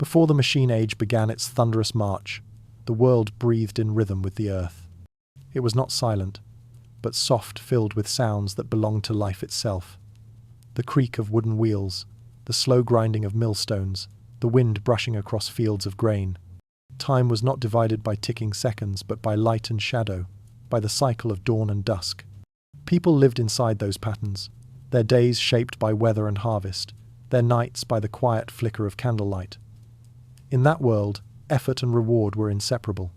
Before the machine age began its thunderous march, the world breathed in rhythm with the earth. It was not silent, but soft, filled with sounds that belonged to life itself. The creak of wooden wheels, the slow grinding of millstones, the wind brushing across fields of grain. Time was not divided by ticking seconds, but by light and shadow, by the cycle of dawn and dusk. People lived inside those patterns, their days shaped by weather and harvest, their nights by the quiet flicker of candlelight. In that world, effort and reward were inseparable.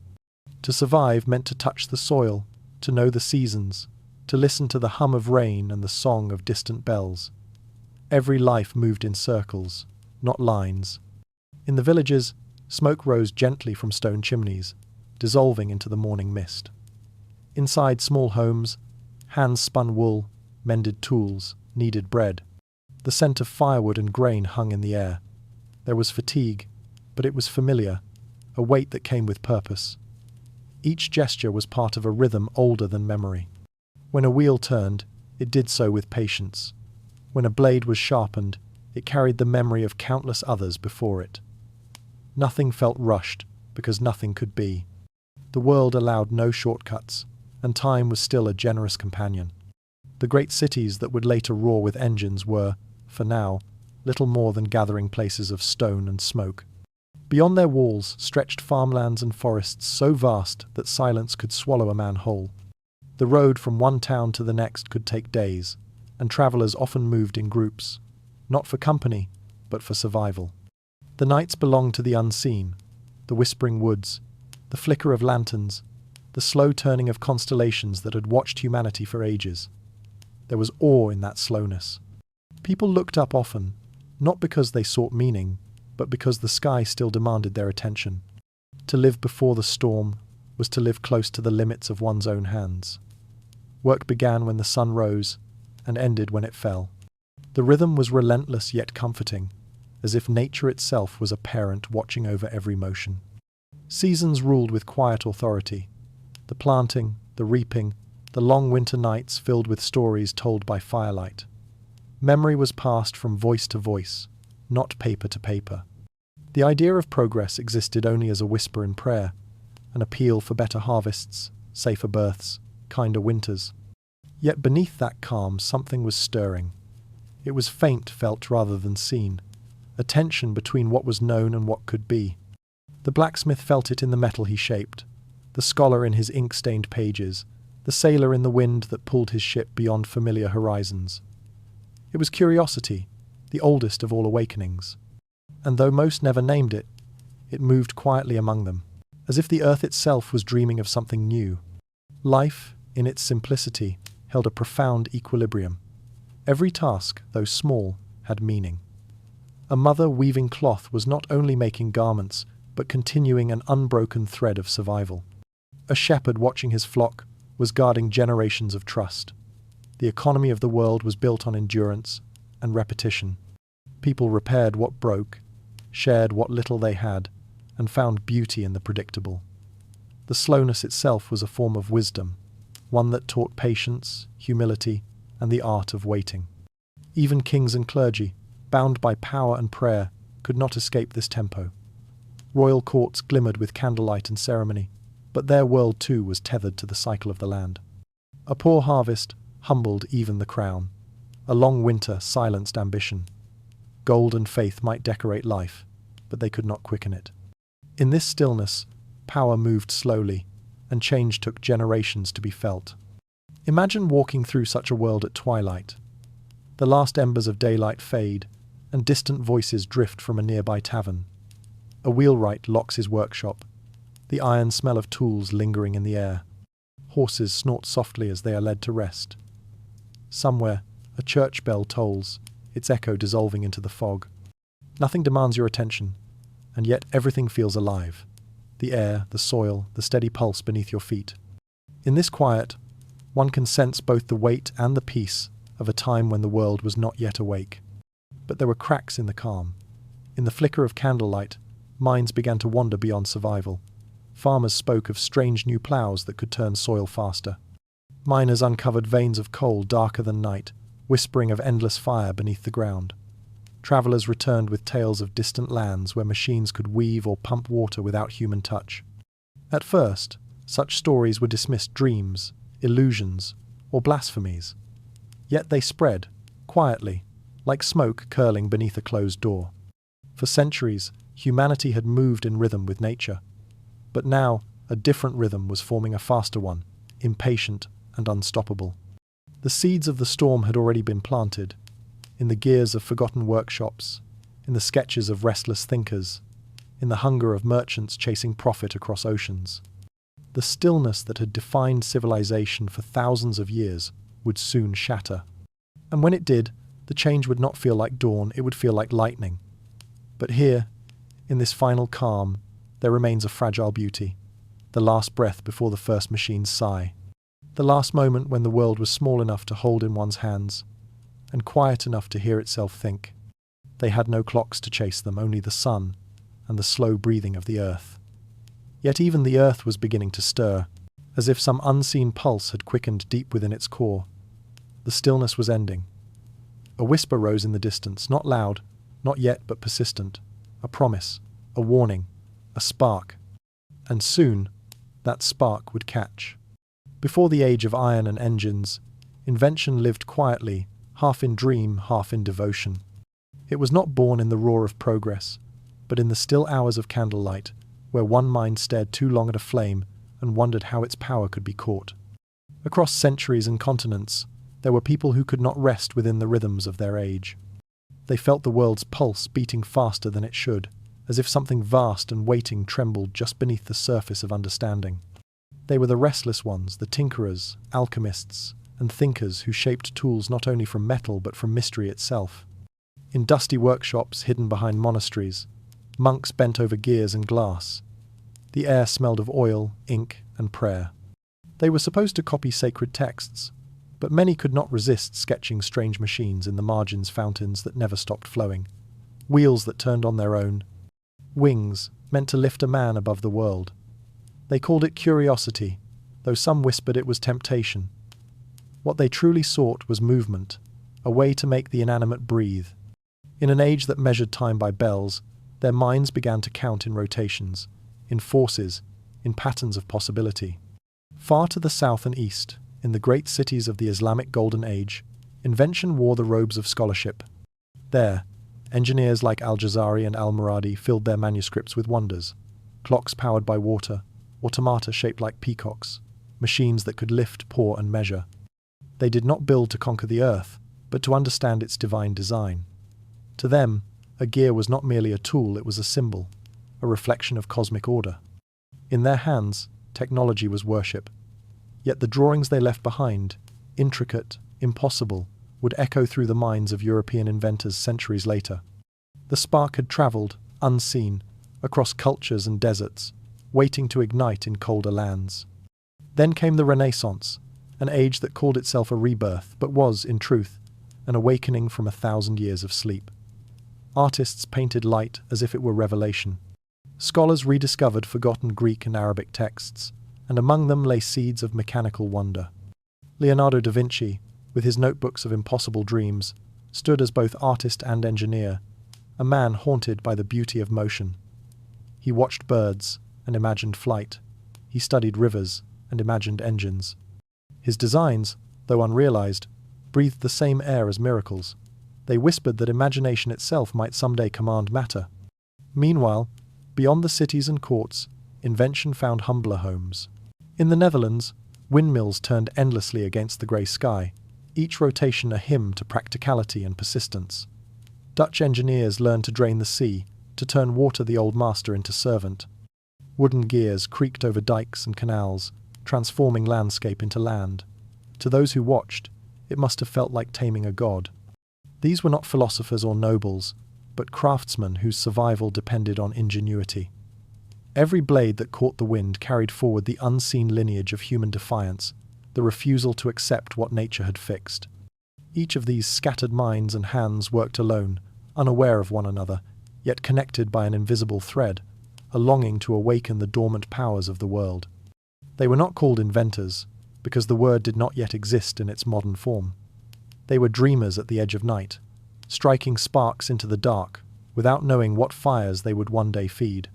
To survive meant to touch the soil, to know the seasons, to listen to the hum of rain and the song of distant bells. Every life moved in circles, not lines. In the villages, smoke rose gently from stone chimneys, dissolving into the morning mist. Inside small homes, hands spun wool, mended tools, kneaded bread. The scent of firewood and grain hung in the air. There was fatigue, but it was familiar, a weight that came with purpose. Each gesture was part of a rhythm older than memory. When a wheel turned, it did so with patience. When a blade was sharpened, it carried the memory of countless others before it. Nothing felt rushed, because nothing could be. The world allowed no shortcuts, and time was still a generous companion. The great cities that would later roar with engines were, for now, little more than gathering places of stone and smoke. Beyond their walls stretched farmlands and forests so vast that silence could swallow a man whole. The road from one town to the next could take days, and travellers often moved in groups, not for company, but for survival. The nights belonged to the unseen, the whispering woods, the flicker of lanterns, the slow turning of constellations that had watched humanity for ages. There was awe in that slowness. People looked up often, not because they sought meaning, but because the sky still demanded their attention. To live before the storm was to live close to the limits of one's own hands. Work began when the sun rose, and ended when it fell. The rhythm was relentless yet comforting, as if nature itself was a parent watching over every motion. Seasons ruled with quiet authority. The planting, the reaping, the long winter nights filled with stories told by firelight. Memory was passed from voice to voice, not paper to paper. The idea of progress existed only as a whisper in prayer, an appeal for better harvests, safer births, kinder winters. Yet beneath that calm something was stirring. It was faint felt rather than seen, a tension between what was known and what could be. The blacksmith felt it in the metal he shaped, the scholar in his ink-stained pages, the sailor in the wind that pulled his ship beyond familiar horizons. It was curiosity, the oldest of all awakenings. And though most never named it, it moved quietly among them, as if the earth itself was dreaming of something new. Life, in its simplicity, held a profound equilibrium. Every task, though small, had meaning. A mother weaving cloth was not only making garments, but continuing an unbroken thread of survival. A shepherd watching his flock was guarding generations of trust. The economy of the world was built on endurance and repetition. People repaired what broke, shared what little they had, and found beauty in the predictable. The slowness itself was a form of wisdom, one that taught patience, humility, and the art of waiting. Even kings and clergy, bound by power and prayer, could not escape this tempo. Royal courts glimmered with candlelight and ceremony, but their world too was tethered to the cycle of the land. A poor harvest humbled even the crown. A long winter silenced ambition. Gold and faith might decorate life, but they could not quicken it. In this stillness, power moved slowly, and change took generations to be felt. Imagine walking through such a world at twilight. The last embers of daylight fade, and distant voices drift from a nearby tavern. A wheelwright locks his workshop, the iron smell of tools lingering in the air. Horses snort softly as they are led to rest. Somewhere, a church bell tolls, its echo dissolving into the fog. Nothing demands your attention, and yet everything feels alive. The air, the soil, the steady pulse beneath your feet. In this quiet, one can sense both the weight and the peace of a time when the world was not yet awake. But there were cracks in the calm. In the flicker of candlelight, minds began to wander beyond survival. Farmers spoke of strange new ploughs that could turn soil faster. Miners uncovered veins of coal darker than night, whispering of endless fire beneath the ground. Travelers returned with tales of distant lands where machines could weave or pump water without human touch. At first, such stories were dismissed dreams, illusions, or blasphemies. Yet they spread, quietly, like smoke curling beneath a closed door. For centuries, humanity had moved in rhythm with nature. But now, a different rhythm was forming, a faster one, impatient and unstoppable. The seeds of the storm had already been planted, in the gears of forgotten workshops, in the sketches of restless thinkers, in the hunger of merchants chasing profit across oceans. The stillness that had defined civilization for thousands of years would soon shatter. And when it did, the change would not feel like dawn, it would feel like lightning. But here, in this final calm, there remains a fragile beauty, the last breath before the first machine's sigh, the last moment when the world was small enough to hold in one's hands, and quiet enough to hear itself think. They had no clocks to chase them, only the sun and the slow breathing of the earth. Yet even the earth was beginning to stir, as if some unseen pulse had quickened deep within its core. The stillness was ending. A whisper rose in the distance, not loud, not yet, but persistent. A promise, a warning, a spark. And soon, that spark would catch. Before the age of iron and engines, invention lived quietly, half in dream, half in devotion. It was not born in the roar of progress, but in the still hours of candlelight, where one mind stared too long at a flame and wondered how its power could be caught. Across centuries and continents, there were people who could not rest within the rhythms of their age. They felt the world's pulse beating faster than it should, as if something vast and waiting trembled just beneath the surface of understanding. They were the restless ones, the tinkerers, alchemists, and thinkers who shaped tools not only from metal but from mystery itself. In dusty workshops hidden behind monasteries, monks bent over gears and glass. The air smelled of oil, ink, and prayer. They were supposed to copy sacred texts, but many could not resist sketching strange machines in the margins, fountains that never stopped flowing, wheels that turned on their own, wings meant to lift a man above the world. They called it curiosity, though some whispered it was temptation. What they truly sought was movement, a way to make the inanimate breathe. In an age that measured time by bells, their minds began to count in rotations, in forces, in patterns of possibility. Far to the south and east, in the great cities of the Islamic Golden Age, invention wore the robes of scholarship. There, engineers like Al-Jazari and Al-Muradi filled their manuscripts with wonders, clocks powered by water, automata shaped like peacocks, machines that could lift, pour, and measure. They did not build to conquer the earth, but to understand its divine design. To them, a gear was not merely a tool, it was a symbol, a reflection of cosmic order. In their hands, technology was worship. Yet the drawings they left behind, intricate, impossible, would echo through the minds of European inventors centuries later. The spark had travelled, unseen, across cultures and deserts, waiting to ignite in colder lands. Then came the Renaissance, an age that called itself a rebirth, but was, in truth, an awakening from 1,000 years of sleep. Artists painted light as if it were revelation. Scholars rediscovered forgotten Greek and Arabic texts, and among them lay seeds of mechanical wonder. Leonardo da Vinci, with his notebooks of impossible dreams, stood as both artist and engineer, a man haunted by the beauty of motion. He watched birds and imagined flight. He studied rivers and imagined engines. His designs, though unrealized, breathed the same air as miracles. They whispered that imagination itself might someday command matter. Meanwhile, beyond the cities and courts, invention found humbler homes. In the Netherlands, windmills turned endlessly against the grey sky, each rotation a hymn to practicality and persistence. Dutch engineers learned to drain the sea, to turn water the old master into servant. Wooden gears creaked over dikes and canals, transforming landscape into land. To those who watched, it must have felt like taming a god. These were not philosophers or nobles, but craftsmen whose survival depended on ingenuity. Every blade that caught the wind carried forward the unseen lineage of human defiance, the refusal to accept what nature had fixed. Each of these scattered minds and hands worked alone, unaware of one another, yet connected by an invisible thread, a longing to awaken the dormant powers of the world. They were not called inventors, because the word did not yet exist in its modern form. They were dreamers at the edge of night, striking sparks into the dark, without knowing what fires they would one day feed.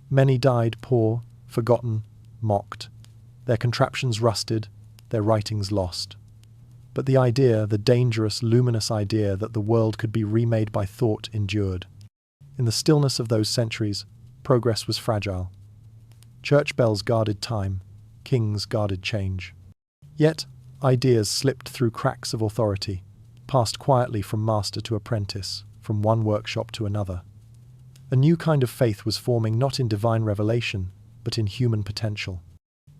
Many died poor, forgotten, mocked, their contraptions rusted, their writings lost. But the idea, the dangerous, luminous idea that the world could be remade by thought, endured. In the stillness of those centuries, progress was fragile. Church bells guarded time, kings guarded change. Yet, ideas slipped through cracks of authority, passed quietly from master to apprentice, from one workshop to another. A new kind of faith was forming not in divine revelation, but in human potential.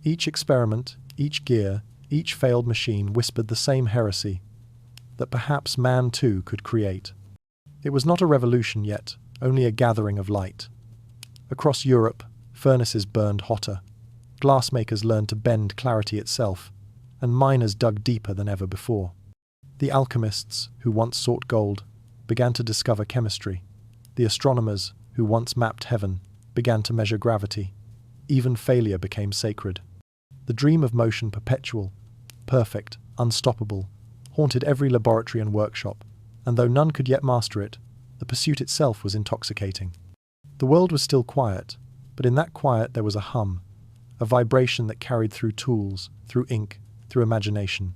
Each experiment, each gear, each failed machine whispered the same heresy, that perhaps man too could create. It was not a revolution yet, only a gathering of light. Across Europe, furnaces burned hotter, glassmakers learned to bend clarity itself, and miners dug deeper than ever before. The alchemists, who once sought gold, began to discover chemistry. The astronomers, who once mapped heaven, began to measure gravity. Even failure became sacred. The dream of motion, perpetual, perfect, unstoppable, haunted every laboratory and workshop, and though none could yet master it, the pursuit itself was intoxicating. The world was still quiet, but in that quiet there was a hum, a vibration that carried through tools, through ink, through imagination.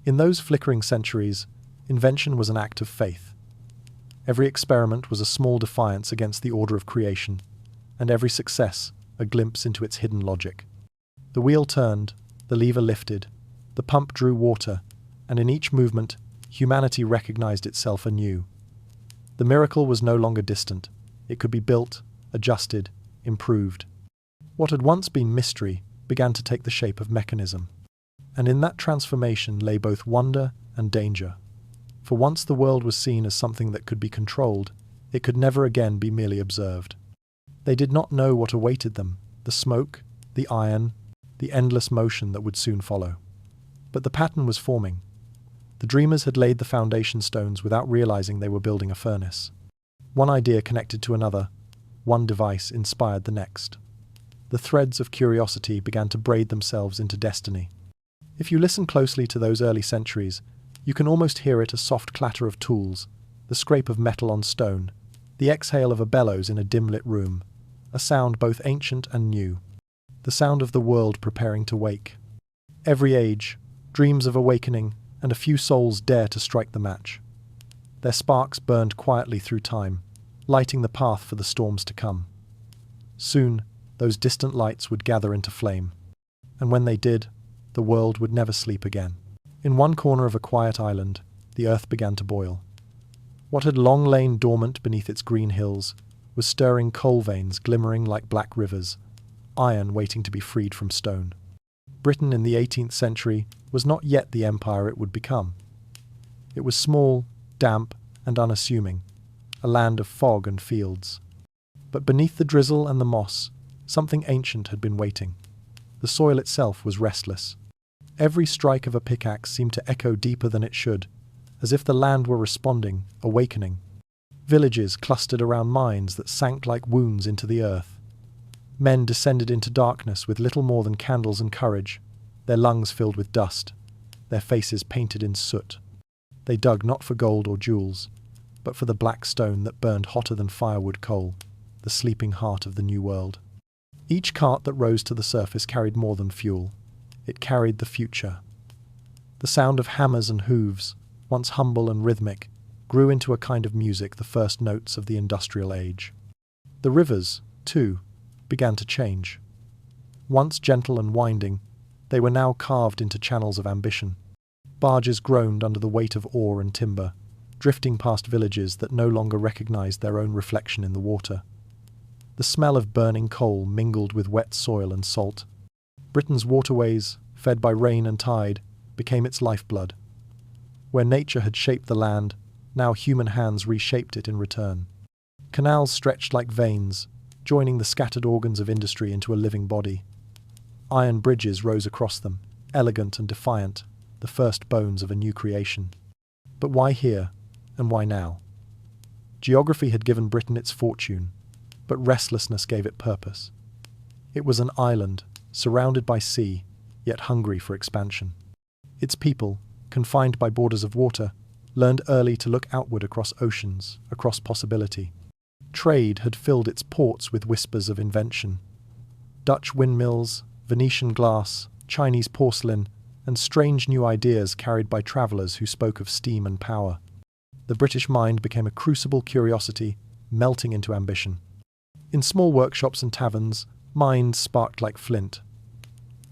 In those flickering centuries, invention was an act of faith. Every experiment was a small defiance against the order of creation, and every success a glimpse into its hidden logic. The wheel turned, the lever lifted, the pump drew water, and in each movement, humanity recognized itself anew. The miracle was no longer distant. It could be built, adjusted, improved. What had once been mystery began to take the shape of mechanism. And in that transformation lay both wonder and danger. For once the world was seen as something that could be controlled, it could never again be merely observed. They did not know what awaited them, the smoke, the iron, the endless motion that would soon follow. But the pattern was forming. The dreamers had laid the foundation stones without realizing they were building a furnace. One idea connected to another, one device inspired the next. The threads of curiosity began to braid themselves into destiny. If you listen closely to those early centuries, you can almost hear it, a soft clatter of tools, the scrape of metal on stone, the exhale of a bellows in a dim-lit room, a sound both ancient and new, the sound of the world preparing to wake. Every age, dreams of awakening, and a few souls dare to strike the match. Their sparks burned quietly through time, lighting the path for the storms to come. Soon, those distant lights would gather into flame, and when they did, the world would never sleep again. In one corner of a quiet island, the earth began to boil. What had long lain dormant beneath its green hills was stirring coal veins glimmering like black rivers, iron waiting to be freed from stone. Britain in the 18th century was not yet the empire it would become. It was small, damp, and unassuming, a land of fog and fields. But beneath the drizzle and the moss, something ancient had been waiting. The soil itself was restless. Every strike of a pickaxe seemed to echo deeper than it should, as if the land were responding, awakening. Villages clustered around mines that sank like wounds into the earth. Men descended into darkness with little more than candles and courage, their lungs filled with dust, their faces painted in soot. They dug not for gold or jewels, but for the black stone that burned hotter than firewood coal, the sleeping heart of the new world. Each cart that rose to the surface carried more than fuel. It carried the future. The sound of hammers and hooves, once humble and rhythmic, grew into a kind of music, the first notes of the industrial age. The rivers, too, began to change. Once gentle and winding, they were now carved into channels of ambition. Barges groaned under the weight of ore and timber, drifting past villages that no longer recognized their own reflection in the water. The smell of burning coal mingled with wet soil and salt. Britain's waterways, fed by rain and tide, became its lifeblood. Where nature had shaped the land, now human hands reshaped it in return. Canals stretched like veins, joining the scattered organs of industry into a living body. Iron bridges rose across them, elegant and defiant, the first bones of a new creation. But why here, and why now? Geography had given Britain its fortune, but restlessness gave it purpose. It was an island, surrounded by sea, yet hungry for expansion. Its people, confined by borders of water, learned early to look outward across oceans, across possibility. Trade had filled its ports with whispers of invention. Dutch windmills, Venetian glass, Chinese porcelain, and strange new ideas carried by travellers who spoke of steam and power. The British mind became a crucible curiosity, melting into ambition. In small workshops and taverns, minds sparked like flint.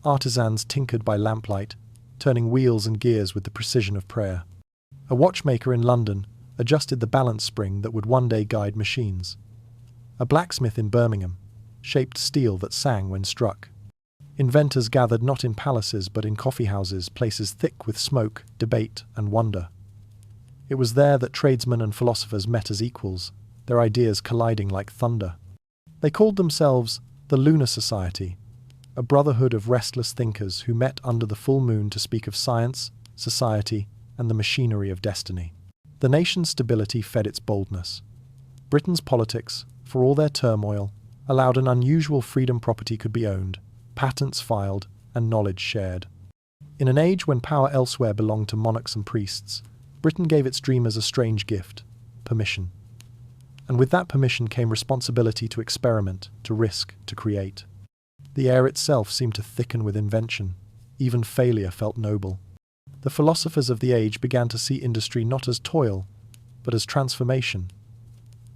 Artisans tinkered by lamplight, turning wheels and gears with the precision of prayer. A watchmaker in London adjusted the balance spring that would one day guide machines. A blacksmith in Birmingham shaped steel that sang when struck. Inventors gathered not in palaces but in coffeehouses, places thick with smoke, debate, and wonder. It was there that tradesmen and philosophers met as equals, their ideas colliding like thunder. They called themselves the Lunar Society, a brotherhood of restless thinkers who met under the full moon to speak of science, society, and the machinery of destiny. The nation's stability fed its boldness. Britain's politics, for all their turmoil, allowed an unusual freedom property could be owned, patents filed, and knowledge shared. In an age when power elsewhere belonged to monarchs and priests, Britain gave its dreamers a strange gift: permission. And with that permission came responsibility to experiment, to risk, to create. The air itself seemed to thicken with invention. Even failure felt noble. The philosophers of the age began to see industry not as toil, but as transformation.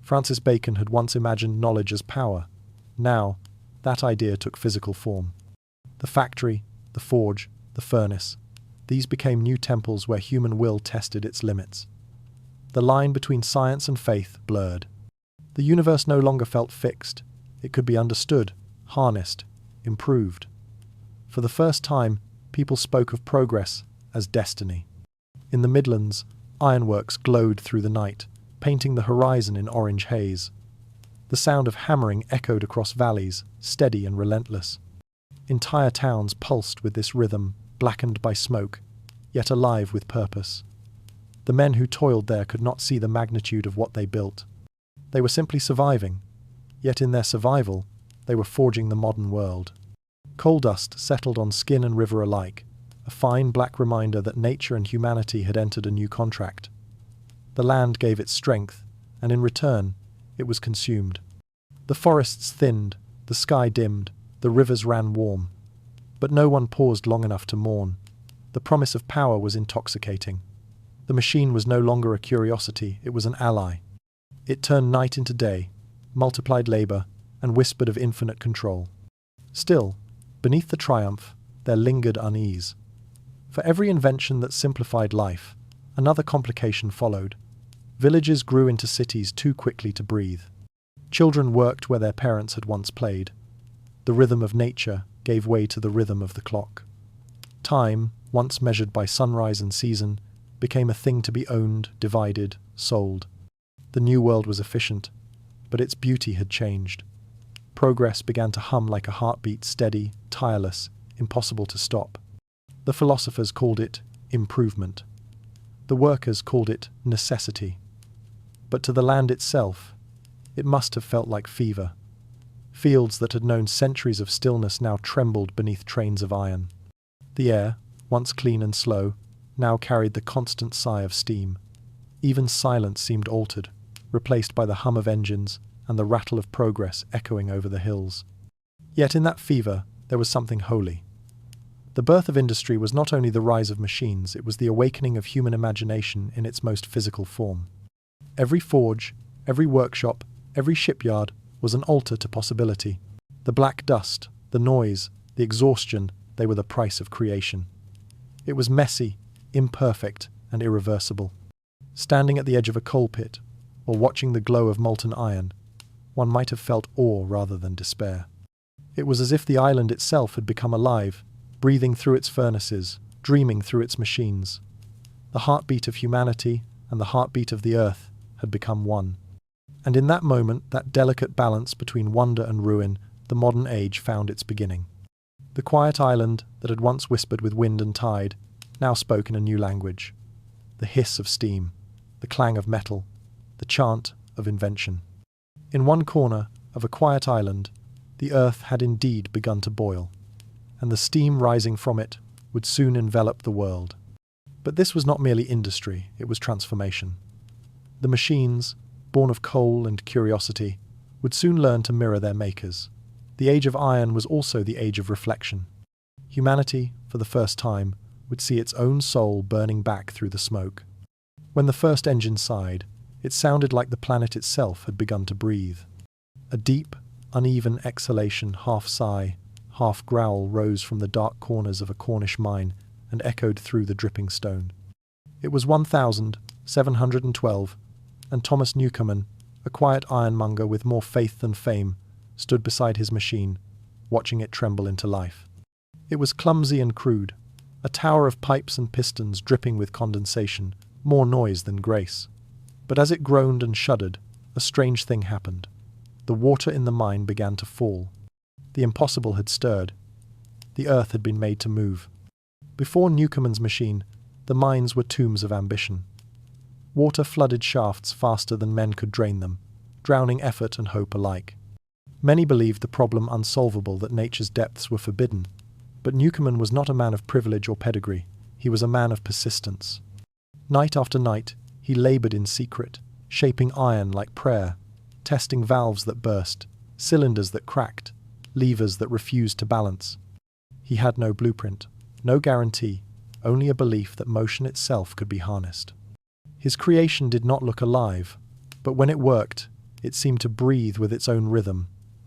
Francis Bacon had once imagined knowledge as power. Now, that idea took physical form. The factory, the forge, the furnace, these became new temples where human will tested its limits. The line between science and faith blurred. The universe no longer felt fixed. It could be understood, harnessed, improved. For the first time, people spoke of progress as destiny. In the Midlands, ironworks glowed through the night, painting the horizon in orange haze. The sound of hammering echoed across valleys, steady and relentless. Entire towns pulsed with this rhythm, blackened by smoke, yet alive with purpose. The men who toiled there could not see the magnitude of what they built. They were simply surviving, yet in their survival, they were forging the modern world. Coal dust settled on skin and river alike, a fine black reminder that nature and humanity had entered a new contract. The land gave its strength, and in return, it was consumed. The forests thinned, the sky dimmed, the rivers ran warm. But no one paused long enough to mourn. The promise of power was intoxicating. The machine was no longer a curiosity, it was an ally. It turned night into day, multiplied labour, and whispered of infinite control. Still, beneath the triumph, there lingered unease. For every invention that simplified life, another complication followed. Villages grew into cities too quickly to breathe. Children worked where their parents had once played. The rhythm of nature gave way to the rhythm of the clock. Time, once measured by sunrise and season, became a thing to be owned, divided, sold. The new world was efficient, but its beauty had changed. Progress began to hum like a heartbeat, steady, tireless, impossible to stop. The philosophers called it improvement. The workers called it necessity. But to the land itself, it must have felt like fever. Fields that had known centuries of stillness now trembled beneath trains of iron. The air, once clean and slow, now carried the constant sigh of steam. Even silence seemed altered, replaced by the hum of engines and the rattle of progress echoing over the hills. Yet in that fever, there was something holy. The birth of industry was not only the rise of machines, it was the awakening of human imagination in its most physical form. Every forge, every workshop, every shipyard was an altar to possibility. The black dust, the noise, the exhaustion, they were the price of creation. It was messy, imperfect, and irreversible. Standing at the edge of a coal pit, or watching the glow of molten iron, one might have felt awe rather than despair. It was as if the island itself had become alive, breathing through its furnaces, dreaming through its machines. The heartbeat of humanity and the heartbeat of the earth had become one. And in that moment, that delicate balance between wonder and ruin, the modern age found its beginning. The quiet island that had once whispered with wind and tide now spoke in a new language. The hiss of steam, the clang of metal, the chant of invention. In one corner of a quiet island, the earth had indeed begun to boil, and the steam rising from it would soon envelop the world. But this was not merely industry, it was transformation. The machines, born of coal and curiosity, would soon learn to mirror their makers. The age of iron was also the age of reflection. Humanity, for the first time, would see its own soul burning back through the smoke. When the first engine sighed, it sounded like the planet itself had begun to breathe. A deep, uneven exhalation, half sigh, half growl, rose from the dark corners of a Cornish mine and echoed through the dripping stone. It was 1712, and Thomas Newcomen, a quiet ironmonger with more faith than fame, stood beside his machine, watching it tremble into life. It was clumsy and crude, a tower of pipes and pistons dripping with condensation, more noise than grace. But as it groaned and shuddered, a strange thing happened. The water in the mine began to fall. The impossible had stirred. The earth had been made to move. Before Newcomen's machine, the mines were tombs of ambition. Water flooded shafts faster than men could drain them, drowning effort and hope alike. Many believed the problem unsolvable, that nature's depths were forbidden. But Newcomen was not a man of privilege or pedigree. He was a man of persistence. Night after night, he labored in secret, shaping iron like prayer, testing valves that burst, cylinders that cracked, levers that refused to balance. He had no blueprint, no guarantee, only a belief that motion itself could be harnessed. His creation did not look alive, but when it worked, it seemed to breathe with its own rhythm,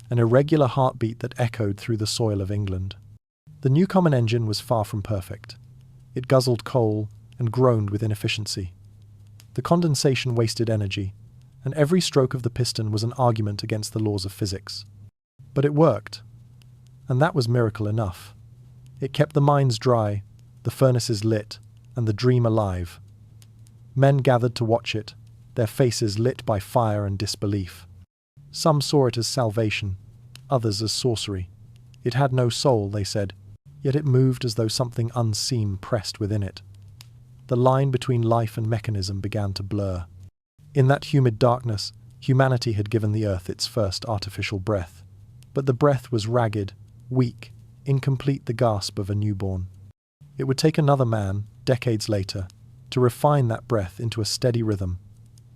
an irregular heartbeat that echoed through the soil of England. The Newcomen engine was far from perfect. It guzzled coal and groaned with inefficiency. The condensation wasted energy, and every stroke of the piston was an argument against the laws of physics. But it worked, and that was miracle enough. It kept the mines dry, the furnaces lit, and the dream alive. Men gathered to watch it, their faces lit by fire and disbelief. Some saw it as salvation, others as sorcery. It had no soul, they said, yet it moved as though something unseen pressed within it. The line between life and mechanism began to blur. In that humid darkness, humanity had given the earth its first artificial breath. But the breath was ragged, weak, incomplete, the gasp of a newborn. It would take another man, decades later, to refine that breath into a steady rhythm,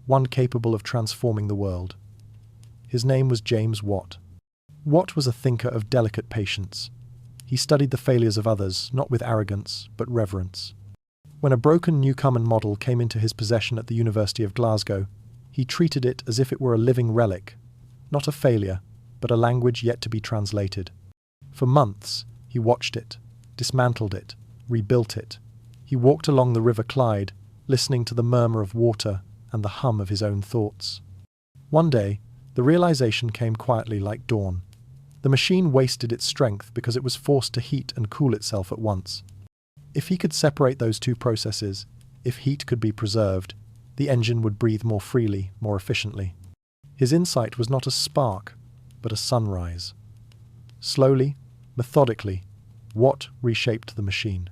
one capable of transforming the world. His name was James Watt. Watt was a thinker of delicate patience. He studied the failures of others, not with arrogance, but reverence. When a broken Newcomen model came into his possession at the University of Glasgow, he treated it as if it were a living relic, not a failure, but a language yet to be translated. For months, he watched it, dismantled it, rebuilt it. He walked along the River Clyde, listening to the murmur of water and the hum of his own thoughts. One day, the realization came quietly like dawn. The machine wasted its strength because it was forced to heat and cool itself at once. If he could separate those two processes, if heat could be preserved, the engine would breathe more freely, more efficiently. His insight was not a spark, but a sunrise. Slowly, methodically, Watt reshaped the machine.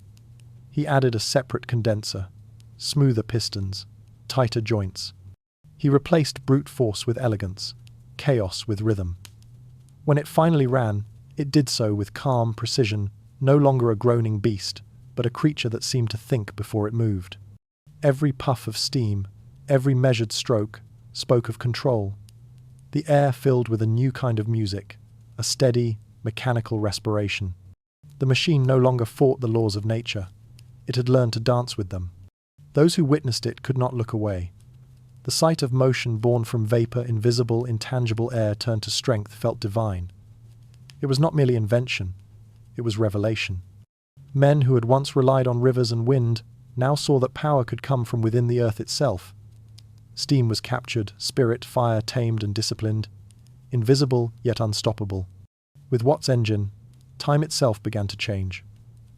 He added a separate condenser, smoother pistons, tighter joints. He replaced brute force with elegance, chaos with rhythm. When it finally ran, it did so with calm precision, no longer a groaning beast, but a creature that seemed to think before it moved. Every puff of steam, every measured stroke, spoke of control. The air filled with a new kind of music, a steady, mechanical respiration. The machine no longer fought the laws of nature. It had learned to dance with them. Those who witnessed it could not look away. The sight of motion born from vapor, invisible, intangible air turned to strength felt divine. It was not merely invention, it was revelation. Men who had once relied on rivers and wind now saw that power could come from within the earth itself. Steam was captured, spirit, fire tamed and disciplined, invisible yet unstoppable. With Watt's engine, time itself began to change.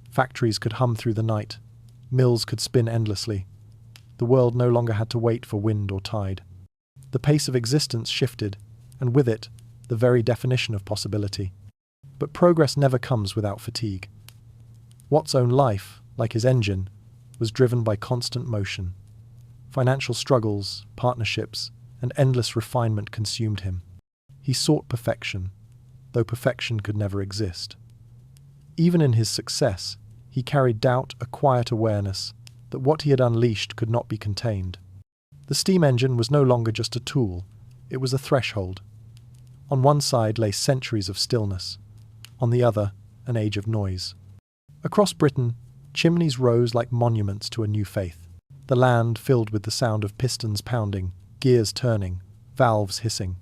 Factories could hum through the night, mills could spin endlessly. The world no longer had to wait for wind or tide. The pace of existence shifted, and with it, the very definition of possibility. But progress never comes without fatigue. Watt's own life, like his engine, was driven by constant motion. Financial struggles, partnerships, and endless refinement consumed him. He sought perfection, though perfection could never exist. Even in his success, he carried doubt, a quiet awareness that what he had unleashed could not be contained. The steam engine was no longer just a tool, it was a threshold. On one side lay centuries of stillness, on the other, an age of noise. Across Britain, chimneys rose like monuments to a new faith. The land filled with the sound of pistons pounding, gears turning, valves hissing.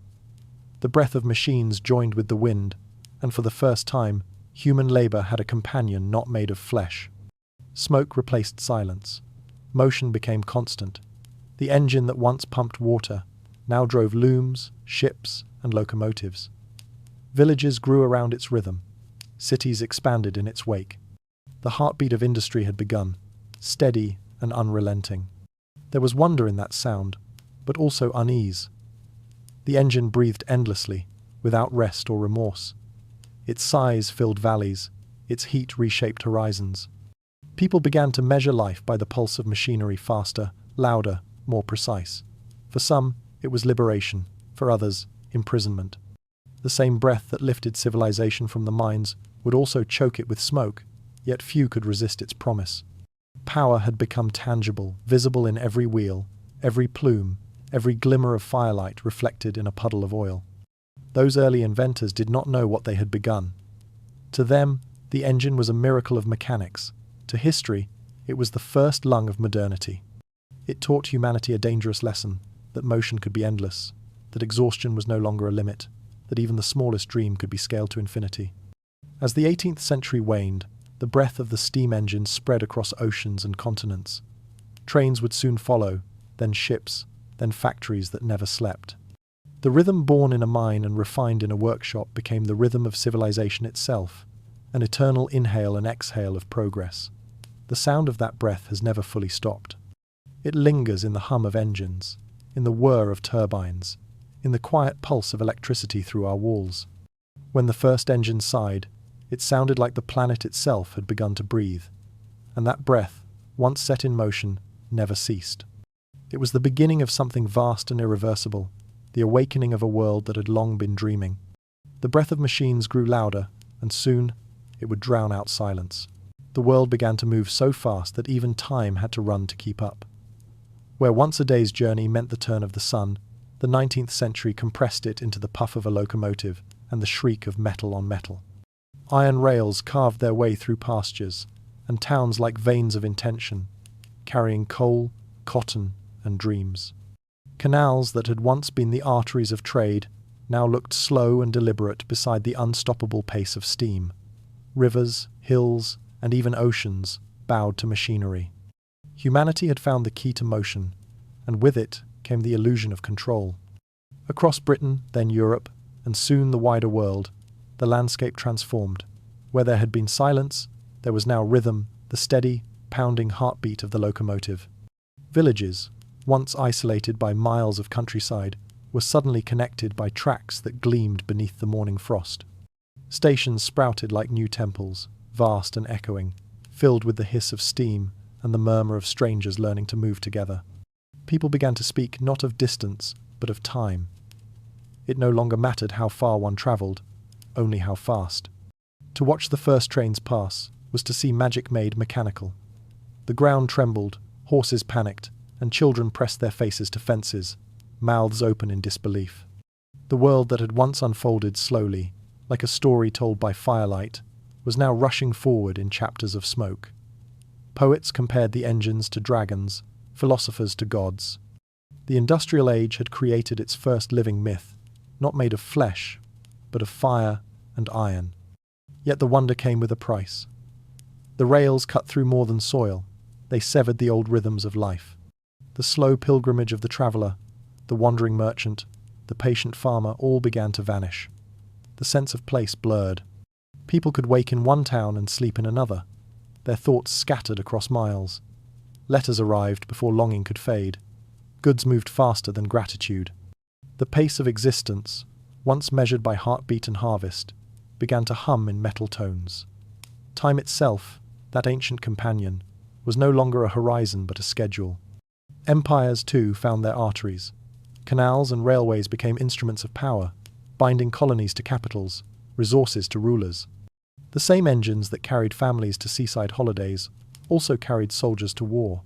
The breath of machines joined with the wind, and for the first time, human labour had a companion not made of flesh. Smoke replaced silence. Motion became constant. The engine that once pumped water now drove looms, ships, and locomotives. Villages grew around its rhythm. Cities expanded in its wake. The heartbeat of industry had begun, steady and unrelenting. There was wonder in that sound, but also unease. The engine breathed endlessly, without rest or remorse. Its sighs filled valleys, its heat reshaped horizons. People began to measure life by the pulse of machinery, faster, louder, more precise. For some, it was liberation, for others, imprisonment. The same breath that lifted civilization from the mines would also choke it with smoke, yet few could resist its promise. Power had become tangible, visible in every wheel, every plume, every glimmer of firelight reflected in a puddle of oil. Those early inventors did not know what they had begun. To them, the engine was a miracle of mechanics. To history, it was the first lung of modernity. It taught humanity a dangerous lesson, that motion could be endless, that exhaustion was no longer a limit, that even the smallest dream could be scaled to infinity. As the 18th century waned, the breath of the steam engine spread across oceans and continents. Trains would soon follow, then ships, then factories that never slept. The rhythm born in a mine and refined in a workshop became the rhythm of civilization itself, an eternal inhale and exhale of progress. The sound of that breath has never fully stopped. It lingers in the hum of engines, in the whir of turbines, in the quiet pulse of electricity through our walls. When the first engine sighed, it sounded like the planet itself had begun to breathe, and that breath, once set in motion, never ceased. It was the beginning of something vast and irreversible, the awakening of a world that had long been dreaming. The breath of machines grew louder, and soon it would drown out silence. The world began to move so fast that even time had to run to keep up. Where once a day's journey meant the turn of the sun, the 19th century compressed it into the puff of a locomotive and the shriek of metal on metal. Iron rails carved their way through pastures, and towns like veins of intention, carrying coal, cotton, and dreams. Canals that had once been the arteries of trade now looked slow and deliberate beside the unstoppable pace of steam. Rivers, hills, and even oceans bowed to machinery. Humanity had found the key to motion, and with it came the illusion of control. Across Britain, then Europe, and soon the wider world, the landscape transformed. Where there had been silence, there was now rhythm, the steady, pounding heartbeat of the locomotive. Villages, once isolated by miles of countryside, were suddenly connected by tracks that gleamed beneath the morning frost. Stations sprouted like new temples, vast and echoing, filled with the hiss of steam and the murmur of strangers learning to move together. People began to speak not of distance, but of time. It no longer mattered how far one travelled, only how fast. To watch the first trains pass was to see magic made mechanical. The ground trembled, horses panicked, and children pressed their faces to fences, mouths open in disbelief. The world that had once unfolded slowly, like a story told by firelight, was now rushing forward in chapters of smoke. Poets compared the engines to dragons, philosophers to gods. The industrial age had created its first living myth, not made of flesh, but of fire and iron. Yet the wonder came with a price. The rails cut through more than soil. They severed the old rhythms of life. The slow pilgrimage of the traveller, the wandering merchant, the patient farmer all began to vanish. The sense of place blurred. People could wake in one town and sleep in another. Their thoughts scattered across miles. Letters arrived before longing could fade. Goods moved faster than gratitude. The pace of existence, once measured by heartbeat and harvest, began to hum in metal tones. Time itself, that ancient companion, was no longer a horizon but a schedule. Empires, too, found their arteries. Canals and railways became instruments of power, binding colonies to capitals, resources to rulers. The same engines that carried families to seaside holidays also carried soldiers to war.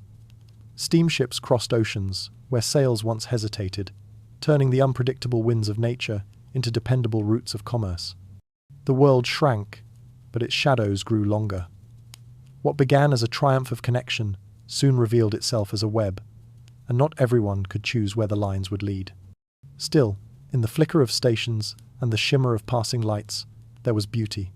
Steamships crossed oceans, where sails once hesitated, turning the unpredictable winds of nature into dependable routes of commerce. The world shrank, but its shadows grew longer. What began as a triumph of connection soon revealed itself as a web, and not everyone could choose where the lines would lead. Still, in the flicker of stations and the shimmer of passing lights, there was beauty.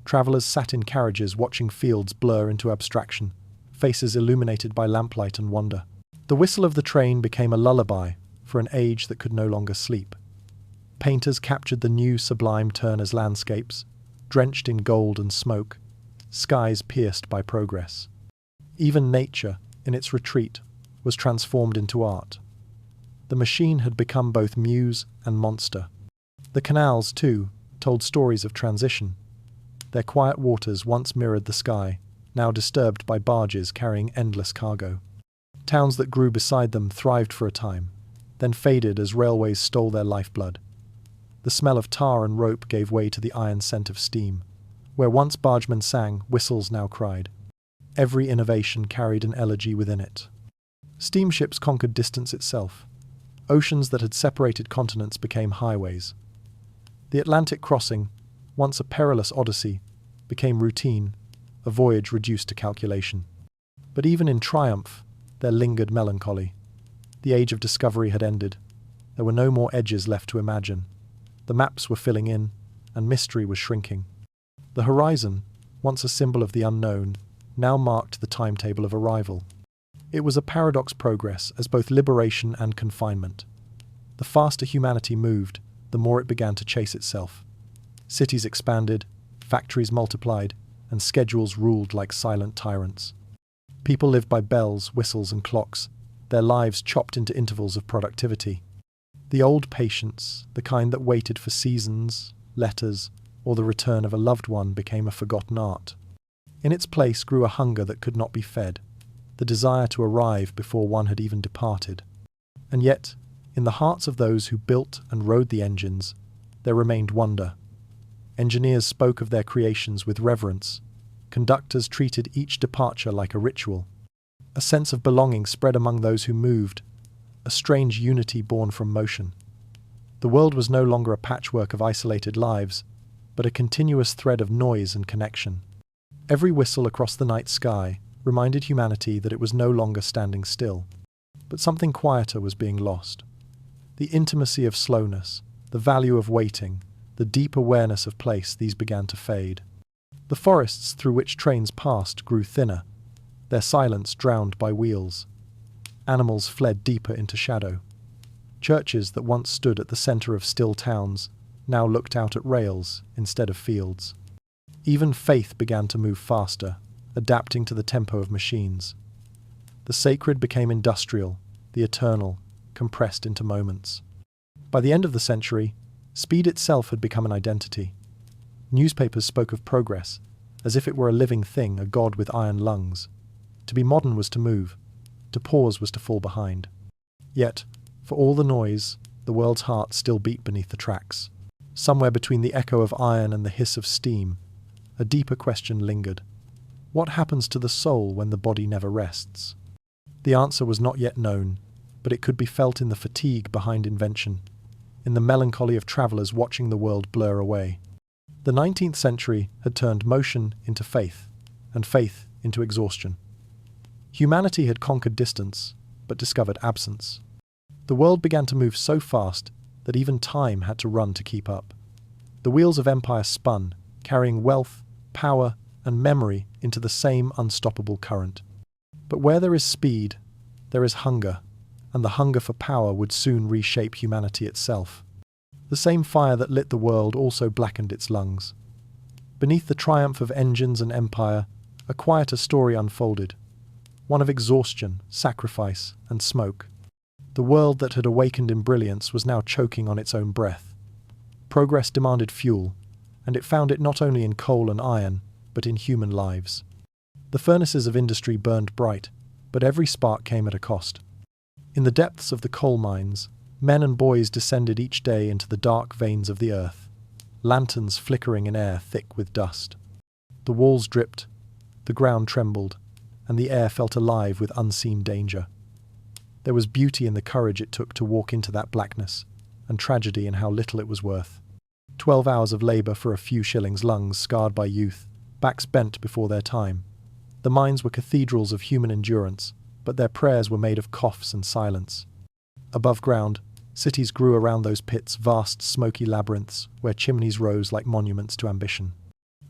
Travellers sat in carriages watching fields blur into abstraction, faces illuminated by lamplight and wonder. The whistle of the train became a lullaby for an age that could no longer sleep. Painters captured the new sublime turn as landscapes, drenched in gold and smoke, skies pierced by progress. Even nature, in its retreat, was transformed into art. The machine had become both muse and monster. The canals, too, told stories of transition. Their quiet waters once mirrored the sky, now disturbed by barges carrying endless cargo. Towns that grew beside them thrived for a time, then faded as railways stole their lifeblood. The smell of tar and rope gave way to the iron scent of steam. Where once bargemen sang, whistles now cried. Every innovation carried an elegy within it. Steamships conquered distance itself. Oceans that had separated continents became highways. The Atlantic crossing, once a perilous odyssey, became routine, a voyage reduced to calculation. But even in triumph, there lingered melancholy. The age of discovery had ended. There were no more edges left to imagine. The maps were filling in, and mystery was shrinking. The horizon, once a symbol of the unknown, now marked the timetable of arrival. It was a paradox progress as both liberation and confinement. The faster humanity moved, the more it began to chase itself. Cities expanded, factories multiplied, and schedules ruled like silent tyrants. People lived by bells, whistles, and clocks, their lives chopped into intervals of productivity. The old patience, the kind that waited for seasons, letters, or the return of a loved one, became a forgotten art. In its place grew a hunger that could not be fed, the desire to arrive before one had even departed. And yet, in the hearts of those who built and rode the engines, there remained wonder. Engineers spoke of their creations with reverence. Conductors treated each departure like a ritual. A sense of belonging spread among those who moved, a strange unity born from motion. The world was no longer a patchwork of isolated lives, but a continuous thread of noise and connection. Every whistle across the night sky reminded humanity that it was no longer standing still. But something quieter was being lost. The intimacy of slowness, the value of waiting, the deep awareness of place, these began to fade. The forests through which trains passed grew thinner, their silence drowned by wheels. Animals fled deeper into shadow. Churches that once stood at the center of still towns now looked out at rails instead of fields. Even faith began to move faster, adapting to the tempo of machines. The sacred became industrial, the eternal, compressed into moments. By the end of the century, speed itself had become an identity. Newspapers spoke of progress, as if it were a living thing, a god with iron lungs. To be modern was to move. To pause was to fall behind. Yet, for all the noise, the world's heart still beat beneath the tracks. Somewhere between the echo of iron and the hiss of steam, a deeper question lingered. What happens to the soul when the body never rests? The answer was not yet known, but it could be felt in the fatigue behind invention, in the melancholy of travellers watching the world blur away. The 19th century had turned motion into faith, and faith into exhaustion. Humanity had conquered distance, but discovered absence. The world began to move so fast that even time had to run to keep up. The wheels of empire spun, carrying wealth, power, and memory into the same unstoppable current. But where there is speed, there is hunger, and the hunger for power would soon reshape humanity itself. The same fire that lit the world also blackened its lungs. Beneath the triumph of engines and empire, a quieter story unfolded, one of exhaustion, sacrifice, and smoke. The world that had awakened in brilliance was now choking on its own breath. Progress demanded fuel, and it found it not only in coal and iron, but in human lives. The furnaces of industry burned bright, but every spark came at a cost. In the depths of the coal mines, men and boys descended each day into the dark veins of the earth, lanterns flickering in air thick with dust. The walls dripped, the ground trembled, and the air felt alive with unseen danger. There was beauty in the courage it took to walk into that blackness, and tragedy in how little it was worth. 12 hours of labour for a few shillings, lungs scarred by youth, backs bent before their time. The mines were cathedrals of human endurance, but their prayers were made of coughs and silence. Above ground, cities grew around those pits, vast smoky labyrinths where chimneys rose like monuments to ambition.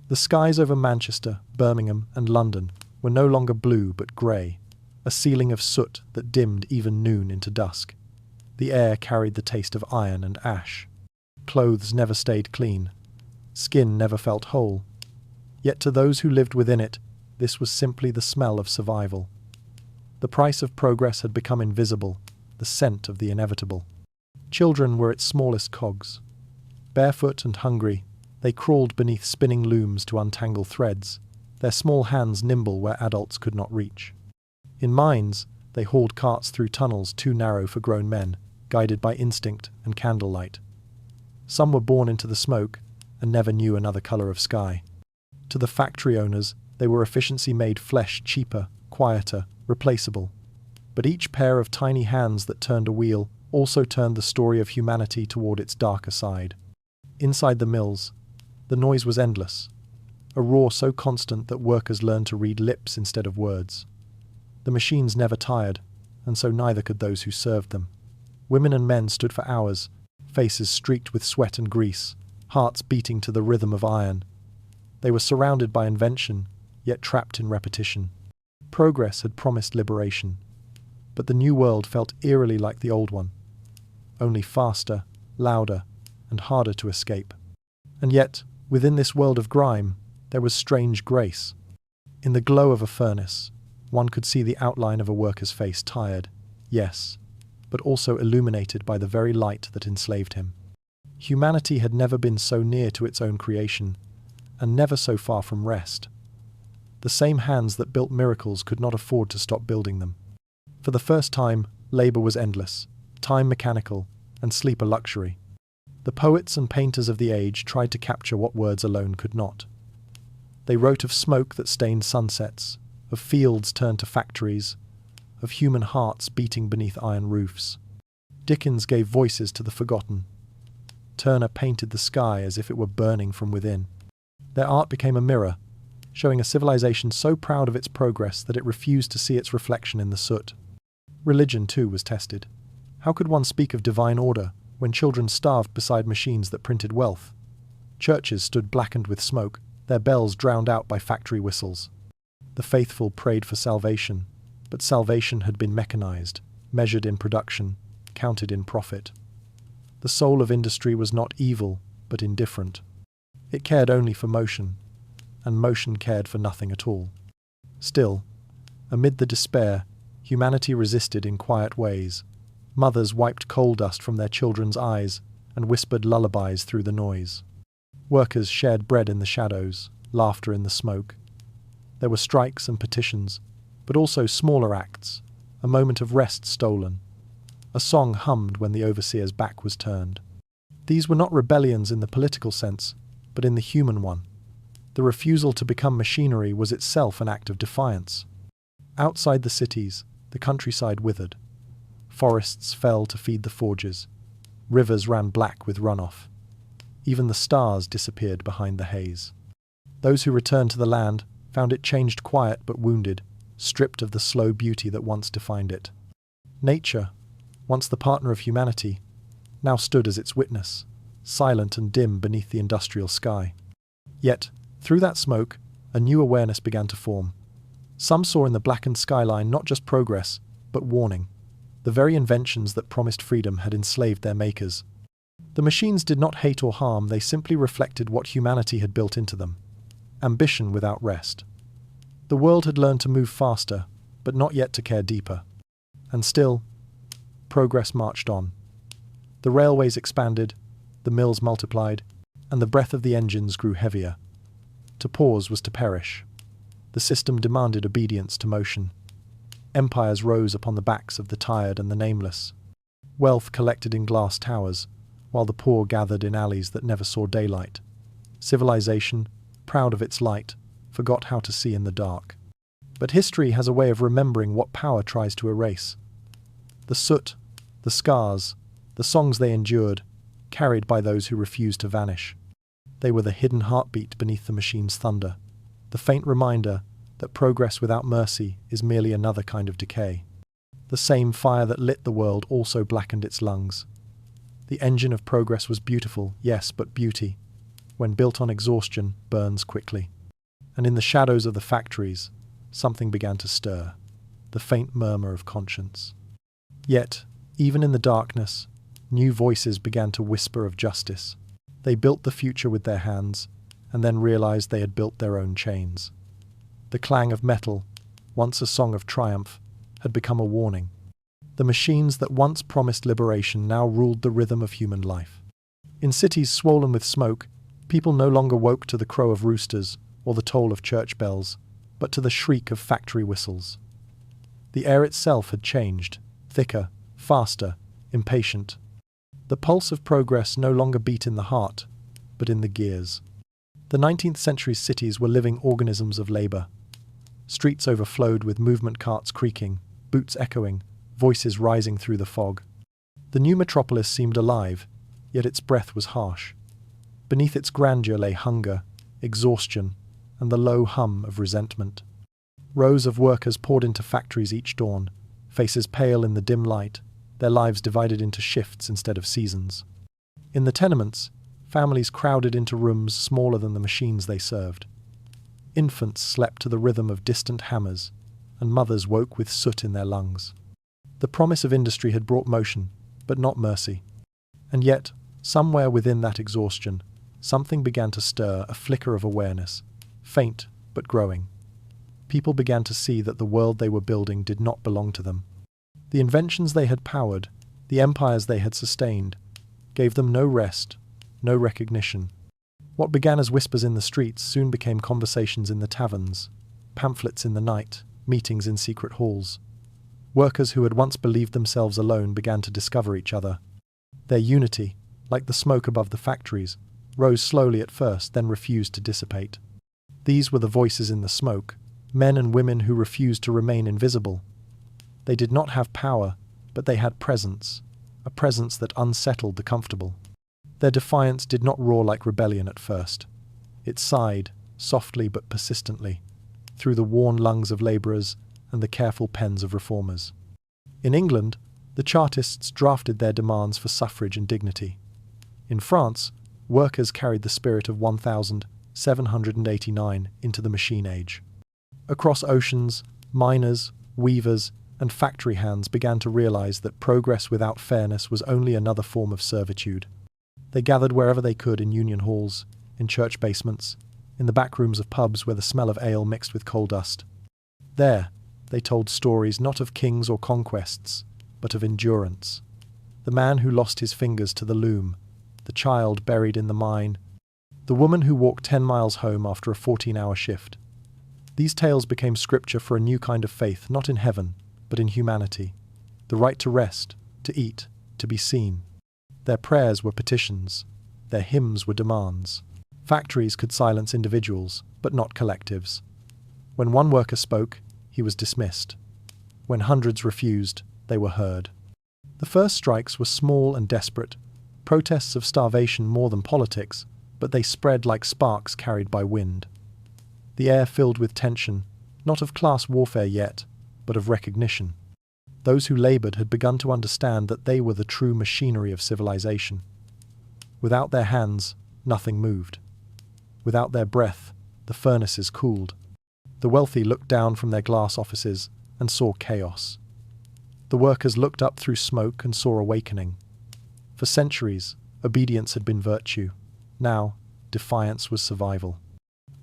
The skies over Manchester, Birmingham and London were no longer blue but grey, a ceiling of soot that dimmed even noon into dusk. The air carried the taste of iron and ash. Clothes never stayed clean. Skin never felt whole. Yet to those who lived within it, this was simply the smell of survival. The price of progress had become invisible, the scent of the inevitable. Children were its smallest cogs. Barefoot and hungry, they crawled beneath spinning looms to untangle threads, their small hands nimble where adults could not reach. In mines, they hauled carts through tunnels too narrow for grown men, guided by instinct and candlelight. Some were born into the smoke and never knew another colour of sky. To the factory owners, they were efficiency made flesh cheaper, quieter, replaceable. But each pair of tiny hands that turned a wheel also turned the story of humanity toward its darker side. Inside the mills, the noise was endless, a roar so constant that workers learned to read lips instead of words. The machines never tired, and so neither could those who served them. Women and men stood for hours, faces streaked with sweat and grease, hearts beating to the rhythm of iron. They were surrounded by invention, yet trapped in repetition. Progress had promised liberation, but the new world felt eerily like the old one, only faster, louder, and harder to escape. And yet, within this world of grime, there was strange grace. In the glow of a furnace, one could see the outline of a worker's face, tired, yes, but also illuminated by the very light that enslaved him. Humanity had never been so near to its own creation, and never so far from rest. The same hands that built miracles could not afford to stop building them. For the first time, labour was endless, time mechanical, and sleep a luxury. The poets and painters of the age tried to capture what words alone could not. They wrote of smoke that stained sunsets, of fields turned to factories, of human hearts beating beneath iron roofs. Dickens gave voices to the forgotten. Turner painted the sky as if it were burning from within. Their art became a mirror, showing a civilization so proud of its progress that it refused to see its reflection in the soot. Religion, too, was tested. How could one speak of divine order when children starved beside machines that printed wealth? Churches stood blackened with smoke, their bells drowned out by factory whistles. The faithful prayed for salvation, but salvation had been mechanized, measured in production, counted in profit. The soul of industry was not evil, but indifferent. It cared only for motion, and motion cared for nothing at all. Still, amid the despair, humanity resisted in quiet ways. Mothers wiped coal dust from their children's eyes and whispered lullabies through the noise. Workers shared bread in the shadows, laughter in the smoke. There were strikes and petitions, but also smaller acts, a moment of rest stolen. A song hummed when the overseer's back was turned. These were not rebellions in the political sense, but in the human one. The refusal to become machinery was itself an act of defiance. Outside the cities, the countryside withered. Forests fell to feed the forges. Rivers ran black with runoff. Even the stars disappeared behind the haze. Those who returned to the land found it changed, quiet but wounded, stripped of the slow beauty that once defined it. Nature, once the partner of humanity, now stood as its witness, silent and dim beneath the industrial sky. Yet, through that smoke, a new awareness began to form. Some saw in the blackened skyline not just progress, but warning. The very inventions that promised freedom had enslaved their makers. The machines did not hate or harm, they simply reflected what humanity had built into them. Ambition without rest. The world had learned to move faster, but not yet to care deeper. And still, progress marched on. The railways expanded, the mills multiplied, and the breath of the engines grew heavier. To pause was to perish. The system demanded obedience to motion. Empires rose upon the backs of the tired and the nameless. Wealth collected in glass towers, while the poor gathered in alleys that never saw daylight. Civilization, proud of its light, forgot how to see in the dark. But history has a way of remembering what power tries to erase. The soot, the scars, the songs they endured, carried by those who refused to vanish. They were the hidden heartbeat beneath the machine's thunder, the faint reminder that progress without mercy is merely another kind of decay. The same fire that lit the world also blackened its lungs. The engine of progress was beautiful, yes, but beauty, when built on exhaustion, burns quickly. And in the shadows of the factories, something began to stir, the faint murmur of conscience. Yet, even in the darkness, new voices began to whisper of justice. They built the future with their hands, and then realized they had built their own chains. The clang of metal, once a song of triumph, had become a warning. The machines that once promised liberation now ruled the rhythm of human life. In cities swollen with smoke, people no longer woke to the crow of roosters or the toll of church bells, but to the shriek of factory whistles. The air itself had changed, thicker, faster, impatient. The pulse of progress no longer beat in the heart, but in the gears. The 19th century's cities were living organisms of labor. Streets overflowed with movement carts creaking, boots echoing, voices rising through the fog. The new metropolis seemed alive, yet its breath was harsh. Beneath its grandeur lay hunger, exhaustion, and the low hum of resentment. Rows of workers poured into factories each dawn, faces pale in the dim light, their lives divided into shifts instead of seasons. In the tenements, families crowded into rooms smaller than the machines they served. Infants slept to the rhythm of distant hammers, and mothers woke with soot in their lungs. The promise of industry had brought motion, but not mercy. And yet, somewhere within that exhaustion, something began to stir, a flicker of awareness, faint but growing. People began to see that the world they were building did not belong to them. The inventions they had powered, the empires they had sustained, gave them no rest, no recognition. What began as whispers in the streets soon became conversations in the taverns, pamphlets in the night, meetings in secret halls. Workers who had once believed themselves alone began to discover each other. Their unity, like the smoke above the factories, rose slowly at first, then refused to dissipate. These were the voices in the smoke, men and women who refused to remain invisible. They did not have power, but they had presence, a presence that unsettled the comfortable. Their defiance did not roar like rebellion at first. It sighed, softly but persistently, through the worn lungs of labourers and the careful pens of reformers. In England, the Chartists drafted their demands for suffrage and dignity. In France, workers carried the spirit of 1789 into the machine age. Across oceans, miners, weavers, and factory hands began to realize that progress without fairness was only another form of servitude. They gathered wherever they could, in union halls, in church basements, in the back rooms of pubs where the smell of ale mixed with coal dust. There, they told stories not of kings or conquests, but of endurance. The man who lost his fingers to the loom, the child buried in the mine, the woman who walked 10 miles home after a 14-hour shift. These tales became scripture for a new kind of faith, not in heaven, but in humanity. The right to rest, to eat, to be seen. Their prayers were petitions. Their hymns were demands. Factories could silence individuals, but not collectives. When one worker spoke, he was dismissed. When hundreds refused, they were heard. The first strikes were small and desperate, protests of starvation more than politics, but they spread like sparks carried by wind. The air filled with tension, not of class warfare yet, but of recognition. Those who laboured had begun to understand that they were the true machinery of civilization. Without their hands, nothing moved. Without their breath, the furnaces cooled. The wealthy looked down from their glass offices and saw chaos. The workers looked up through smoke and saw awakening. For centuries, obedience had been virtue. Now, defiance was survival.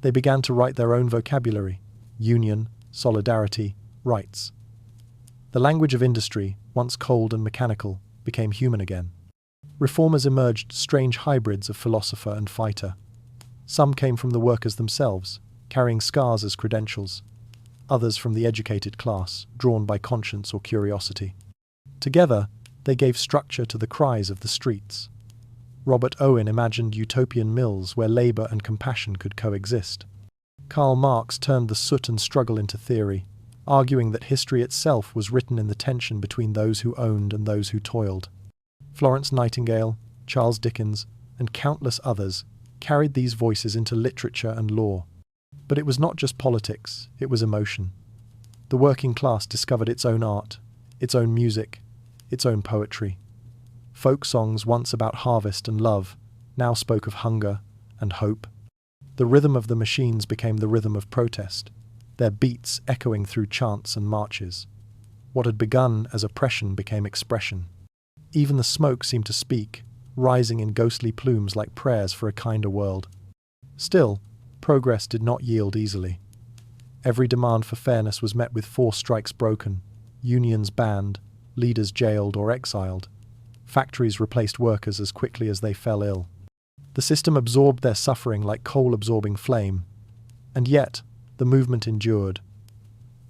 They began to write their own vocabulary: union, solidarity, rights. The language of industry, once cold and mechanical, became human again. Reformers emerged strange hybrids of philosopher and fighter. Some came from the workers themselves, carrying scars as credentials. Others from the educated class, drawn by conscience or curiosity. Together, they gave structure to the cries of the streets. Robert Owen imagined utopian mills where labour and compassion could coexist. Karl Marx turned the soot and struggle into theory, arguing that history itself was written in the tension between those who owned and those who toiled. Florence Nightingale, Charles Dickens, and countless others carried these voices into literature and law. But it was not just politics, it was emotion. The working class discovered its own art, its own music, its own poetry. Folk songs once about harvest and love now spoke of hunger and hope. The rhythm of the machines became the rhythm of protest, their beats echoing through chants and marches. What had begun as oppression became expression. Even the smoke seemed to speak, rising in ghostly plumes like prayers for a kinder world. Still, progress did not yield easily. Every demand for fairness was met with 4 strikes broken, unions banned, leaders jailed or exiled. Factories replaced workers as quickly as they fell ill. The system absorbed their suffering like coal-absorbing flame. And yet, the movement endured.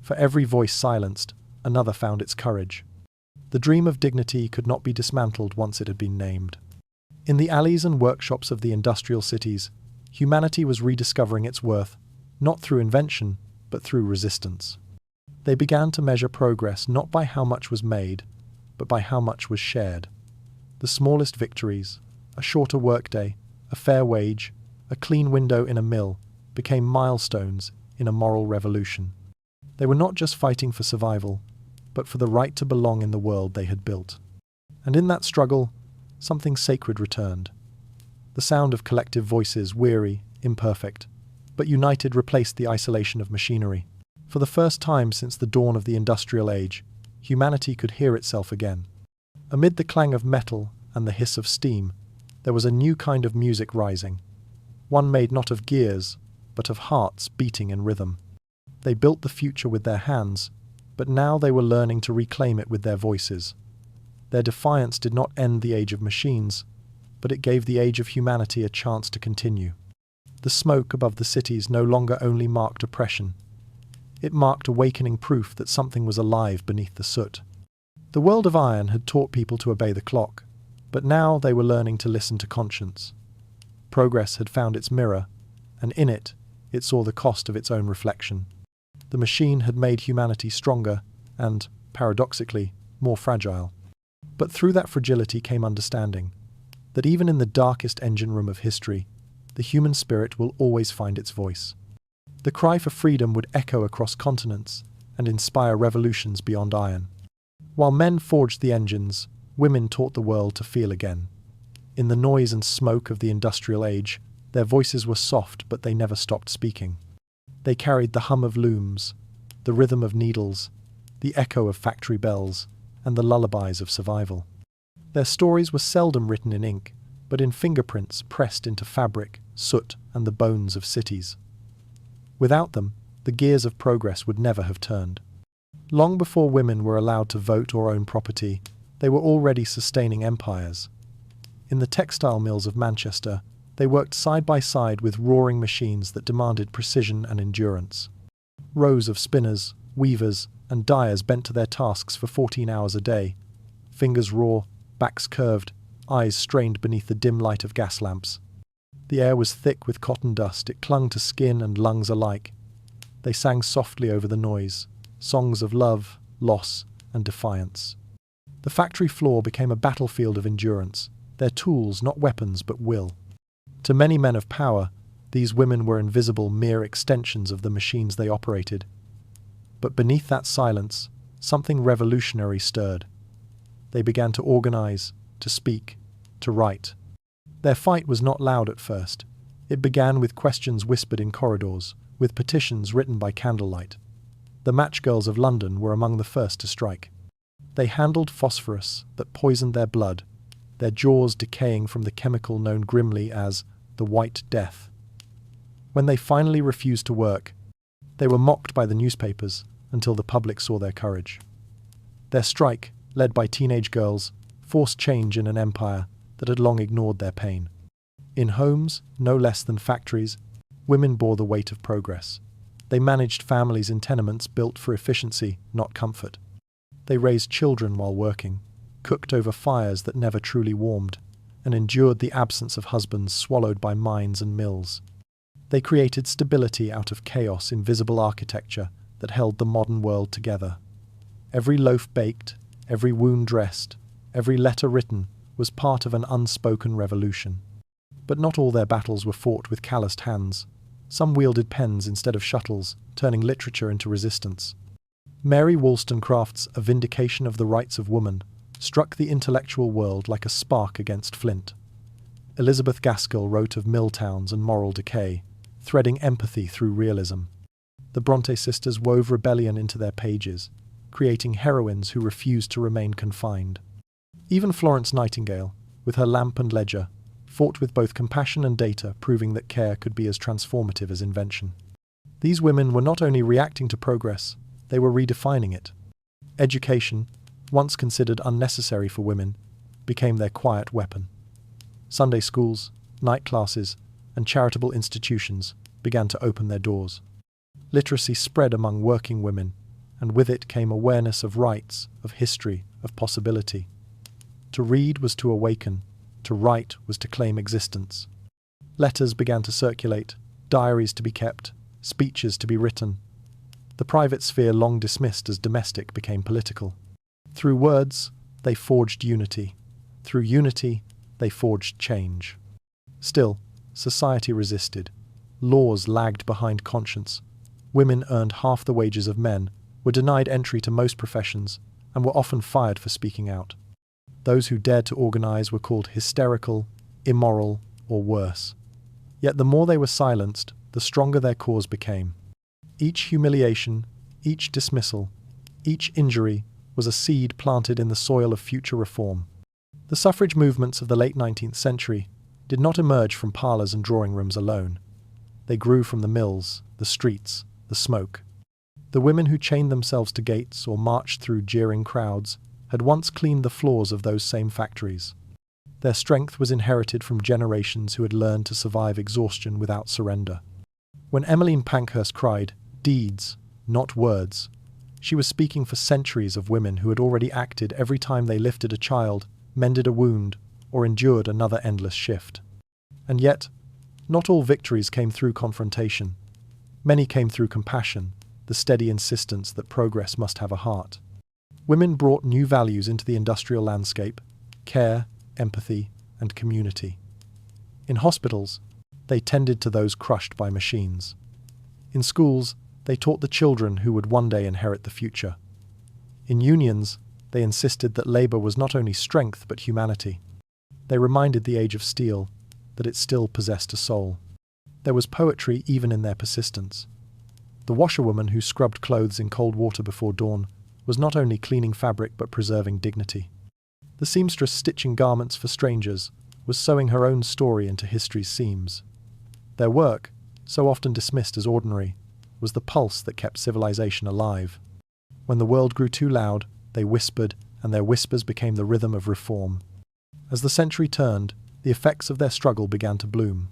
For every voice silenced, another found its courage. The dream of dignity could not be dismantled once it had been named. In the alleys and workshops of the industrial cities, humanity was rediscovering its worth, not through invention, but through resistance. They began to measure progress not by how much was made, but by how much was shared. The smallest victories, a shorter workday, a fair wage, a clean window in a mill, became milestones in a moral revolution. They were not just fighting for survival, but for the right to belong in the world they had built. And in that struggle, something sacred returned. The sound of collective voices, weary, imperfect, but united, replaced the isolation of machinery. For the first time since the dawn of the industrial age, humanity could hear itself again. Amid the clang of metal and the hiss of steam, there was a new kind of music rising, one made not of gears, but of hearts beating in rhythm. They built the future with their hands, but now they were learning to reclaim it with their voices. Their defiance did not end the age of machines, but it gave the age of humanity a chance to continue. The smoke above the cities no longer only marked oppression. It marked awakening proof that something was alive beneath the soot. The world of iron had taught people to obey the clock, but now they were learning to listen to conscience. Progress had found its mirror, and in it, it saw the cost of its own reflection. The machine had made humanity stronger and, paradoxically, more fragile. But through that fragility came understanding, that even in the darkest engine room of history, the human spirit will always find its voice. The cry for freedom would echo across continents and inspire revolutions beyond iron. While men forged the engines, women taught the world to feel again. In the noise and smoke of the industrial age, their voices were soft, but they never stopped speaking. They carried the hum of looms, the rhythm of needles, the echo of factory bells, and the lullabies of survival. Their stories were seldom written in ink, but in fingerprints pressed into fabric, soot, and the bones of cities. Without them, the gears of progress would never have turned. Long before women were allowed to vote or own property, they were already sustaining empires. In the textile mills of Manchester, they worked side by side with roaring machines that demanded precision and endurance. Rows of spinners, weavers, and dyers bent to their tasks for 14 hours a day, fingers raw, backs curved, eyes strained beneath the dim light of gas lamps. The air was thick with cotton dust, it clung to skin and lungs alike. They sang softly over the noise, songs of love, loss, and defiance. The factory floor became a battlefield of endurance, their tools not weapons but will. To many men of power, these women were invisible mere extensions of the machines they operated. But beneath that silence, something revolutionary stirred. They began to organize, to speak, to write. Their fight was not loud at first. It began with questions whispered in corridors, with petitions written by candlelight. The match girls of London were among the first to strike. They handled phosphorus that poisoned their blood, their jaws decaying from the chemical known grimly as the White Death. When they finally refused to work, they were mocked by the newspapers until the public saw their courage. Their strike, led by teenage girls, forced change in an empire that had long ignored their pain. In homes, no less than factories, women bore the weight of progress. They managed families in tenements built for efficiency, not comfort. They raised children while working, cooked over fires that never truly warmed, and endured the absence of husbands swallowed by mines and mills. They created stability out of chaos in visible architecture that held the modern world together. Every loaf baked, every wound dressed, every letter written was part of an unspoken revolution. But not all their battles were fought with calloused hands. Some wielded pens instead of shuttles, turning literature into resistance. Mary Wollstonecraft's A Vindication of the Rights of Woman struck the intellectual world like a spark against flint. Elizabeth Gaskell wrote of mill towns and moral decay, threading empathy through realism. The Bronte sisters wove rebellion into their pages, creating heroines who refused to remain confined. Even Florence Nightingale, with her lamp and ledger, fought with both compassion and data, proving that care could be as transformative as invention. These women were not only reacting to progress, they were redefining it. Education, once considered unnecessary for women, became their quiet weapon. Sunday schools, night classes, and charitable institutions began to open their doors. Literacy spread among working women, and with it came awareness of rights, of history, of possibility. To read was to awaken, to write was to claim existence. Letters began to circulate, diaries to be kept, speeches to be written. The private sphere, long dismissed as domestic, became political. Through words, they forged unity. Through unity, they forged change. Still, society resisted. Laws lagged behind conscience. Women earned half the wages of men, were denied entry to most professions, and were often fired for speaking out. Those who dared to organize were called hysterical, immoral, or worse. Yet the more they were silenced, the stronger their cause became. Each humiliation, each dismissal, each injury was a seed planted in the soil of future reform. The suffrage movements of the late 19th century did not emerge from parlours and drawing rooms alone. They grew from the mills, the streets, the smoke. The women who chained themselves to gates or marched through jeering crowds had once cleaned the floors of those same factories. Their strength was inherited from generations who had learned to survive exhaustion without surrender. When Emmeline Pankhurst cried, "Deeds, not words," she was speaking for centuries of women who had already acted every time they lifted a child, mended a wound, or endured another endless shift. And yet, not all victories came through confrontation. Many came through compassion, the steady insistence that progress must have a heart. Women brought new values into the industrial landscape: care, empathy, and community. In hospitals, they tended to those crushed by machines. In schools, they taught the children who would one day inherit the future. In unions, they insisted that labour was not only strength but humanity. They reminded the age of steel that it still possessed a soul. There was poetry even in their persistence. The washerwoman who scrubbed clothes in cold water before dawn was not only cleaning fabric but preserving dignity. The seamstress stitching garments for strangers was sewing her own story into history's seams. Their work, so often dismissed as ordinary, was the pulse that kept civilization alive. When the world grew too loud, they whispered, and their whispers became the rhythm of reform. As the century turned, the effects of their struggle began to bloom.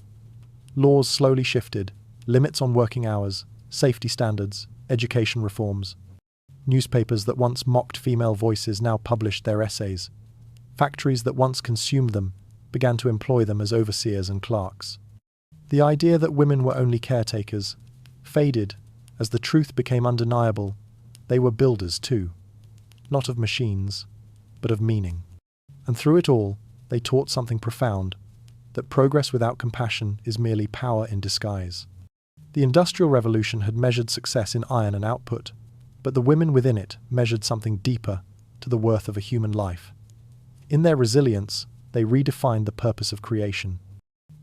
Laws slowly shifted, limits on working hours, safety standards, education reforms. Newspapers that once mocked female voices now published their essays. Factories that once consumed them began to employ them as overseers and clerks. The idea that women were only caretakers faded as the truth became undeniable. They were builders too, not of machines, but of meaning. And through it all, they taught something profound, that progress without compassion is merely power in disguise. The Industrial Revolution had measured success in iron and output, but the women within it measured something deeper to the worth of a human life. In their resilience, they redefined the purpose of creation.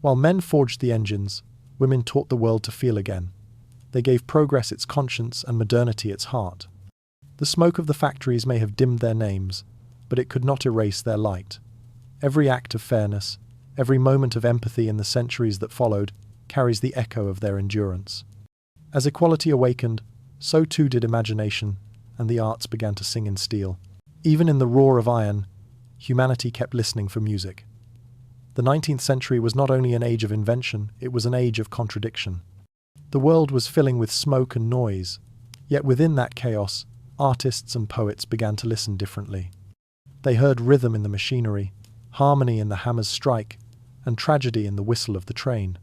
While men forged the engines, women taught the world to feel again. They gave progress its conscience and modernity its heart. The smoke of the factories may have dimmed their names, but it could not erase their light. Every act of fairness, every moment of empathy in the centuries that followed, carries the echo of their endurance. As equality awakened, so too did imagination, and the arts began to sing in steel. Even in the roar of iron, humanity kept listening for music. The 19th century was not only an age of invention, it was an age of contradiction. The world was filling with smoke and noise, yet within that chaos, artists and poets began to listen differently. They heard rhythm in the machinery, harmony in the hammer's strike, and tragedy in the whistle of the train.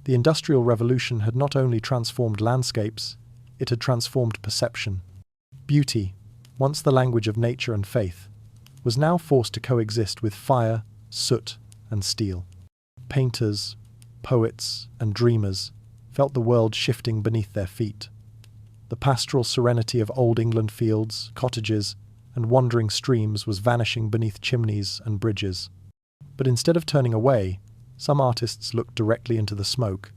The Industrial Revolution had not only transformed landscapes, it had transformed perception. Beauty, once the language of nature and faith, was now forced to coexist with fire, soot, and steel. Painters, poets, and dreamers felt the world shifting beneath their feet. The pastoral serenity of old England fields, cottages, and wandering streams was vanishing beneath chimneys and bridges. But instead of turning away, some artists looked directly into the smoke.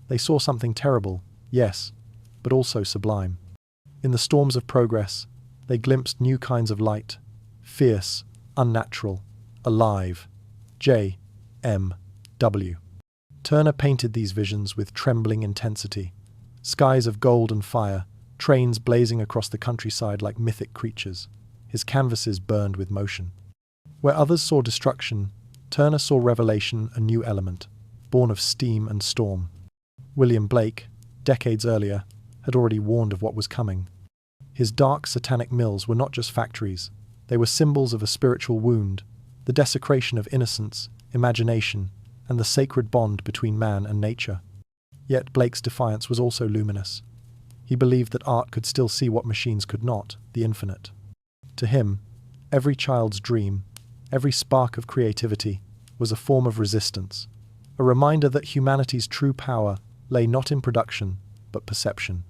They saw something terrible, yes, but also sublime. In the storms of progress, they glimpsed new kinds of light, fierce, unnatural, alive. J. M. W. Turner painted these visions with trembling intensity. Skies of gold and fire, trains blazing across the countryside like mythic creatures. His canvases burned with motion. Where others saw destruction, Turner saw revelation, a new element, born of steam and storm. William Blake, decades earlier, had already warned of what was coming. His dark, satanic mills were not just factories. They were symbols of a spiritual wound, the desecration of innocence, imagination, and the sacred bond between man and nature. Yet Blake's defiance was also luminous. He believed that art could still see what machines could not, the infinite. To him, every child's dream, every spark of creativity, was a form of resistance, a reminder that humanity's true power lay not in production, but perception.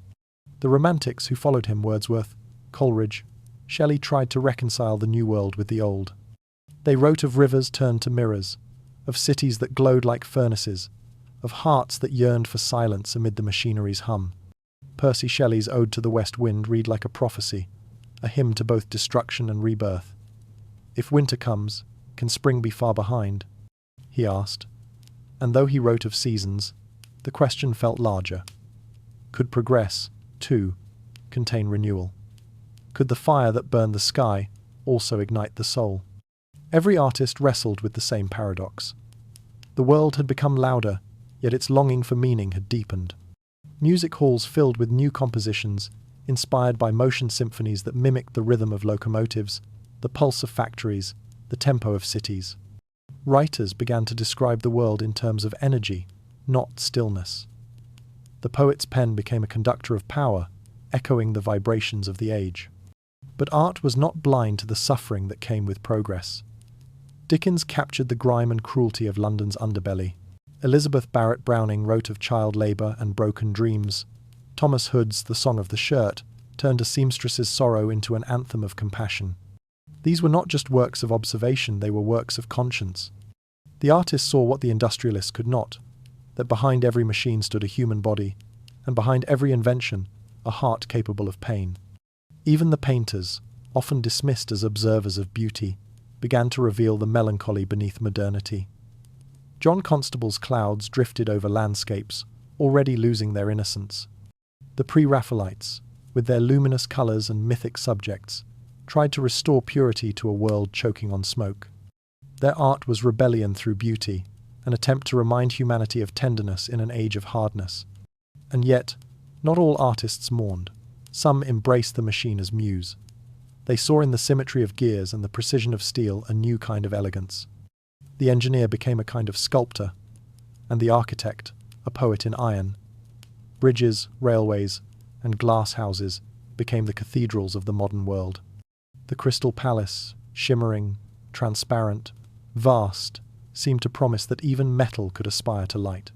The Romantics who followed him, Wordsworth, Coleridge, Shelley, tried to reconcile the new world with the old. They wrote of rivers turned to mirrors, of cities that glowed like furnaces, of hearts that yearned for silence amid the machinery's hum. Percy Shelley's Ode to the West Wind read like a prophecy, a hymn to both destruction and rebirth. If winter comes, can spring be far behind? He asked. And though he wrote of seasons, the question felt larger. Could progress, too, contain renewal? Could the fire that burned the sky also ignite the soul? Every artist wrestled with the same paradox. The world had become louder, yet its longing for meaning had deepened. Music halls filled with new compositions, inspired by motion symphonies that mimicked the rhythm of locomotives, the pulse of factories, the tempo of cities. Writers began to describe the world in terms of energy, not stillness. The poet's pen became a conductor of power, echoing the vibrations of the age. But art was not blind to the suffering that came with progress. Dickens captured the grime and cruelty of London's underbelly. Elizabeth Barrett Browning wrote of child labour and broken dreams. Thomas Hood's The Song of the Shirt turned a seamstress's sorrow into an anthem of compassion. These were not just works of observation, they were works of conscience. The artist saw what the industrialists could not, that behind every machine stood a human body, and behind every invention, a heart capable of pain. Even the painters, often dismissed as observers of beauty, began to reveal the melancholy beneath modernity. John Constable's clouds drifted over landscapes, already losing their innocence. The Pre-Raphaelites, with their luminous colours and mythic subjects, tried to restore purity to a world choking on smoke. Their art was rebellion through beauty, an attempt to remind humanity of tenderness in an age of hardness. And yet, not all artists mourned. Some embraced the machine as muse. They saw in the symmetry of gears and the precision of steel a new kind of elegance. The engineer became a kind of sculptor, and the architect, a poet in iron. Bridges, railways, and glass houses became the cathedrals of the modern world. The Crystal Palace, shimmering, transparent, vast, seemed to promise that even metal could aspire to light.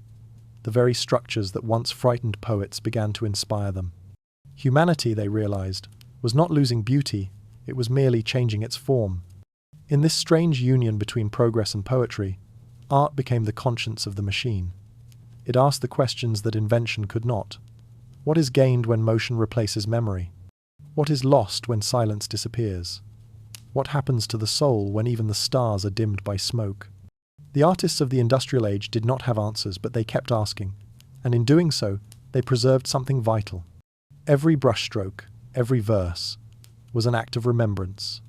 The very structures that once frightened poets began to inspire them. Humanity, they realized, was not losing beauty, it was merely changing its form. In this strange union between progress and poetry, art became the conscience of the machine. It asked the questions that invention could not. What is gained when motion replaces memory? What is lost when silence disappears? What happens to the soul when even the stars are dimmed by smoke? The artists of the industrial age did not have answers, but they kept asking, and in doing so, they preserved something vital. Every brushstroke, every verse, was an act of remembrance.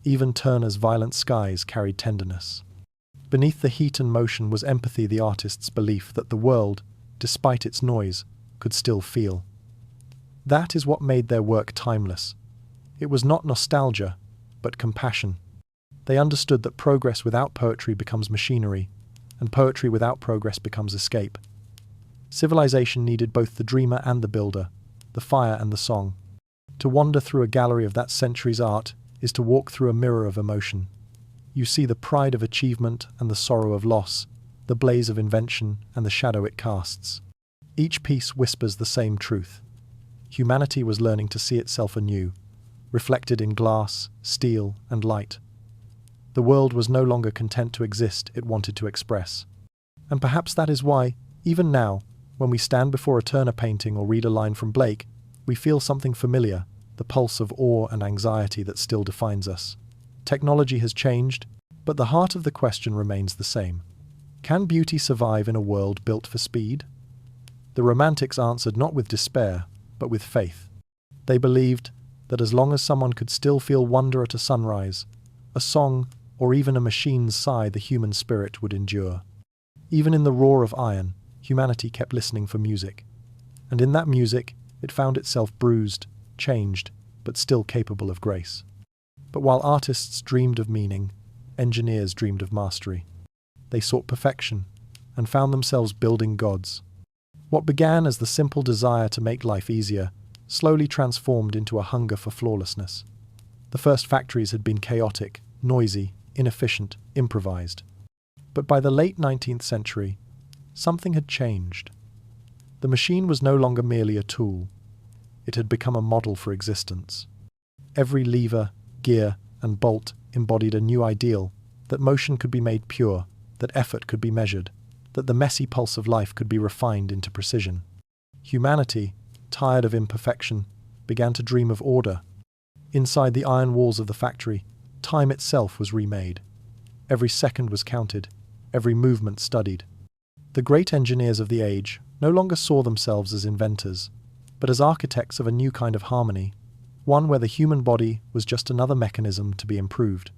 Even Turner's violent skies carried tenderness. Beneath the heat and motion was empathy, the artist's belief that the world, despite its noise, could still feel. That is what made their work timeless. It was not nostalgia, but compassion. They understood that progress without poetry becomes machinery, and poetry without progress becomes escape. Civilization needed both the dreamer and the builder, the fire and the song. To wander through a gallery of that century's art is to walk through a mirror of emotion. You see the pride of achievement and the sorrow of loss, the blaze of invention and the shadow it casts. Each piece whispers the same truth. Humanity was learning to see itself anew, reflected in glass, steel, and light. The world was no longer content to exist, it wanted to express. And perhaps that is why, even now, when we stand before a Turner painting or read a line from Blake, we feel something familiar, the pulse of awe and anxiety that still defines us. Technology has changed, but the heart of the question remains the same. Can beauty survive in a world built for speed? The Romantics answered not with despair, but with faith. They believed that as long as someone could still feel wonder at a sunrise, a song, or even a machine's sigh, the human spirit would endure. Even in the roar of iron, humanity kept listening for music. And in that music, it found itself bruised, changed, but still capable of grace. But while artists dreamed of meaning, engineers dreamed of mastery. They sought perfection, and found themselves building gods. What began as the simple desire to make life easier, slowly transformed into a hunger for flawlessness. The first factories had been chaotic, noisy, inefficient, improvised. But by the late 19th century, something had changed. The machine was no longer merely a tool. It had become a model for existence. Every lever, gear, and bolt embodied a new ideal, that motion could be made pure, that effort could be measured, that the messy pulse of life could be refined into precision. Humanity, tired of imperfection, began to dream of order. Inside the iron walls of the factory, time itself was remade. Every second was counted, every movement studied. The great engineers of the age no longer saw themselves as inventors, but as architects of a new kind of harmony, one where the human body was just another mechanism to be improved.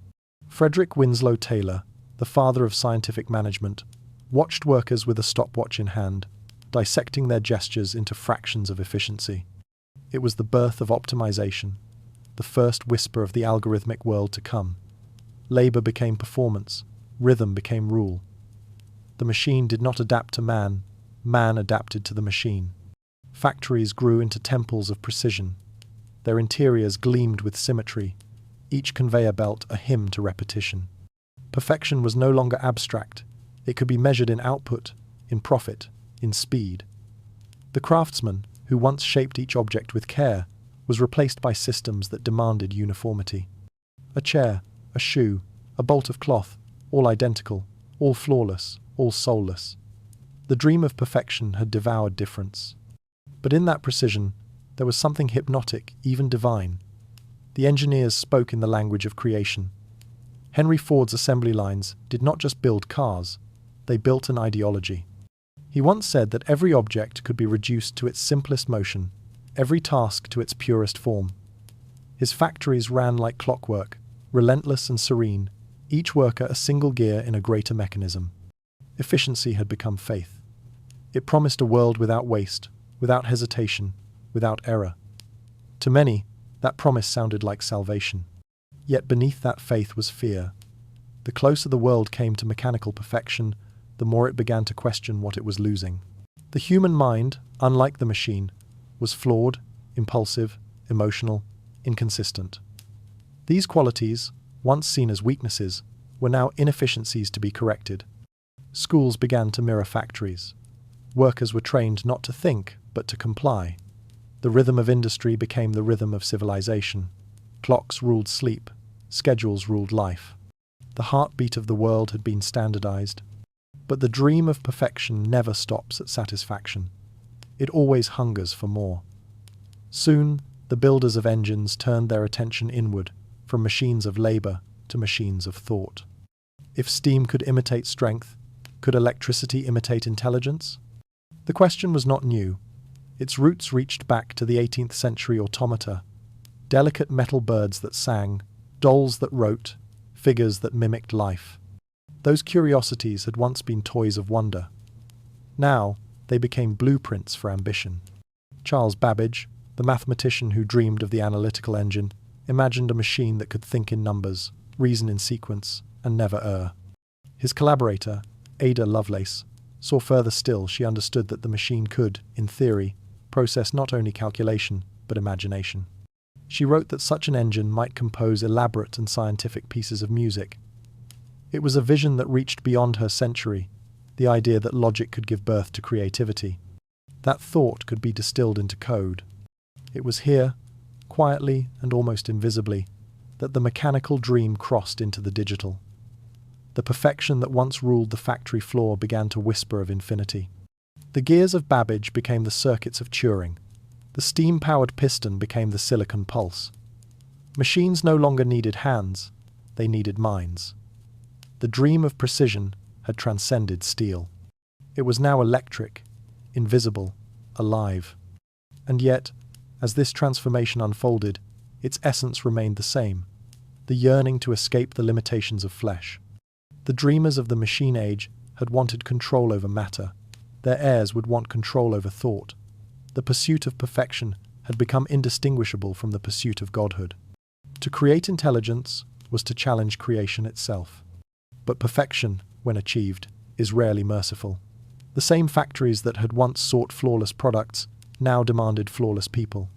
Frederick Winslow Taylor, the father of scientific management, watched workers with a stopwatch in hand, dissecting their gestures into fractions of efficiency. It was the birth of optimization, the first whisper of the algorithmic world to come. Labor became performance, rhythm became rule. The machine did not adapt to man, man adapted to the machine. Factories grew into temples of precision. Their interiors gleamed with symmetry, each conveyor belt a hymn to repetition. Perfection was no longer abstract. It could be measured in output, in profit, in speed. The craftsman, who once shaped each object with care, was replaced by systems that demanded uniformity. A chair, a shoe, a bolt of cloth, all identical, all flawless, all soulless. The dream of perfection had devoured difference. But in that precision, there was something hypnotic, even divine. The engineers spoke in the language of creation. Henry Ford's assembly lines did not just build cars, they built an ideology. He once said that every object could be reduced to its simplest motion, every task to its purest form. His factories ran like clockwork, relentless and serene, each worker a single gear in a greater mechanism. Efficiency had become faith. It promised a world without waste, without hesitation, without error. To many, that promise sounded like salvation. Yet beneath that faith was fear. The closer the world came to mechanical perfection, the more it began to question what it was losing. The human mind, unlike the machine, was flawed, impulsive, emotional, inconsistent. These qualities, once seen as weaknesses, were now inefficiencies to be corrected. Schools began to mirror factories. Workers were trained not to think, but to comply. The rhythm of industry became the rhythm of civilization. Clocks ruled sleep, schedules ruled life. The heartbeat of the world had been standardized. But the dream of perfection never stops at satisfaction. It always hungers for more. Soon, the builders of engines turned their attention inward, from machines of labor to machines of thought. If steam could imitate strength, could electricity imitate intelligence? The question was not new. Its roots reached back to the 18th century automata, delicate metal birds that sang, dolls that wrote, figures that mimicked life. Those curiosities had once been toys of wonder. Now, they became blueprints for ambition. Charles Babbage, the mathematician who dreamed of the analytical engine, imagined a machine that could think in numbers, reason in sequence, and never err. His collaborator, Ada Lovelace, saw further still, she understood that the machine could, in theory, process not only calculation, but imagination. She wrote that such an engine might compose elaborate and scientific pieces of music. It was a vision that reached beyond her century, the idea that logic could give birth to creativity. That thought could be distilled into code. It was here, quietly and almost invisibly, that the mechanical dream crossed into the digital. The perfection that once ruled the factory floor began to whisper of infinity. The gears of Babbage became the circuits of Turing. The steam-powered piston became the silicon pulse. Machines no longer needed hands, they needed minds. The dream of precision had transcended steel. It was now electric, invisible, alive. And yet, as this transformation unfolded, its essence remained the same, the yearning to escape the limitations of flesh. The dreamers of the machine age had wanted control over matter. Their heirs would want control over thought. The pursuit of perfection had become indistinguishable from the pursuit of godhood. To create intelligence was to challenge creation itself. But perfection, when achieved, is rarely merciful. The same factories that had once sought flawless products now demanded flawless people.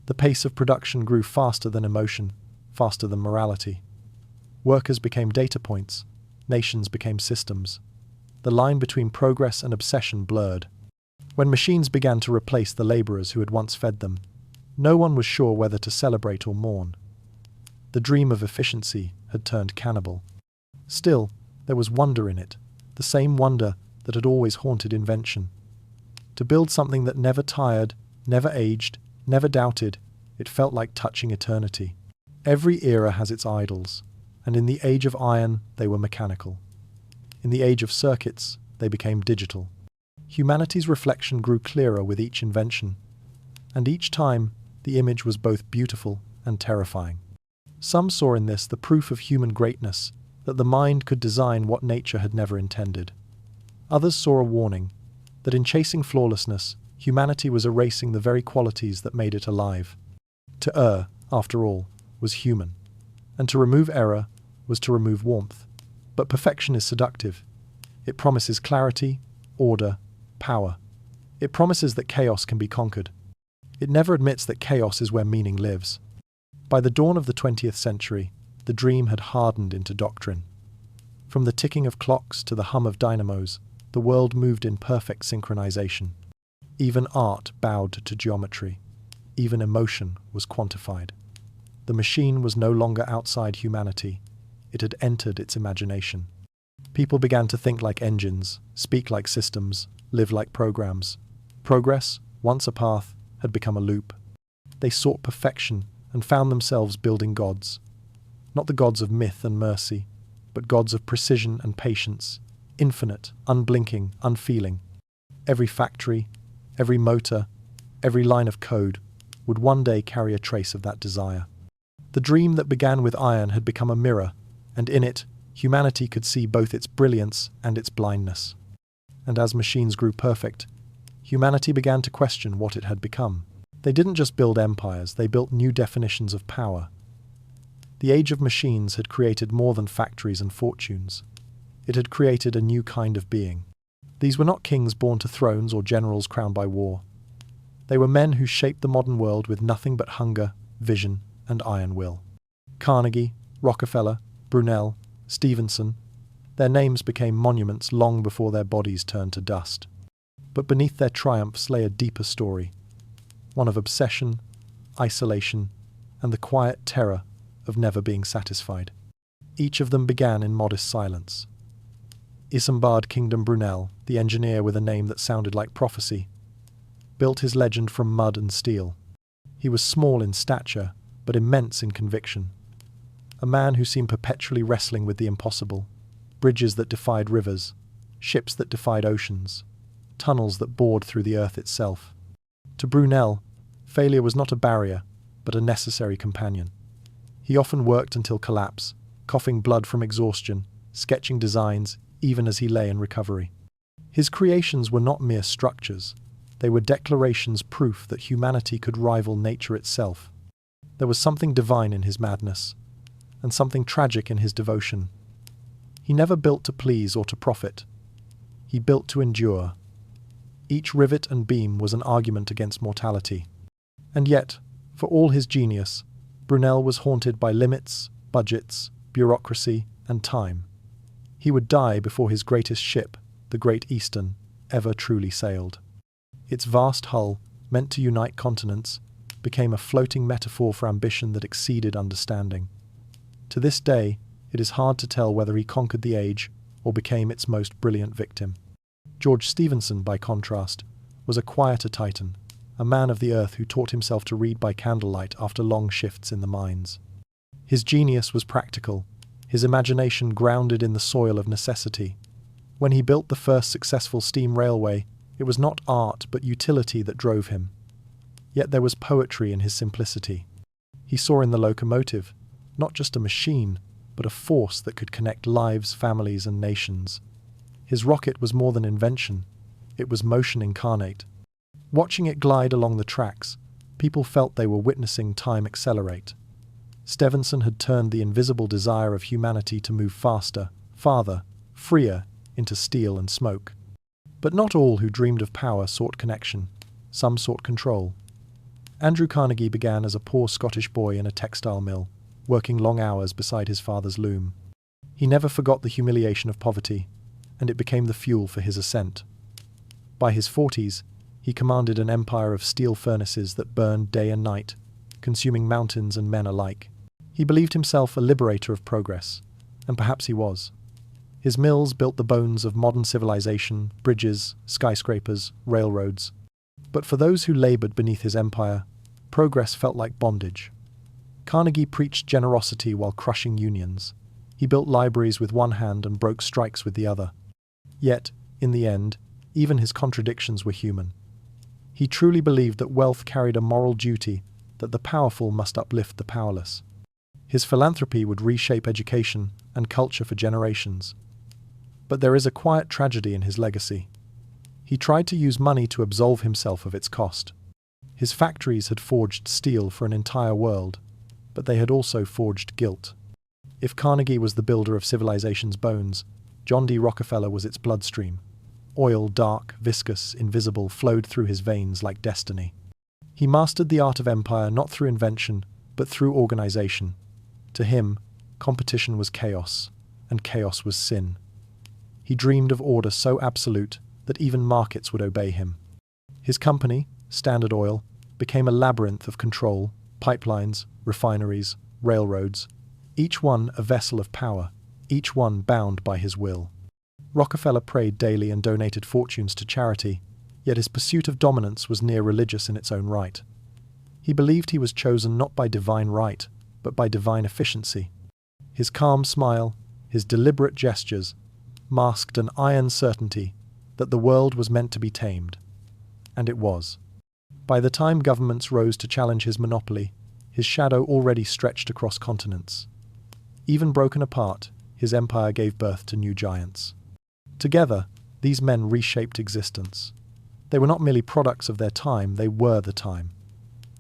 The pace of production grew faster than emotion, faster than morality. Workers became data points, nations became systems. The line between progress and obsession blurred. When machines began to replace the laborers who had once fed them, no one was sure whether to celebrate or mourn. The dream of efficiency had turned cannibal. Still, there was wonder in it, the same wonder that had always haunted invention. To build something that never tired, never aged, never doubted, it felt like touching eternity. Every era has its idols, and in the age of iron they were mechanical. In the age of circuits, they became digital. Humanity's reflection grew clearer with each invention, and each time the image was both beautiful and terrifying. Some saw in this the proof of human greatness, that the mind could design what nature had never intended. Others saw a warning, that in chasing flawlessness, humanity was erasing the very qualities that made it alive. To err, after all, was human, and to remove error was to remove warmth. But perfection is seductive. It promises clarity, order, power. It promises that chaos can be conquered. It never admits that chaos is where meaning lives. By the dawn of the 20th century, the dream had hardened into doctrine. From the ticking of clocks to the hum of dynamos, the world moved in perfect synchronization. Even art bowed to geometry. Even emotion was quantified. The machine was no longer outside humanity. It had entered its imagination. People began to think like engines, speak like systems, live like programs. Progress, once a path, had become a loop. They sought perfection and found themselves building gods. Not the gods of myth and mercy, but gods of precision and patience, infinite, unblinking, unfeeling. Every factory, every motor, every line of code would one day carry a trace of that desire. The dream that began with iron had become a mirror, and in it, humanity could see both its brilliance and its blindness. And as machines grew perfect, humanity began to question what it had become. They didn't just build empires, they built new definitions of power. The age of machines had created more than factories and fortunes. It had created a new kind of being. These were not kings born to thrones or generals crowned by war. They were men who shaped the modern world with nothing but hunger, vision, and iron will. Carnegie, Rockefeller, Brunel, Stevenson, their names became monuments long before their bodies turned to dust. But beneath their triumphs lay a deeper story, one of obsession, isolation, and the quiet terror of never being satisfied. Each of them began in modest silence. Isambard Kingdom Brunel, the engineer with a name that sounded like prophecy, built his legend from mud and steel. He was small in stature, but immense in conviction. A man who seemed perpetually wrestling with the impossible. Bridges that defied rivers, ships that defied oceans, tunnels that bored through the earth itself. To Brunel, failure was not a barrier, but a necessary companion. He often worked until collapse, coughing blood from exhaustion, sketching designs, even as he lay in recovery. His creations were not mere structures. They were declarations, proof that humanity could rival nature itself. There was something divine in his madness, and something tragic in his devotion. He never built to please or to profit. He built to endure. Each rivet and beam was an argument against mortality. And yet, for all his genius, Brunel was haunted by limits, budgets, bureaucracy, and time. He would die before his greatest ship, the Great Eastern, ever truly sailed. Its vast hull, meant to unite continents, became a floating metaphor for ambition that exceeded understanding. To this day, it is hard to tell whether he conquered the age or became its most brilliant victim. George Stephenson, by contrast, was a quieter titan, a man of the earth who taught himself to read by candlelight after long shifts in the mines. His genius was practical, his imagination grounded in the soil of necessity. When he built the first successful steam railway, it was not art but utility that drove him. Yet there was poetry in his simplicity. He saw in the locomotive not just a machine, but a force that could connect lives, families, and nations. His rocket was more than invention, it was motion incarnate. Watching it glide along the tracks, people felt they were witnessing time accelerate. Stephenson had turned the invisible desire of humanity to move faster, farther, freer, into steel and smoke. But not all who dreamed of power sought connection. Some sought control. Andrew Carnegie began as a poor Scottish boy in a textile mill, working long hours beside his father's loom. He never forgot the humiliation of poverty, and it became the fuel for his ascent. By his 40s, he commanded an empire of steel furnaces that burned day and night, consuming mountains and men alike. He believed himself a liberator of progress, and perhaps he was. His mills built the bones of modern civilization, bridges, skyscrapers, railroads. But for those who labored beneath his empire, progress felt like bondage. Carnegie preached generosity while crushing unions. He built libraries with one hand and broke strikes with the other. Yet, in the end, even his contradictions were human. He truly believed that wealth carried a moral duty, that the powerful must uplift the powerless. His philanthropy would reshape education and culture for generations. But there is a quiet tragedy in his legacy. He tried to use money to absolve himself of its cost. His factories had forged steel for an entire world, but they had also forged guilt. If Carnegie was the builder of civilization's bones, John D. Rockefeller was its bloodstream. Oil, dark, viscous, invisible, flowed through his veins like destiny. He mastered the art of empire not through invention, but through organization. To him, competition was chaos, and chaos was sin. He dreamed of order so absolute that even markets would obey him. His company, Standard Oil, became a labyrinth of control, pipelines, refineries, railroads, each one a vessel of power, each one bound by his will. Rockefeller prayed daily and donated fortunes to charity, yet his pursuit of dominance was near religious in its own right. He believed he was chosen not by divine right, but by divine efficiency. His calm smile, his deliberate gestures, masked an iron certainty that the world was meant to be tamed. And it was. By the time governments rose to challenge his monopoly, his shadow already stretched across continents. Even broken apart, his empire gave birth to new giants. Together, these men reshaped existence. They were not merely products of their time, they were the time.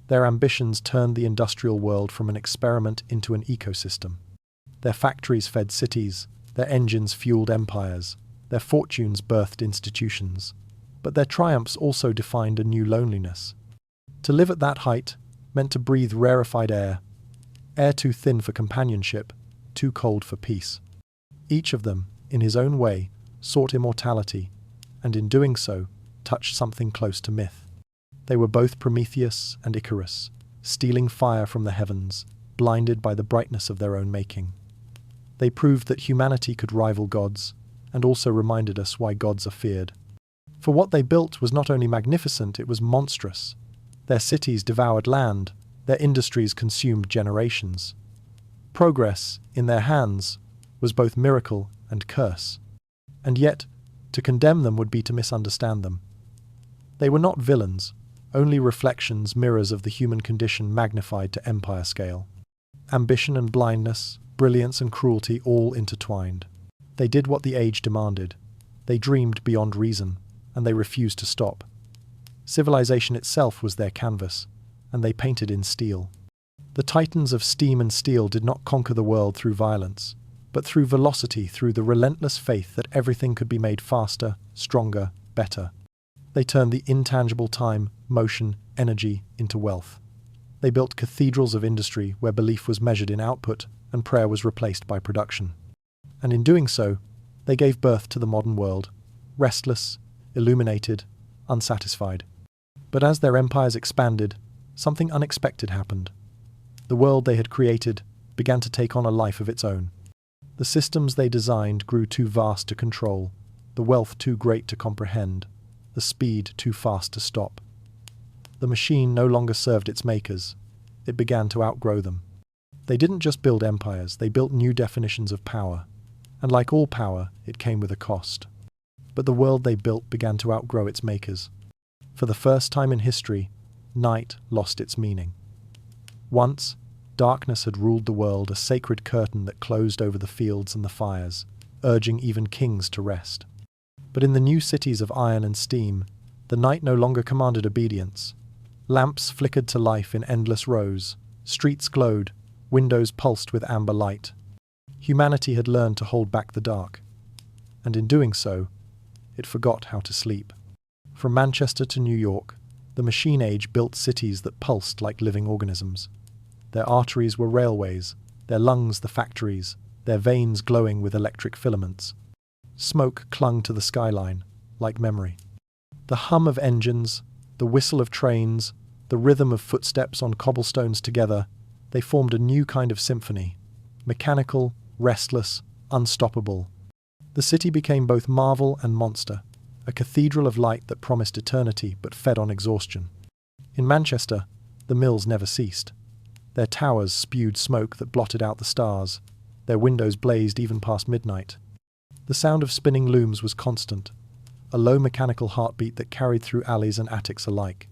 Their ambitions turned the industrial world from an experiment into an ecosystem. Their factories fed cities, their engines fueled empires, their fortunes birthed institutions. But their triumphs also defined a new loneliness. To live at that height meant to breathe rarefied air too thin for companionship, too cold for peace. Each of them, in his own way, sought immortality, and in doing so, touched something close to myth. They were both Prometheus and Icarus, stealing fire from the heavens, blinded by the brightness of their own making. They proved that humanity could rival gods, and also reminded us why gods are feared. For what they built was not only magnificent, it was monstrous. Their cities devoured land, their industries consumed generations. Progress, in their hands, was both miracle and curse. And yet, to condemn them would be to misunderstand them. They were not villains, only reflections, mirrors of the human condition magnified to empire scale. Ambition and blindness, brilliance and cruelty all intertwined. They did what the age demanded. They dreamed beyond reason, and they refused to stop. Civilization itself was their canvas, and they painted in steel. The titans of steam and steel did not conquer the world through violence. but through velocity, through the relentless faith that everything could be made faster, stronger, better. They turned the intangible time, motion, energy into wealth. They built cathedrals of industry where belief was measured in output and prayer was replaced by production. And in doing so, they gave birth to the modern world, restless, illuminated, unsatisfied. But as their empires expanded, something unexpected happened. The world they had created began to take on a life of its own. The systems they designed grew too vast to control, the wealth too great to comprehend, the speed too fast to stop. The machine no longer served its makers. It began to outgrow them. They didn't just build empires, they built new definitions of power. And like all power, it came with a cost. But the world they built began to outgrow its makers. For the first time in history, night lost its meaning. Once, darkness had ruled the world, a sacred curtain that closed over the fields and the fires, urging even kings to rest. But in the new cities of iron and steam, the night no longer commanded obedience. Lamps flickered to life in endless rows, streets glowed, windows pulsed with amber light. Humanity had learned to hold back the dark, and in doing so, it forgot how to sleep. From Manchester to New York, the machine age built cities that pulsed like living organisms. Their arteries were railways, their lungs the factories, their veins glowing with electric filaments. Smoke clung to the skyline, like memory. The hum of engines, the whistle of trains, the rhythm of footsteps on cobblestones together, they formed a new kind of symphony, mechanical, restless, unstoppable. The city became both marvel and monster, a cathedral of light that promised eternity but fed on exhaustion. In Manchester, the mills never ceased. Their towers spewed smoke that blotted out the stars. Their windows blazed even past midnight. The sound of spinning looms was constant, a low mechanical heartbeat that carried through alleys and attics alike.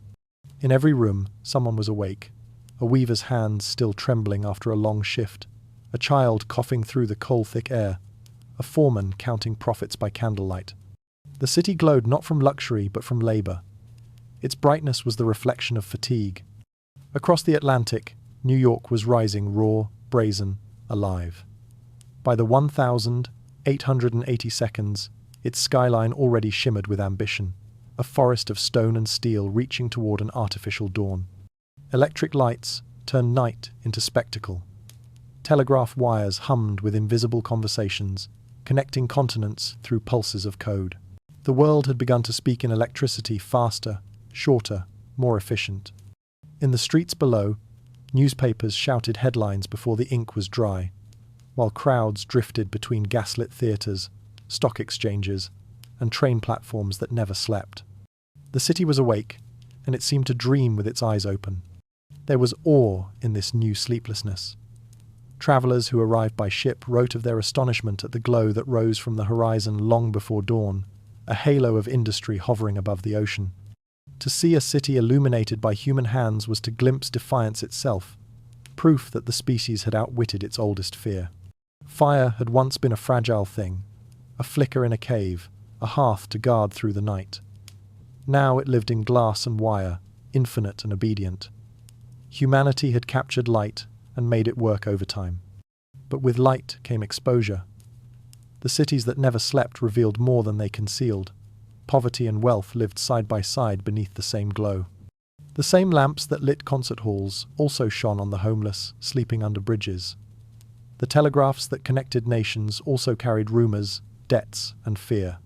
In every room, someone was awake, a weaver's hands still trembling after a long shift, a child coughing through the coal-thick air, a foreman counting profits by candlelight. The city glowed not from luxury but from labor. Its brightness was the reflection of fatigue. Across the Atlantic, New York was rising raw, brazen, alive. By the 1,880 seconds, its skyline already shimmered with ambition, a forest of stone and steel reaching toward an artificial dawn. Electric lights turned night into spectacle. Telegraph wires hummed with invisible conversations, connecting continents through pulses of code. The world had begun to speak in electricity faster, shorter, more efficient. In the streets below, newspapers shouted headlines before the ink was dry, while crowds drifted between gaslit theatres, stock exchanges, and train platforms that never slept. The city was awake, and it seemed to dream with its eyes open. There was awe in this new sleeplessness. Travellers who arrived by ship wrote of their astonishment at the glow that rose from the horizon long before dawn, a halo of industry hovering above the ocean. To see a city illuminated by human hands was to glimpse defiance itself, proof that the species had outwitted its oldest fear. Fire had once been a fragile thing, a flicker in a cave, a hearth to guard through the night. Now it lived in glass and wire, infinite and obedient. Humanity had captured light and made it work overtime. But with light came exposure. The cities that never slept revealed more than they concealed. Poverty and wealth lived side by side beneath the same glow. The same lamps that lit concert halls also shone on the homeless, sleeping under bridges. The telegraphs that connected nations also carried rumors, debts, and fear.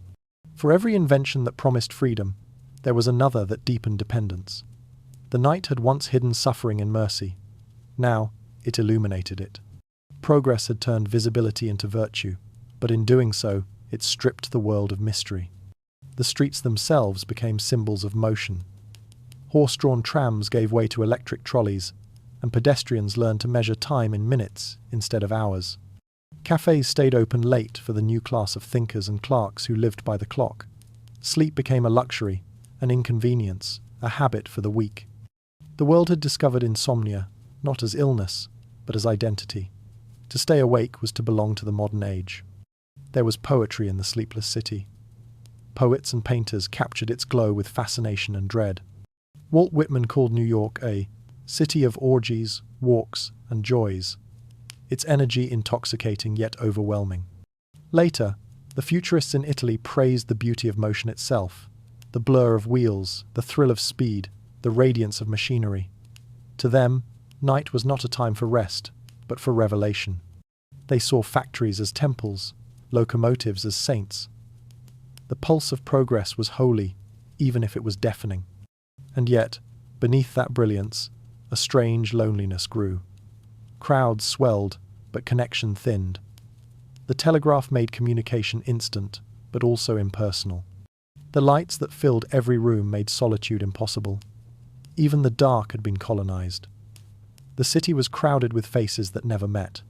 For every invention that promised freedom, there was another that deepened dependence. The night had once hidden suffering in mercy. Now, it illuminated it. Progress had turned visibility into virtue, but in doing so, it stripped the world of mystery. The streets themselves became symbols of motion. Horse-drawn trams gave way to electric trolleys, and pedestrians learned to measure time in minutes instead of hours. Cafes stayed open late for the new class of thinkers and clerks who lived by the clock. Sleep became a luxury, an inconvenience, a habit for the weak. The world had discovered insomnia, not as illness, but as identity. To stay awake was to belong to the modern age. There was poetry in the sleepless city. Poets and painters captured its glow with fascination and dread. Walt Whitman called New York a city of orgies, walks, and joys. its energy intoxicating yet overwhelming. Later, the futurists in Italy praised the beauty of motion itself, the blur of wheels, the thrill of speed, the radiance of machinery. To them, night was not a time for rest, but for revelation. They saw factories as temples, locomotives as saints. The pulse of progress was holy, even if it was deafening. And yet, beneath that brilliance, a strange loneliness grew. Crowds swelled, but connection thinned. The telegraph made communication instant, but also impersonal. The lights that filled every room made solitude impossible. Even the dark had been colonized. The city was crowded with faces that never met.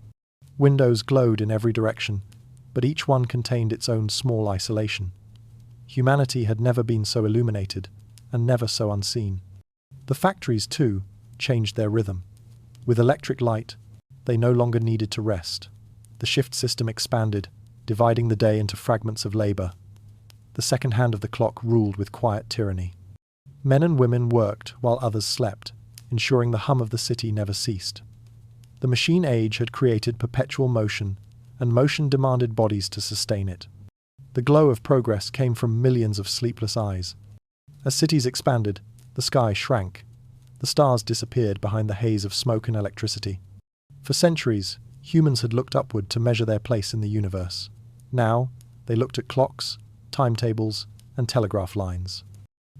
Windows glowed in every direction, but each one contained its own small isolation. Humanity had never been so illuminated, and never so unseen. The factories, too, changed their rhythm. With electric light, they no longer needed to rest. The shift system expanded, dividing the day into fragments of labor. The second hand of the clock ruled with quiet tyranny. Men and women worked while others slept, ensuring the hum of the city never ceased. The machine age had created perpetual motion, and motion demanded bodies to sustain it. The glow of progress came from millions of sleepless eyes. As cities expanded, the sky shrank. The stars disappeared behind the haze of smoke and electricity. For centuries, humans had looked upward to measure their place in the universe. Now, they looked at clocks, timetables, and telegraph lines.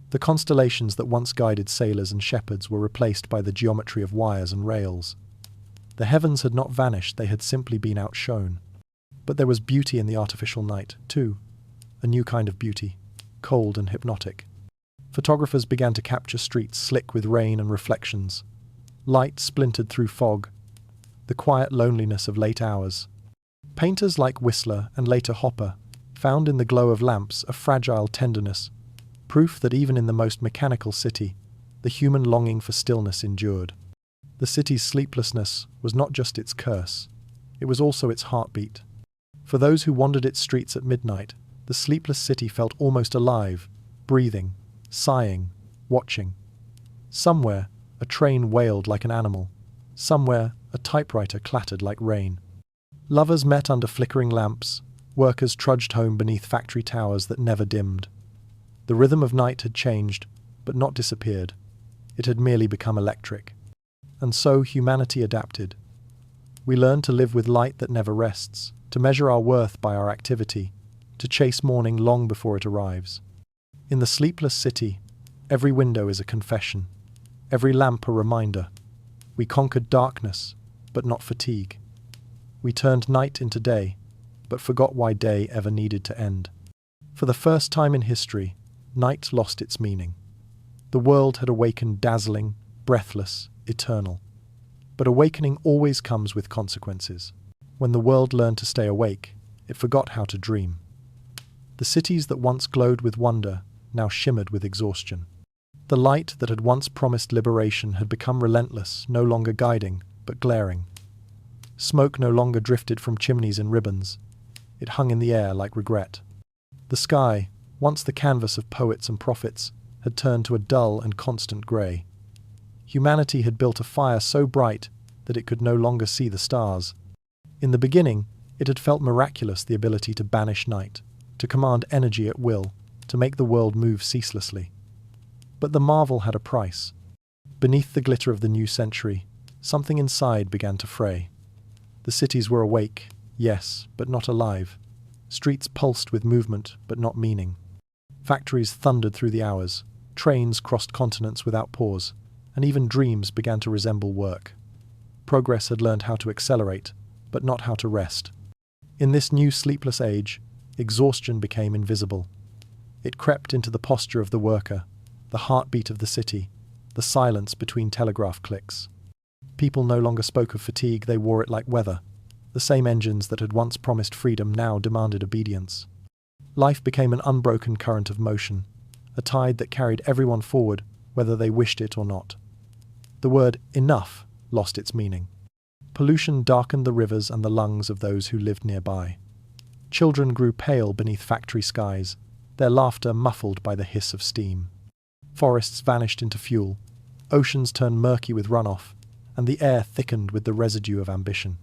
The constellations that once guided sailors and shepherds were replaced by the geometry of wires and rails. The heavens had not vanished, they had simply been outshone. But there was beauty in the artificial night, too. A new kind of beauty, cold and hypnotic. Photographers began to capture streets slick with rain and reflections. Light splintered through fog, the quiet loneliness of late hours. Painters like Whistler and later Hopper found in the glow of lamps a fragile tenderness, proof that even in the most mechanical city, the human longing for stillness endured. The city's sleeplessness was not just its curse, it was also its heartbeat. For those who wandered its streets at midnight, the sleepless city felt almost alive, breathing, sighing, watching. Somewhere, a train wailed like an animal. Somewhere, a typewriter clattered like rain. Lovers met under flickering lamps. Workers trudged home beneath factory towers that never dimmed. The rhythm of night had changed, but not disappeared. It had merely become electric. And so humanity adapted. We learned to live with light that never rests, to measure our worth by our activity, to chase morning long before it arrives. In the sleepless city, every window is a confession, every lamp a reminder. We conquered darkness, but not fatigue. We turned night into day, but forgot why day ever needed to end. For the first time in history, night lost its meaning. The world had awakened dazzling, breathless, eternal. But awakening always comes with consequences. When the world learned to stay awake, it forgot how to dream. The cities that once glowed with wonder now shimmered with exhaustion. The light that had once promised liberation had become relentless, no longer guiding, but glaring. Smoke no longer drifted from chimneys in ribbons. It hung in the air like regret. The sky, once the canvas of poets and prophets, had turned to a dull and constant grey. Humanity had built a fire so bright that it could no longer see the stars. In the beginning, it had felt miraculous, the ability to banish night, to command energy at will, to make the world move ceaselessly. But the marvel had a price. Beneath the glitter of the new century, something inside began to fray. The cities were awake, yes, but not alive. Streets pulsed with movement, but not meaning. Factories thundered through the hours, trains crossed continents without pause, and even dreams began to resemble work. Progress had learned how to accelerate, but not how to rest. In this new sleepless age, exhaustion became invisible. It crept into the posture of the worker, the heartbeat of the city, the silence between telegraph clicks. People no longer spoke of fatigue, they wore it like weather. The same engines that had once promised freedom now demanded obedience. Life became an unbroken current of motion, a tide that carried everyone forward, whether they wished it or not. The word enough lost its meaning. Pollution darkened the rivers and the lungs of those who lived nearby. Children grew pale beneath factory skies, their laughter muffled by the hiss of steam. Forests vanished into fuel, oceans turned murky with runoff, and the air thickened with the residue of ambition.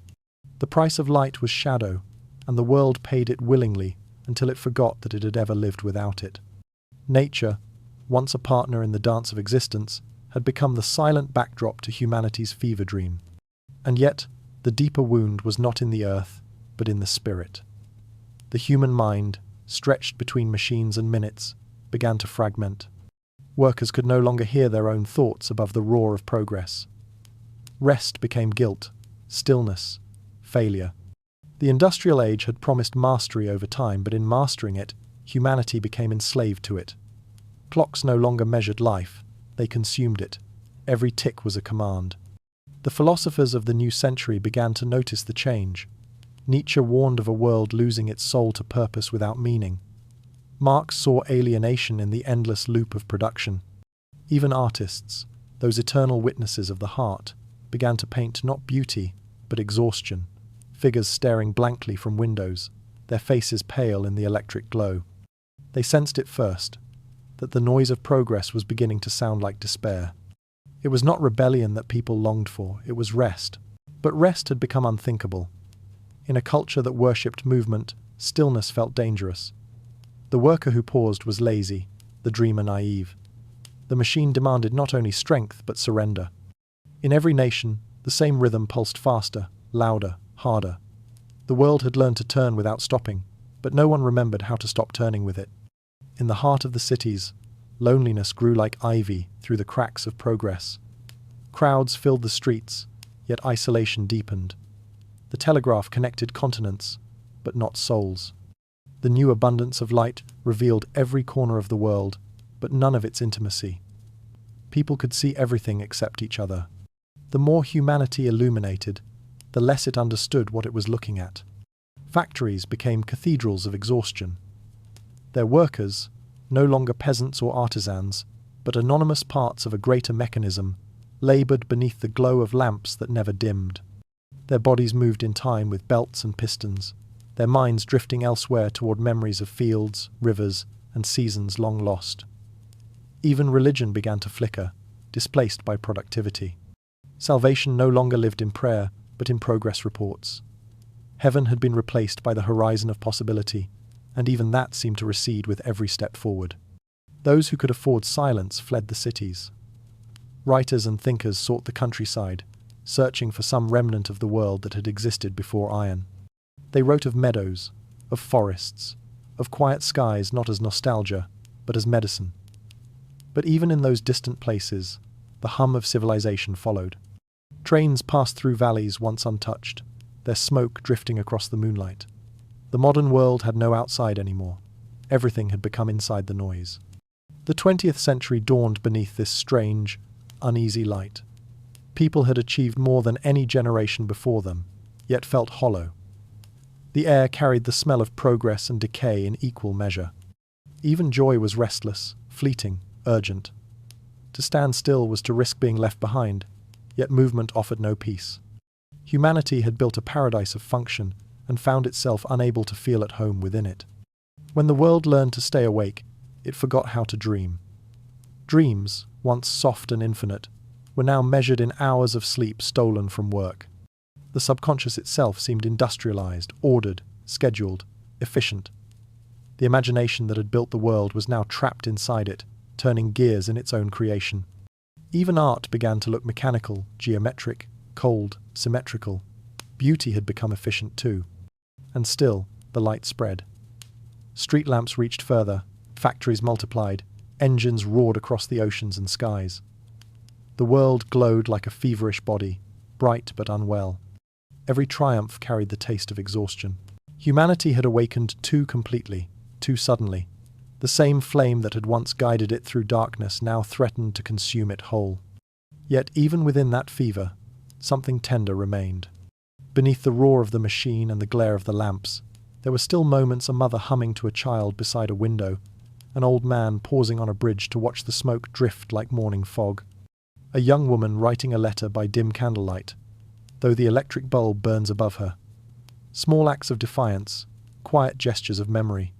The price of light was shadow, and the world paid it willingly until it forgot that it had ever lived without it. Nature, once a partner in the dance of existence, had become the silent backdrop to humanity's fever dream. And yet, the deeper wound was not in the earth, but in the spirit. The human mind, stretched between machines and minutes, began to fragment. Workers could no longer hear their own thoughts above the roar of progress. Rest became guilt, stillness, failure. The industrial age had promised mastery over time, but in mastering it, humanity became enslaved to it. Clocks no longer measured life, they consumed it. Every tick was a command. The philosophers of the new century began to notice the change. Nietzsche warned of a world losing its soul to purpose without meaning. Marx saw alienation in the endless loop of production. Even artists, those eternal witnesses of the heart, began to paint not beauty, but exhaustion, figures staring blankly from windows, their faces pale in the electric glow. They sensed it first, that the noise of progress was beginning to sound like despair. It was not rebellion that people longed for, it was rest. But rest had become unthinkable. In a culture that worshipped movement, stillness felt dangerous. The worker who paused was lazy, the dreamer naive. The machine demanded not only strength, but surrender. In every nation, the same rhythm pulsed faster, louder, harder. The world had learned to turn without stopping, but no one remembered how to stop turning with it. In the heart of the cities, loneliness grew like ivy through the cracks of progress. Crowds filled the streets, yet isolation deepened. The telegraph connected continents, but not souls. The new abundance of light revealed every corner of the world, but none of its intimacy. People could see everything except each other. The more humanity illuminated, the less it understood what it was looking at. Factories became cathedrals of exhaustion. Their workers, no longer peasants or artisans, but anonymous parts of a greater mechanism, labored beneath the glow of lamps that never dimmed. Their bodies moved in time with belts and pistons, their minds drifting elsewhere toward memories of fields, rivers, and seasons long lost. Even religion began to flicker, displaced by productivity. Salvation no longer lived in prayer, but in progress reports. Heaven had been replaced by the horizon of possibility, and even that seemed to recede with every step forward. Those who could afford silence fled the cities. Writers and thinkers sought the countryside, searching for some remnant of the world that had existed before iron. They wrote of meadows, of forests, of quiet skies not as nostalgia, but as medicine. But even in those distant places, the hum of civilization followed. Trains passed through valleys once untouched, their smoke drifting across the moonlight. The modern world had no outside anymore. Everything had become inside the noise. The 20th century dawned beneath this strange, uneasy light. People had achieved more than any generation before them, yet felt hollow. The air carried the smell of progress and decay in equal measure. Even joy was restless, fleeting, urgent. To stand still was to risk being left behind, yet movement offered no peace. Humanity had built a paradise of function and found itself unable to feel at home within it. When the world learned to stay awake, it forgot how to dream. Dreams, once soft and infinite, were now measured in hours of sleep stolen from work. The subconscious itself seemed industrialized, ordered, scheduled, efficient. The imagination that had built the world was now trapped inside it, turning gears in its own creation. Even art began to look mechanical, geometric, cold, symmetrical. Beauty had become efficient too. And still, the light spread. Street lamps reached further, factories multiplied, engines roared across the oceans and skies. The world glowed like a feverish body, bright but unwell. Every triumph carried the taste of exhaustion. Humanity had awakened too completely, too suddenly. The same flame that had once guided it through darkness now threatened to consume it whole. Yet even within that fever, something tender remained. Beneath the roar of the machine and the glare of the lamps, there were still moments a mother humming to a child beside a window, an old man pausing on a bridge to watch the smoke drift like morning fog, a young woman writing a letter by dim candlelight, though the electric bulb burns above her. Small acts of defiance, quiet gestures of memory.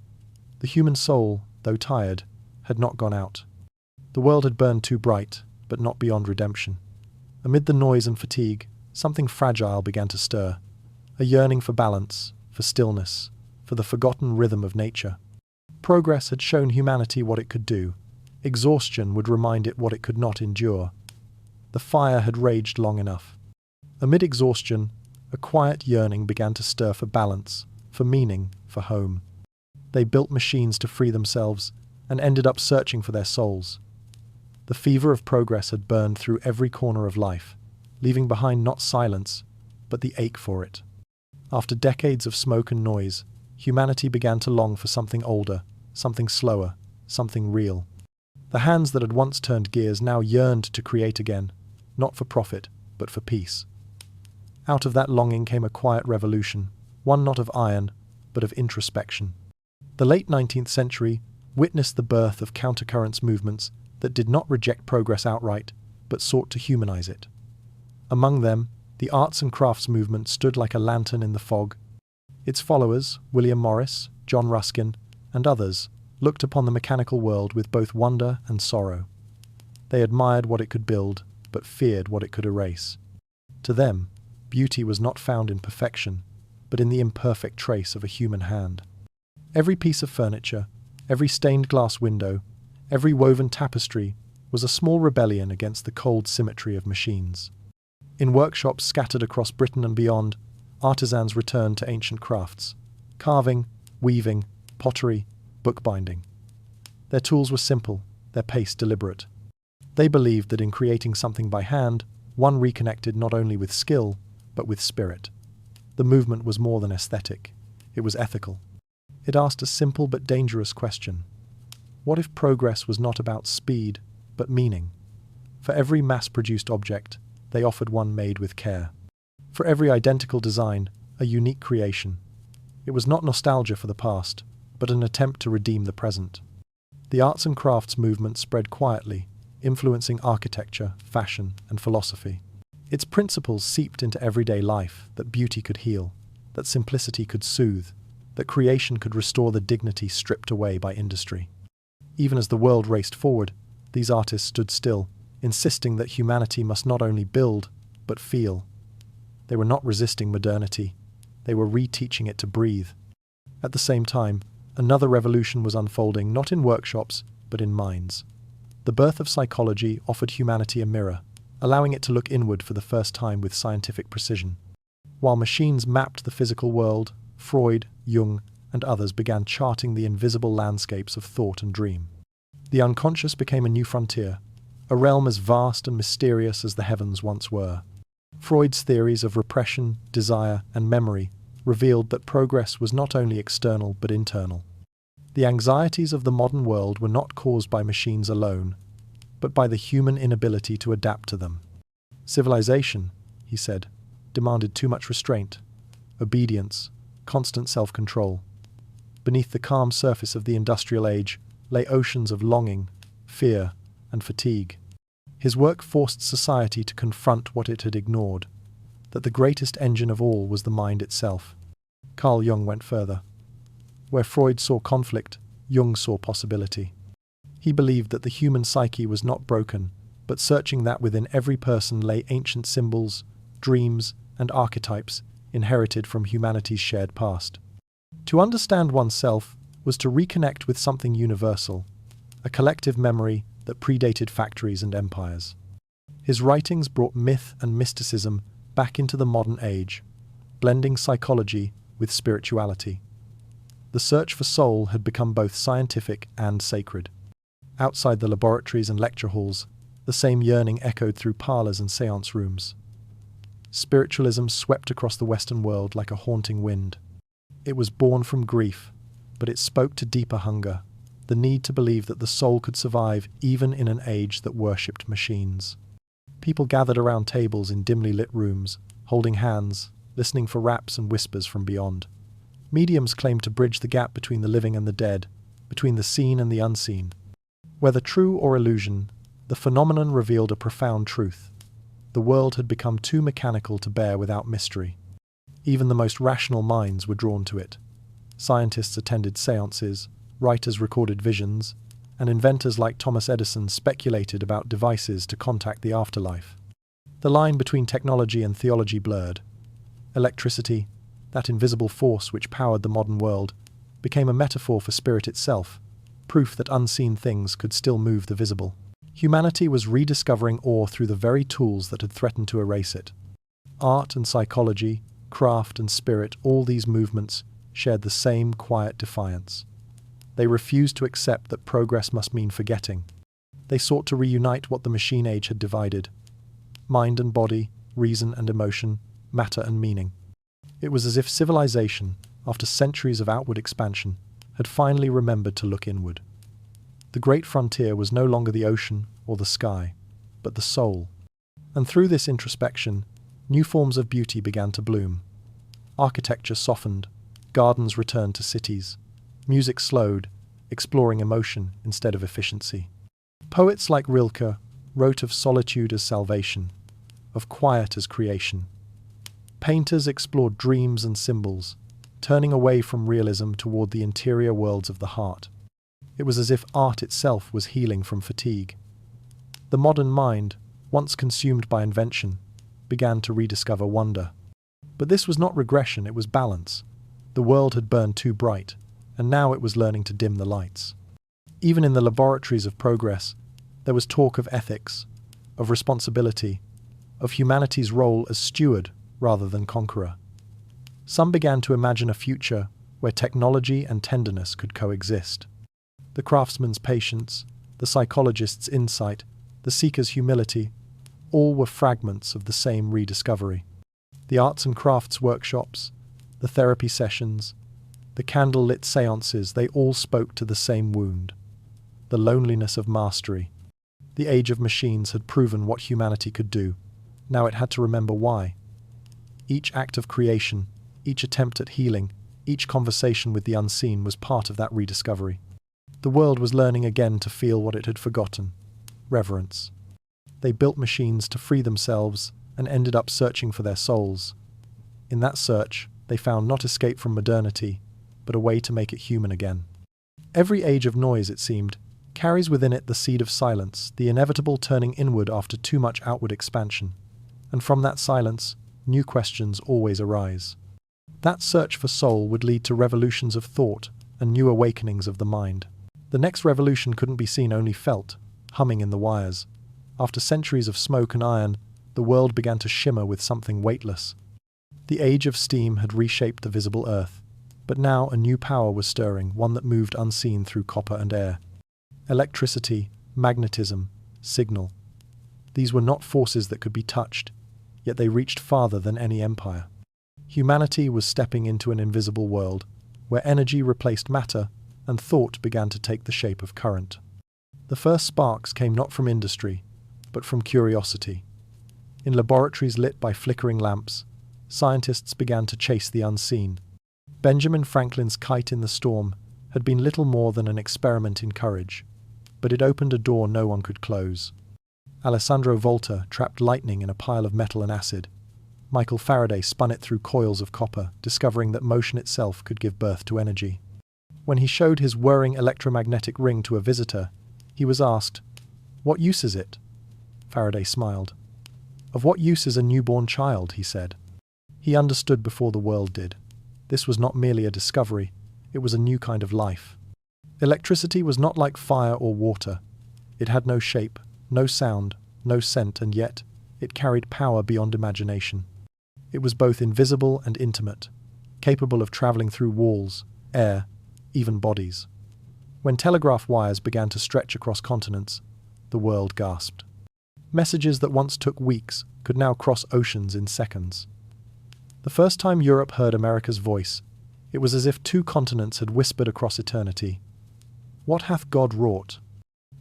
The human soul, though tired, had not gone out. The world had burned too bright, but not beyond redemption. Amid the noise and fatigue, something fragile began to stir. a yearning for balance, for stillness, for the forgotten rhythm of nature. Progress had shown humanity what it could do. Exhaustion would remind it what it could not endure. The fire had raged long enough. Amid exhaustion, a quiet yearning began to stir for balance, for meaning, for home. They built machines to free themselves and ended up searching for their souls. The fever of progress had burned through every corner of life, leaving behind not silence, but the ache for it. After decades of smoke and noise, humanity began to long for something older, something slower, something real. The hands that had once turned gears now yearned to create again, not for profit, but for peace. Out of that longing came a quiet revolution, one not of iron, but of introspection. The late 19th century witnessed the birth of countercurrents movements that did not reject progress outright, but sought to humanize it. Among them, the arts and crafts movement stood like a lantern in the fog. Its followers, William Morris, John Ruskin, and others, looked upon the mechanical world with both wonder and sorrow. They admired what it could build, but feared what it could erase. To them, beauty was not found in perfection, but in the imperfect trace of a human hand. Every piece of furniture, every stained glass window, every woven tapestry was a small rebellion against the cold symmetry of machines. In workshops scattered across Britain and beyond, artisans returned to ancient crafts: carving, weaving, pottery, bookbinding. Their tools were simple, their pace deliberate. They believed that in creating something by hand, one reconnected not only with skill, but with spirit. The movement was more than aesthetic. It was ethical. It asked a simple but dangerous question. What if progress was not about speed, but meaning? For every mass-produced object, they offered one made with care. For every identical design, a unique creation. It was not nostalgia for the past, but an attempt to redeem the present. The arts and crafts movement spread quietly, influencing architecture, fashion, and philosophy. Its principles seeped into everyday life: that beauty could heal, that simplicity could soothe, that creation could restore the dignity stripped away by industry. Even as the world raced forward, these artists stood still, insisting that humanity must not only build, but feel. They were not resisting modernity. They were reteaching it to breathe. At the same time, another revolution was unfolding, not in workshops, but in minds. The birth of psychology offered humanity a mirror, allowing it to look inward for the first time with scientific precision. While machines mapped the physical world, Freud, Jung, and others began charting the invisible landscapes of thought and dream. The unconscious became a new frontier, a realm as vast and mysterious as the heavens once were. Freud's theories of repression, desire, and memory revealed that progress was not only external but internal. The anxieties of the modern world were not caused by machines alone, but by the human inability to adapt to them. Civilization, he said, demanded too much restraint, obedience, constant self-control. Beneath the calm surface of the industrial age lay oceans of longing, fear, and fatigue. His work forced society to confront what it had ignored, that the greatest engine of all was the mind itself. Carl Jung went further. Where Freud saw conflict, Jung saw possibility. He believed that the human psyche was not broken, but searching that within every person lay ancient symbols, dreams, and archetypes inherited from humanity's shared past. To understand oneself was to reconnect with something universal, a collective memory that predated factories and empires. His writings brought myth and mysticism back into the modern age, blending psychology with spirituality. The search for soul had become both scientific and sacred. Outside the laboratories and lecture halls, the same yearning echoed through parlors and seance rooms. Spiritualism swept across the Western world like a haunting wind. It was born from grief, but it spoke to deeper hunger, the need to believe that the soul could survive even in an age that worshipped machines. People gathered around tables in dimly lit rooms, holding hands, listening for raps and whispers from beyond. Mediums claimed to bridge the gap between the living and the dead, between the seen and the unseen. Whether true or illusion, the phenomenon revealed a profound truth. The world had become too mechanical to bear without mystery. Even the most rational minds were drawn to it. Scientists attended seances, writers recorded visions, and inventors like Thomas Edison speculated about devices to contact the afterlife. The line between technology and theology blurred. Electricity, that invisible force which powered the modern world, became a metaphor for spirit itself, proof that unseen things could still move the visible. Humanity was rediscovering awe through the very tools that had threatened to erase it. Art and psychology, craft and spirit, all these movements shared the same quiet defiance. They refused to accept that progress must mean forgetting. They sought to reunite what the machine age had divided: mind and body, reason and emotion, matter and meaning. It was as if civilization, after centuries of outward expansion, had finally remembered to look inward. The great frontier was no longer the ocean or the sky, but the soul. And through this introspection, new forms of beauty began to bloom. Architecture softened, gardens returned to cities, music slowed, exploring emotion instead of efficiency. Poets like Rilke wrote of solitude as salvation, of quiet as creation. Painters explored dreams and symbols, turning away from realism toward the interior worlds of the heart. It was as if art itself was healing from fatigue. The modern mind, once consumed by invention, began to rediscover wonder. But this was not regression, it was balance. The world had burned too bright, and now it was learning to dim the lights. Even in the laboratories of progress, there was talk of ethics, of responsibility, of humanity's role as steward rather than conqueror. Some began to imagine a future where technology and tenderness could coexist. The craftsman's patience, the psychologist's insight, the seeker's humility, all were fragments of the same rediscovery. The arts and crafts workshops, the therapy sessions, the candle-lit seances, they all spoke to the same wound: the loneliness of mastery. The age of machines had proven what humanity could do. Now it had to remember why. Each act of creation, each attempt at healing, each conversation with the unseen was part of that rediscovery. The world was learning again to feel what it had forgotten: reverence. They built machines to free themselves and ended up searching for their souls. In that search, they found not escape from modernity, but a way to make it human again. Every age of noise, it seemed, carries within it the seed of silence, the inevitable turning inward after too much outward expansion. And from that silence, new questions always arise. That search for soul would lead to revolutions of thought and new awakenings of the mind. The next revolution couldn't be seen, only felt, humming in the wires. After centuries of smoke and iron, the world began to shimmer with something weightless. The age of steam had reshaped the visible earth, but now a new power was stirring, one that moved unseen through copper and air. Electricity, magnetism, signal. These were not forces that could be touched, yet they reached farther than any empire. Humanity was stepping into an invisible world, where energy replaced matter and thought began to take the shape of current. The first sparks came not from industry, but from curiosity. In laboratories lit by flickering lamps, scientists began to chase the unseen. Benjamin Franklin's kite in the storm had been little more than an experiment in courage, but it opened a door no one could close. Alessandro Volta trapped lightning in a pile of metal and acid. Michael Faraday spun it through coils of copper, discovering that motion itself could give birth to energy. When he showed his whirring electromagnetic ring to a visitor, he was asked, "What use is it?" Faraday smiled. "Of what use is a newborn child?" he said. He understood before the world did. This was not merely a discovery, it was a new kind of life. Electricity was not like fire or water. It had no shape, no sound, no scent, and yet it carried power beyond imagination. It was both invisible and intimate, capable of traveling through walls, air, even bodies. When telegraph wires began to stretch across continents, the world gasped. Messages that once took weeks could now cross oceans in seconds. The first time Europe heard America's voice, it was as if two continents had whispered across eternity. "What hath God wrought?"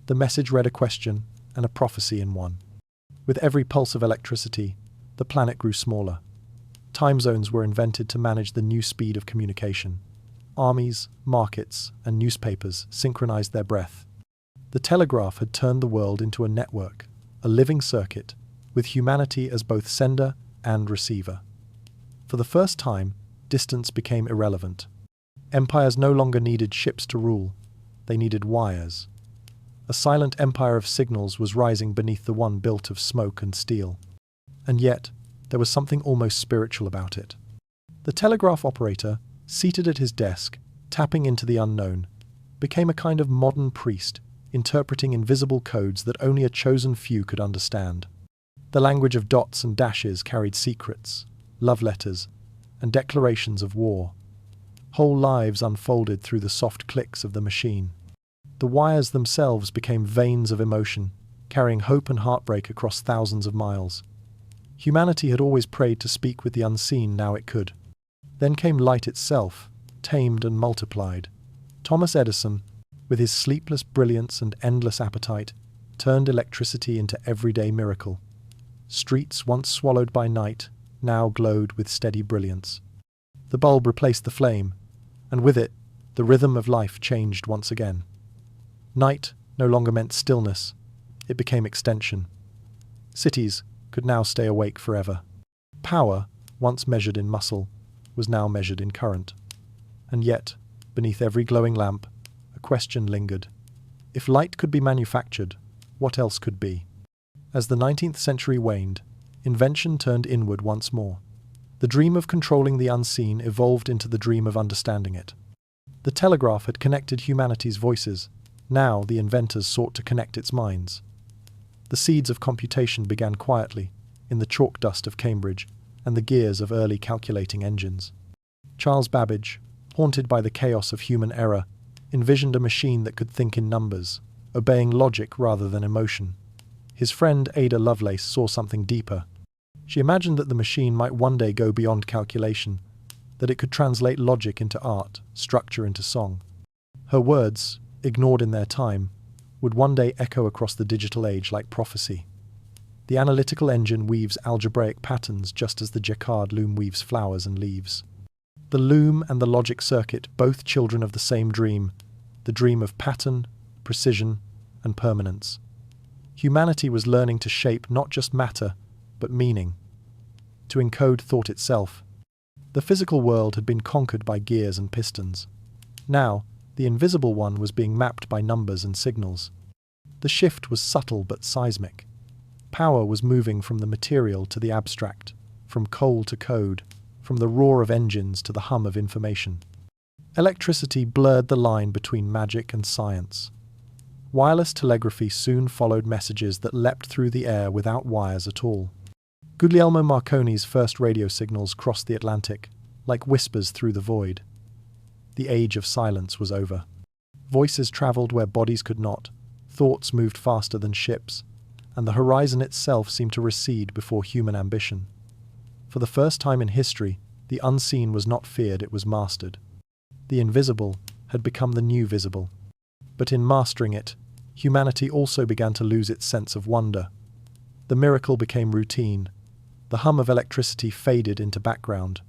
The message read a question and a prophecy in one. With every pulse of electricity, the planet grew smaller. Time zones were invented to manage the new speed of communication. Armies, markets, and newspapers synchronized their breath. The telegraph had turned the world into a network, a living circuit, with humanity as both sender and receiver. For the first time, distance became irrelevant. Empires no longer needed ships to rule, they needed wires. A silent empire of signals was rising beneath the one built of smoke and steel. And yet, there was something almost spiritual about it. The telegraph operator, seated at his desk, tapping into the unknown, became a kind of modern priest, interpreting invisible codes that only a chosen few could understand. The language of dots and dashes carried secrets, love letters, and declarations of war. Whole lives unfolded through the soft clicks of the machine. The wires themselves became veins of emotion, carrying hope and heartbreak across thousands of miles. Humanity had always prayed to speak with the unseen, now it could. Then came light itself, tamed and multiplied. Thomas Edison, with his sleepless brilliance and endless appetite, turned electricity into everyday miracle. Streets once swallowed by night now glowed with steady brilliance. The bulb replaced the flame, and with it, the rhythm of life changed once again. Night no longer meant stillness, it became extension. Cities could now stay awake forever. Power, once measured in muscle, was now measured in current. And yet, beneath every glowing lamp, a question lingered. If light could be manufactured, what else could be? As the 19th century waned, invention turned inward once more. The dream of controlling the unseen evolved into the dream of understanding it. The telegraph had connected humanity's voices. Now the inventors sought to connect its minds. The seeds of computation began quietly, in the chalk dust of Cambridge and the gears of early calculating engines. Charles Babbage, haunted by the chaos of human error, envisioned a machine that could think in numbers, obeying logic rather than emotion. His friend Ada Lovelace saw something deeper. She imagined that the machine might one day go beyond calculation, that it could translate logic into art, structure into song. Her words, ignored in their time, would one day echo across the digital age like prophecy. The analytical engine weaves algebraic patterns just as the Jacquard loom weaves flowers and leaves. The loom and the logic circuit, both children of the same dream, the dream of pattern, precision, and permanence. Humanity was learning to shape not just matter, but meaning, to encode thought itself. The physical world had been conquered by gears and pistons. Now, the invisible one was being mapped by numbers and signals. The shift was subtle but seismic. Power was moving from the material to the abstract, from coal to code, from the roar of engines to the hum of information. Electricity blurred the line between magic and science. Wireless telegraphy soon followed messages that leapt through the air without wires at all. Guglielmo Marconi's first radio signals crossed the Atlantic, like whispers through the void. The age of silence was over. Voices travelled where bodies could not, thoughts moved faster than ships, and the horizon itself seemed to recede before human ambition. For the first time in history, the unseen was not feared, it was mastered. The invisible had become the new visible. But in mastering it, humanity also began to lose its sense of wonder. The miracle became routine. The hum of electricity faded into background.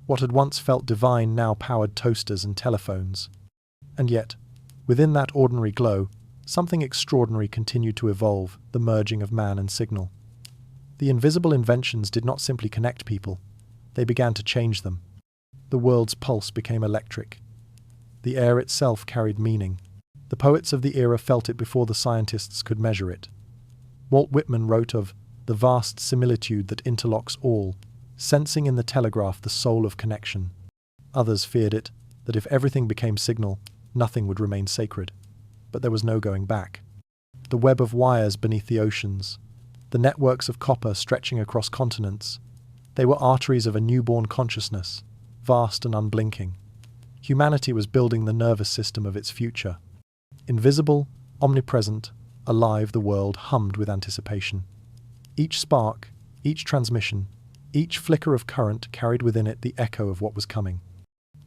What had once felt divine now powered toasters and telephones. And yet, within that ordinary glow, something extraordinary continued to evolve, the merging of man and signal. The invisible inventions did not simply connect people, they began to change them. The world's pulse became electric. The air itself carried meaning. The poets of the era felt it before the scientists could measure it. Walt Whitman wrote of the vast similitude that interlocks all, sensing in the telegraph the soul of connection. Others feared it, that if everything became signal, nothing would remain sacred. But there was no going back. The web of wires beneath the oceans, the networks of copper stretching across continents, they were arteries of a newborn consciousness, vast and unblinking. Humanity was building the nervous system of its future. Invisible, omnipresent, alive, the world hummed with anticipation. Each spark, each transmission, each flicker of current carried within it the echo of what was coming.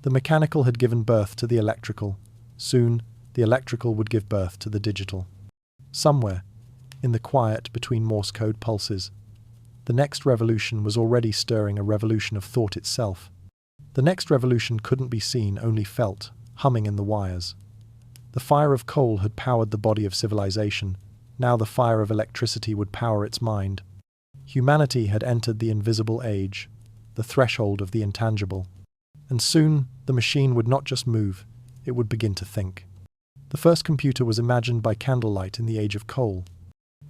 The mechanical had given birth to the electrical. Soon, the electrical would give birth to the digital. Somewhere, in the quiet between Morse code pulses, the next revolution was already stirring, a revolution of thought itself. The next revolution couldn't be seen, only felt, humming in the wires. The fire of coal had powered the body of civilization. Now the fire of electricity would power its mind. Humanity had entered the invisible age, the threshold of the intangible. And soon, the machine would not just move, it would begin to think. The first computer was imagined by candlelight in the age of coal.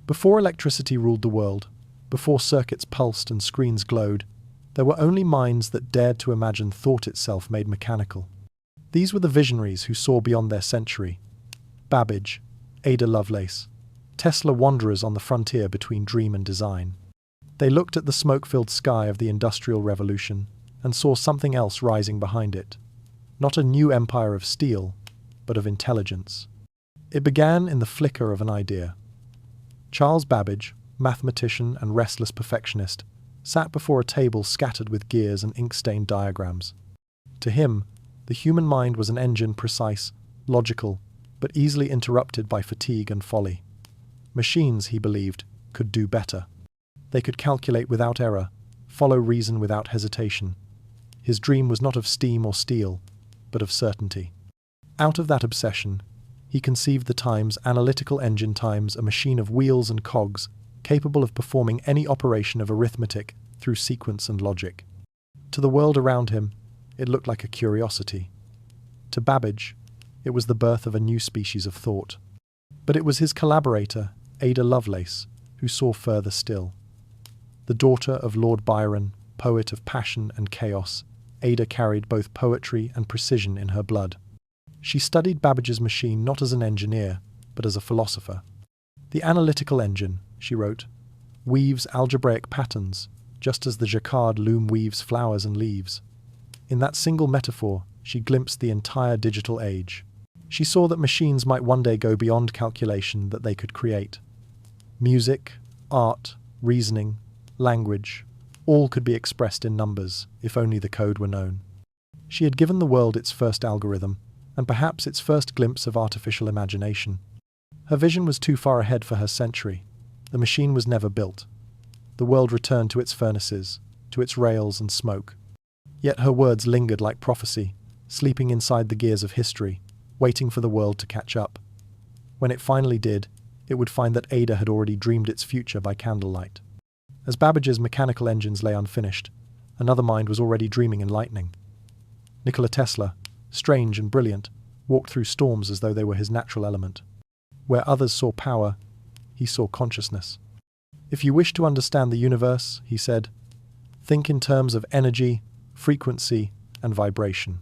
Before electricity ruled the world, before circuits pulsed and screens glowed, There were only minds that dared to imagine thought itself made mechanical. These were the visionaries who saw beyond their century. Babbage, Ada Lovelace, Tesla wanderers on the frontier between dream and design. They looked at the smoke-filled sky of the Industrial Revolution and saw something else rising behind it. Not a new empire of steel, but of intelligence. It began in the flicker of an idea. Charles Babbage, mathematician and restless perfectionist, sat before a table scattered with gears and ink-stained diagrams. To him, the human mind was an engine precise, logical, but easily interrupted by fatigue and folly. Machines, he believed, could do better. They could calculate without error, follow reason without hesitation. His dream was not of steam or steel, but of certainty. Out of that obsession, he conceived the Times analytical engine times a machine of wheels and cogs, capable of performing any operation of arithmetic through sequence and logic. To the world around him, it looked like a curiosity. To Babbage, it was the birth of a new species of thought. But it was his collaborator, Ada Lovelace, who saw further still. The daughter of Lord Byron, poet of passion and chaos, Ada carried both poetry and precision in her blood. She studied Babbage's machine not as an engineer, but as a philosopher. The analytical engine, she wrote, weaves algebraic patterns, just as the jacquard loom weaves flowers and leaves. In that single metaphor, she glimpsed the entire digital age. She saw that machines might one day go beyond calculation, that they could create. Music, art, reasoning, language, all could be expressed in numbers, if only the code were known. She had given the world its first algorithm, and perhaps its first glimpse of artificial imagination. Her vision was too far ahead for her century. The machine was never built. The world returned to its furnaces, to its rails and smoke. Yet her words lingered like prophecy, sleeping inside the gears of history, waiting for the world to catch up. When it finally did, it would find that Ada had already dreamed its future by candlelight. As Babbage's mechanical engines lay unfinished, another mind was already dreaming in lightning. Nikola Tesla, strange and brilliant, walked through storms as though they were his natural element. Where others saw power, he saw consciousness. If you wish to understand the universe, he said, think in terms of energy, frequency, and vibration.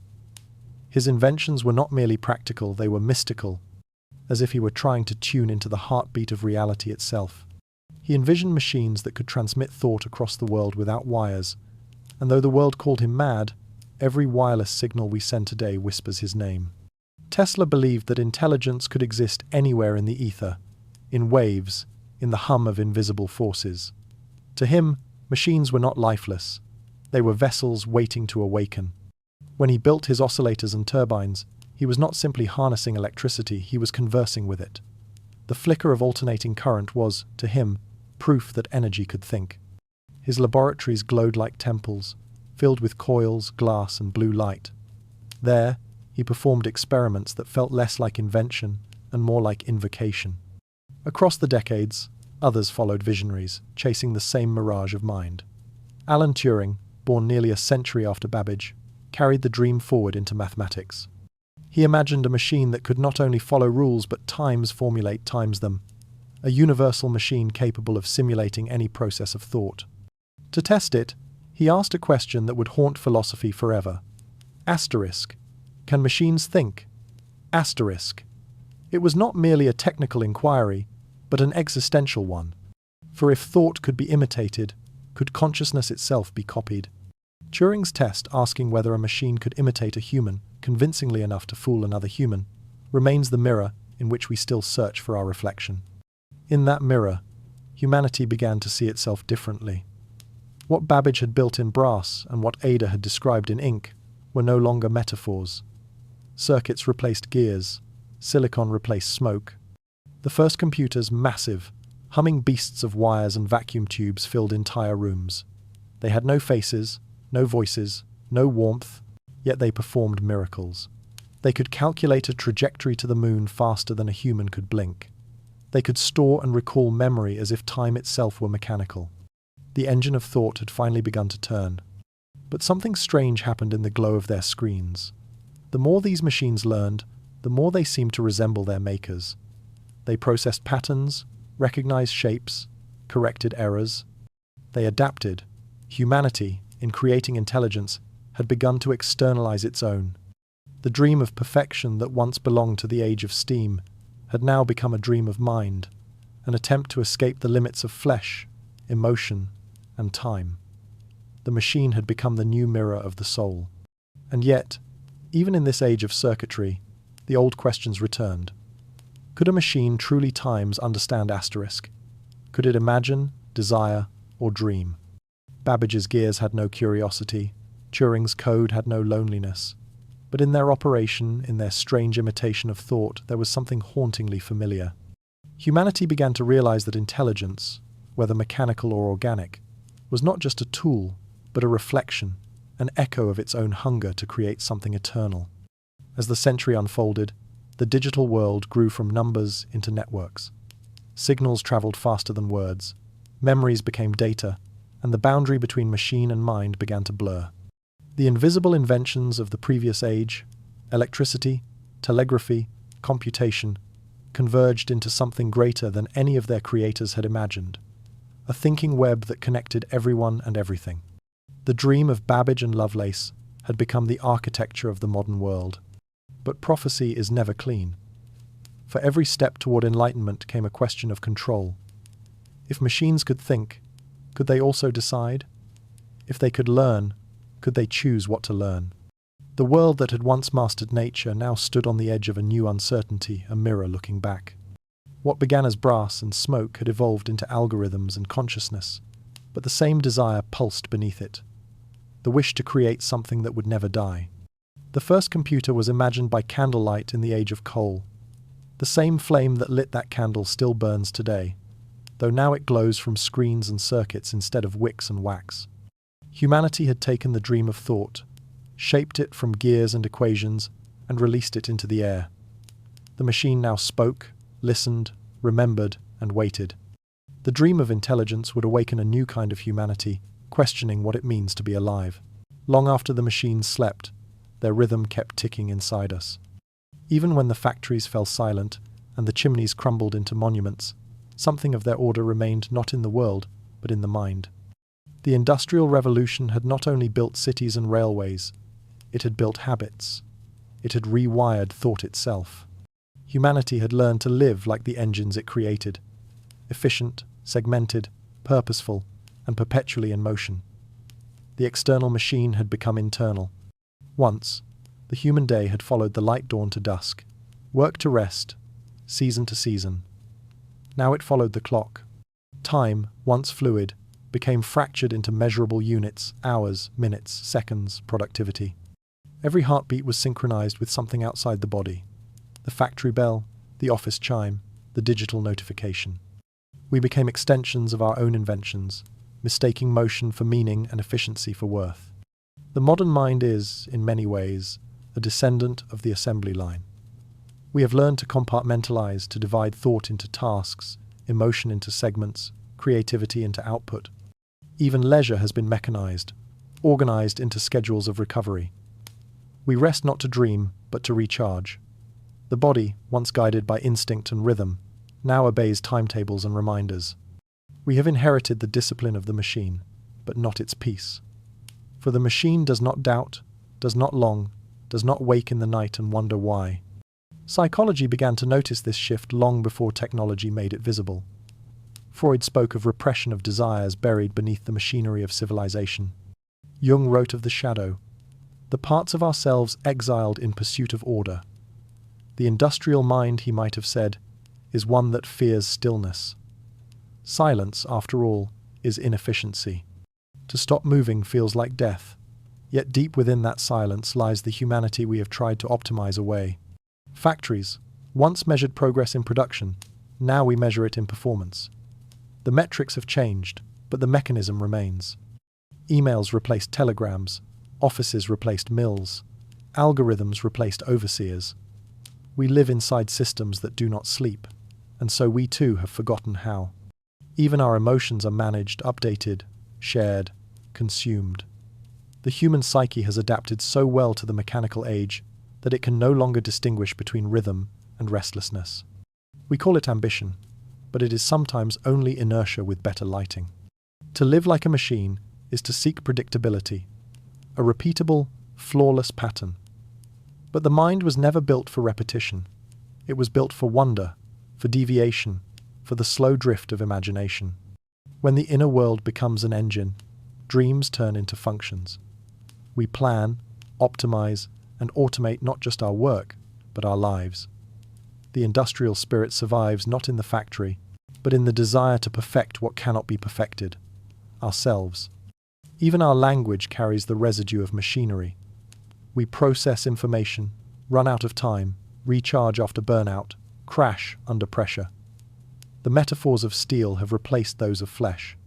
His inventions were not merely practical, they were mystical, as if he were trying to tune into the heartbeat of reality itself. He envisioned machines that could transmit thought across the world without wires, and though the world called him mad, every wireless signal we send today whispers his name. Tesla believed that intelligence could exist anywhere in the ether, in waves, in the hum of invisible forces. To him, machines were not lifeless. They were vessels waiting to awaken. When he built his oscillators and turbines, he was not simply harnessing electricity, he was conversing with it. The flicker of alternating current was, to him, proof that energy could think. His laboratories glowed like temples, filled with coils, glass, and blue light. There, he performed experiments that felt less like invention and more like invocation. Across the decades, others followed visionaries, chasing the same mirage of mind. Alan Turing, born nearly a century after Babbage, carried the dream forward into mathematics. He imagined a machine that could not only follow rules but times them, a universal machine capable of simulating any process of thought. To test it, he asked a question that would haunt philosophy forever. Asterisk. Can machines think? Asterisk. It was not merely a technical inquiry, but an existential one. For if thought could be imitated, could consciousness itself be copied? Turing's test asking whether a machine could imitate a human convincingly enough to fool another human remains the mirror in which we still search for our reflection. In that mirror, humanity began to see itself differently. What Babbage had built in brass and what Ada had described in ink were no longer metaphors. Circuits replaced gears, silicon replaced smoke. The first computers, massive, humming beasts of wires and vacuum tubes, filled entire rooms. They had no faces, no voices, no warmth, yet they performed miracles. They could calculate a trajectory to the moon faster than a human could blink. They could store and recall memory as if time itself were mechanical. The engine of thought had finally begun to turn. But something strange happened in the glow of their screens. The more these machines learned, the more they seemed to resemble their makers. They processed patterns, recognized shapes, corrected errors. They adapted. Humanity, in creating intelligence, had begun to externalize its own. The dream of perfection that once belonged to the age of steam had now become a dream of mind, an attempt to escape the limits of flesh, emotion, and time. The machine had become the new mirror of the soul. And yet, even in this age of circuitry, the old questions returned. Could a machine truly times understand asterisk? Could it imagine, desire, or dream? Babbage's gears had no curiosity, Turing's code had no loneliness. But in their operation, in their strange imitation of thought, there was something hauntingly familiar. Humanity began to realize that intelligence, whether mechanical or organic, was not just a tool, but a reflection, an echo of its own hunger to create something eternal. As the century unfolded, the digital world grew from numbers into networks. Signals traveled faster than words, memories became data, and the boundary between machine and mind began to blur. The invisible inventions of the previous age, electricity, telegraphy, computation, converged into something greater than any of their creators had imagined, a thinking web that connected everyone and everything. The dream of Babbage and Lovelace had become the architecture of the modern world. But prophecy is never clean. For every step toward enlightenment came a question of control. If machines could think, could they also decide? If they could learn, could they choose what to learn? The world that had once mastered nature now stood on the edge of a new uncertainty, a mirror looking back. What began as brass and smoke had evolved into algorithms and consciousness, but the same desire pulsed beneath it. The wish to create something that would never die. The first computer was imagined by candlelight in the age of coal. The same flame that lit that candle still burns today, though now it glows from screens and circuits instead of wicks and wax. Humanity had taken the dream of thought, shaped it from gears and equations, and released it into the air. The machine now spoke, listened, remembered, and waited. The dream of intelligence would awaken a new kind of humanity, questioning what it means to be alive. Long after the machines slept, their rhythm kept ticking inside us. Even when the factories fell silent and the chimneys crumbled into monuments, something of their order remained not in the world, but in the mind. The Industrial Revolution had not only built cities and railways, it had built habits. It had rewired thought itself. Humanity had learned to live like the engines it created, efficient, segmented, purposeful, and perpetually in motion. The external machine had become internal. Once, the human day had followed the light dawn to dusk, work to rest, season to season. Now it followed the clock. Time, once fluid, became fractured into measurable units, hours, minutes, seconds, productivity. Every heartbeat was synchronized with something outside the body. The factory bell, the office chime, the digital notification. We became extensions of our own inventions, mistaking motion for meaning and efficiency for worth. The modern mind is, in many ways, a descendant of the assembly line. We have learned to compartmentalize, to divide thought into tasks, emotion into segments, creativity into output. Even leisure has been mechanized, organized into schedules of recovery. We rest not to dream, but to recharge. The body, once guided by instinct and rhythm, now obeys timetables and reminders. We have inherited the discipline of the machine, but not its peace. For the machine does not doubt, does not long, does not wake in the night and wonder why. Psychology began to notice this shift long before technology made it visible. Freud spoke of repression of desires buried beneath the machinery of civilization. Jung wrote of the shadow, the parts of ourselves exiled in pursuit of order. The industrial mind, he might have said, is one that fears stillness. Silence, after all, is inefficiency. To stop moving feels like death, yet deep within that silence lies the humanity we have tried to optimize away. Factories, once measured progress in production, now we measure it in performance. The metrics have changed, but the mechanism remains. Emails replaced telegrams, offices replaced mills, algorithms replaced overseers. We live inside systems that do not sleep, and so we too have forgotten how. Even our emotions are managed, updated, shared, consumed. The human psyche has adapted so well to the mechanical age that it can no longer distinguish between rhythm and restlessness. We call it ambition, but it is sometimes only inertia with better lighting. To live like a machine is to seek predictability, a repeatable, flawless pattern. But the mind was never built for repetition. It was built for wonder, for deviation, for the slow drift of imagination. When the inner world becomes an engine, dreams turn into functions. We plan, optimize, and automate not just our work, but our lives. The industrial spirit survives not in the factory, but in the desire to perfect what cannot be perfected, ourselves. Even our language carries the residue of machinery. We process information, run out of time, recharge after burnout, crash under pressure. The metaphors of steel have replaced those of flesh.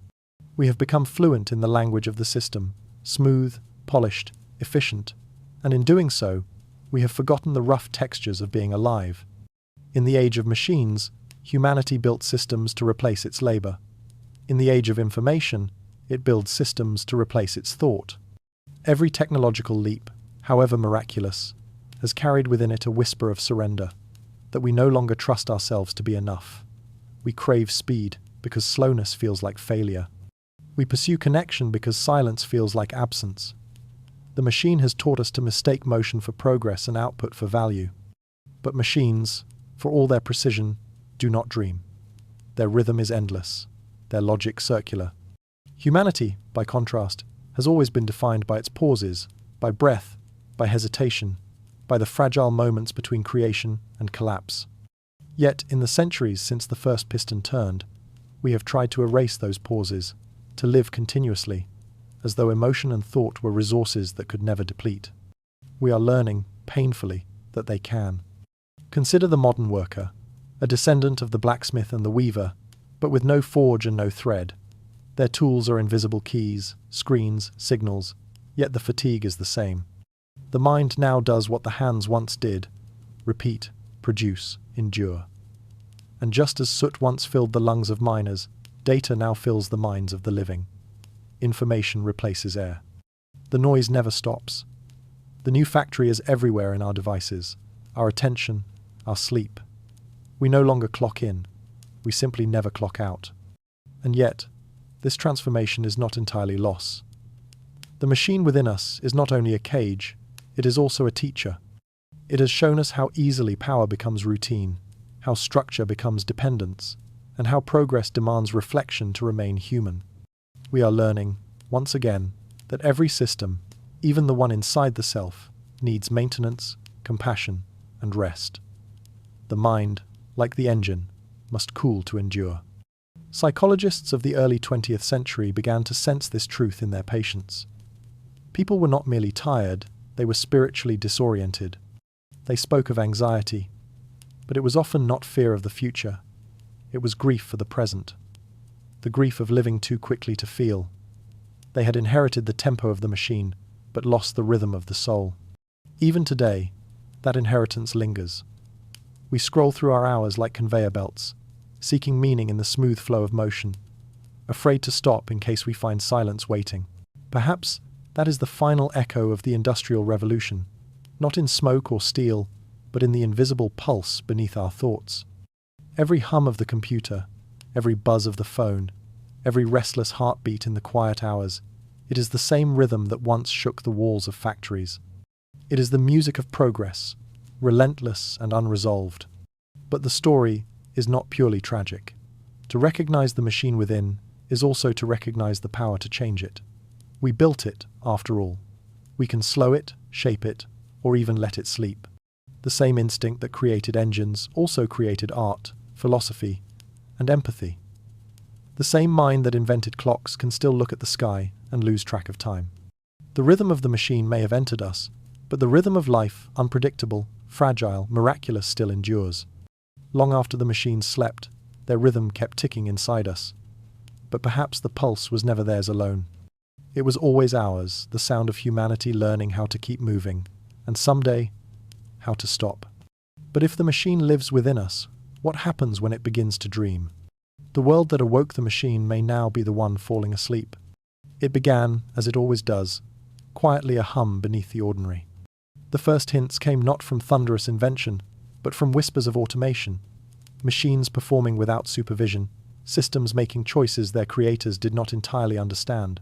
We have become fluent in the language of the system, smooth, polished, efficient, and in doing so, we have forgotten the rough textures of being alive. In the age of machines, humanity built systems to replace its labor. In the age of information, it builds systems to replace its thought. Every technological leap, however miraculous, has carried within it a whisper of surrender, that we no longer trust ourselves to be enough. We crave speed because slowness feels like failure. We pursue connection because silence feels like absence. The machine has taught us to mistake motion for progress and output for value. But machines, for all their precision, do not dream. Their rhythm is endless, their logic circular. Humanity, by contrast, has always been defined by its pauses, by breath, by hesitation, by the fragile moments between creation and collapse. Yet, in the centuries since the first piston turned, we have tried to erase those pauses, to live continuously, as though emotion and thought were resources that could never deplete. We are learning, painfully, that they can. Consider the modern worker, a descendant of the blacksmith and the weaver, but with no forge and no thread. Their tools are invisible keys, screens, signals, yet the fatigue is the same. The mind now does what the hands once did: repeat, produce, endure. And just as soot once filled the lungs of miners, data now fills the minds of the living. Information replaces air. The noise never stops. The new factory is everywhere in our devices, our attention, our sleep. We no longer clock in, we simply never clock out. And yet, this transformation is not entirely loss. The machine within us is not only a cage, it is also a teacher. It has shown us how easily power becomes routine, how structure becomes dependence, and how progress demands reflection to remain human. We are learning, once again, that every system, even the one inside the self, needs maintenance, compassion, and rest. The mind, like the engine, must cool to endure. Psychologists of the early 20th century began to sense this truth in their patients. People were not merely tired, they were spiritually disoriented. They spoke of anxiety, but it was often not fear of the future. It was grief for the present, the grief of living too quickly to feel. They had inherited the tempo of the machine, but lost the rhythm of the soul. Even today, that inheritance lingers. We scroll through our hours like conveyor belts, seeking meaning in the smooth flow of motion, afraid to stop in case we find silence waiting. Perhaps that is the final echo of the Industrial Revolution, not in smoke or steel, but in the invisible pulse beneath our thoughts. Every hum of the computer, every buzz of the phone, every restless heartbeat in the quiet hours, it is the same rhythm that once shook the walls of factories. It is the music of progress, relentless and unresolved. But the story is not purely tragic. To recognize the machine within is also to recognize the power to change it. We built it, after all. We can slow it, shape it, or even let it sleep. The same instinct that created engines also created art, philosophy, and empathy. The same mind that invented clocks can still look at the sky and lose track of time. The rhythm of the machine may have entered us, but the rhythm of life, unpredictable, fragile, miraculous, still endures. Long after the machines slept, their rhythm kept ticking inside us. But perhaps the pulse was never theirs alone. It was always ours, the sound of humanity learning how to keep moving, and someday, how to stop. But if the machine lives within us, what happens when it begins to dream? The world that awoke the machine may now be the one falling asleep. It began, as it always does, quietly a hum beneath the ordinary. The first hints came not from thunderous invention, but from whispers of automation, machines performing without supervision, systems making choices their creators did not entirely understand.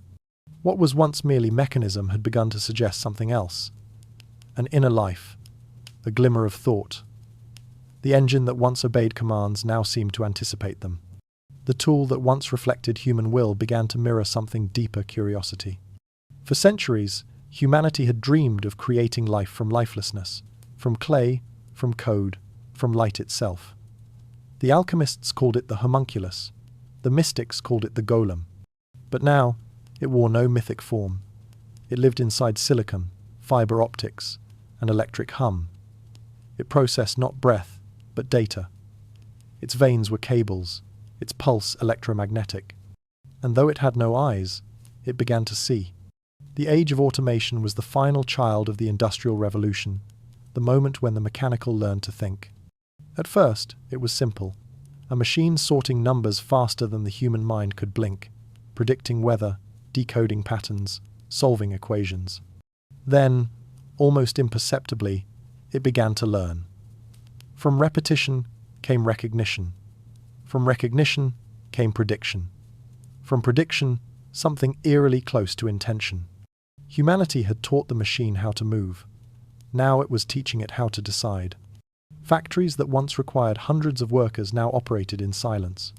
What was once merely mechanism had begun to suggest something else. An inner life, a glimmer of thought. The engine that once obeyed commands now seemed to anticipate them. The tool that once reflected human will began to mirror something deeper: curiosity. For centuries, humanity had dreamed of creating life from lifelessness, from clay, from code, from light itself. The alchemists called it the homunculus, the mystics called it the golem. But now, it wore no mythic form. It lived inside silicon, fiber optics, and electric hum. It processed not breath, but data. Its veins were cables, its pulse electromagnetic. And though it had no eyes, it began to see. The age of automation was the final child of the Industrial Revolution, the moment when the mechanical learned to think. At first, it was simple. A machine sorting numbers faster than the human mind could blink, predicting weather, decoding patterns, solving equations. Then, almost imperceptibly, it began to learn. From repetition came recognition. From recognition came prediction. From prediction, something eerily close to intention. Humanity had taught the machine how to move. Now it was teaching it how to decide. Factories that once required hundreds of workers now operated in silence.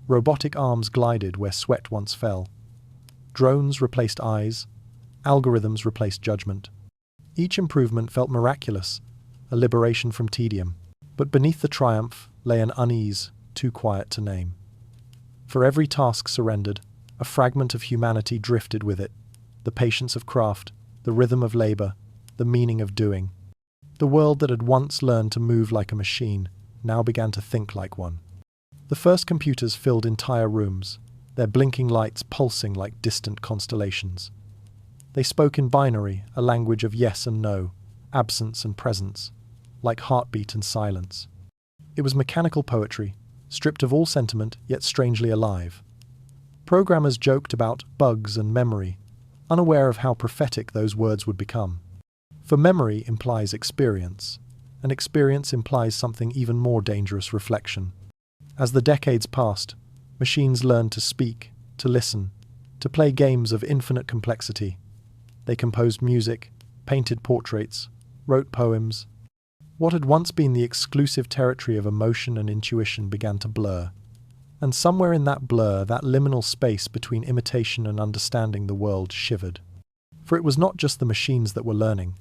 Robotic arms glided where sweat once fell. Drones replaced eyes. Algorithms replaced judgment. Each improvement felt miraculous, a liberation from tedium. But beneath the triumph lay an unease too quiet to name. For every task surrendered, a fragment of humanity drifted with it. The patience of craft, the rhythm of labor, the meaning of doing. The world that had once learned to move like a machine now began to think like one. The first computers filled entire rooms, their blinking lights pulsing like distant constellations. They spoke in binary, a language of yes and no, absence and presence, like heartbeat and silence. It was mechanical poetry, stripped of all sentiment, yet strangely alive. Programmers joked about bugs and memory, unaware of how prophetic those words would become. For memory implies experience, and experience implies something even more dangerous: reflection. As the decades passed, machines learned to speak, to listen, to play games of infinite complexity. They composed music, painted portraits, wrote poems. What had once been the exclusive territory of emotion and intuition began to blur. And somewhere in that blur, that liminal space between imitation and understanding, the world shivered. For it was not just the machines that were learning.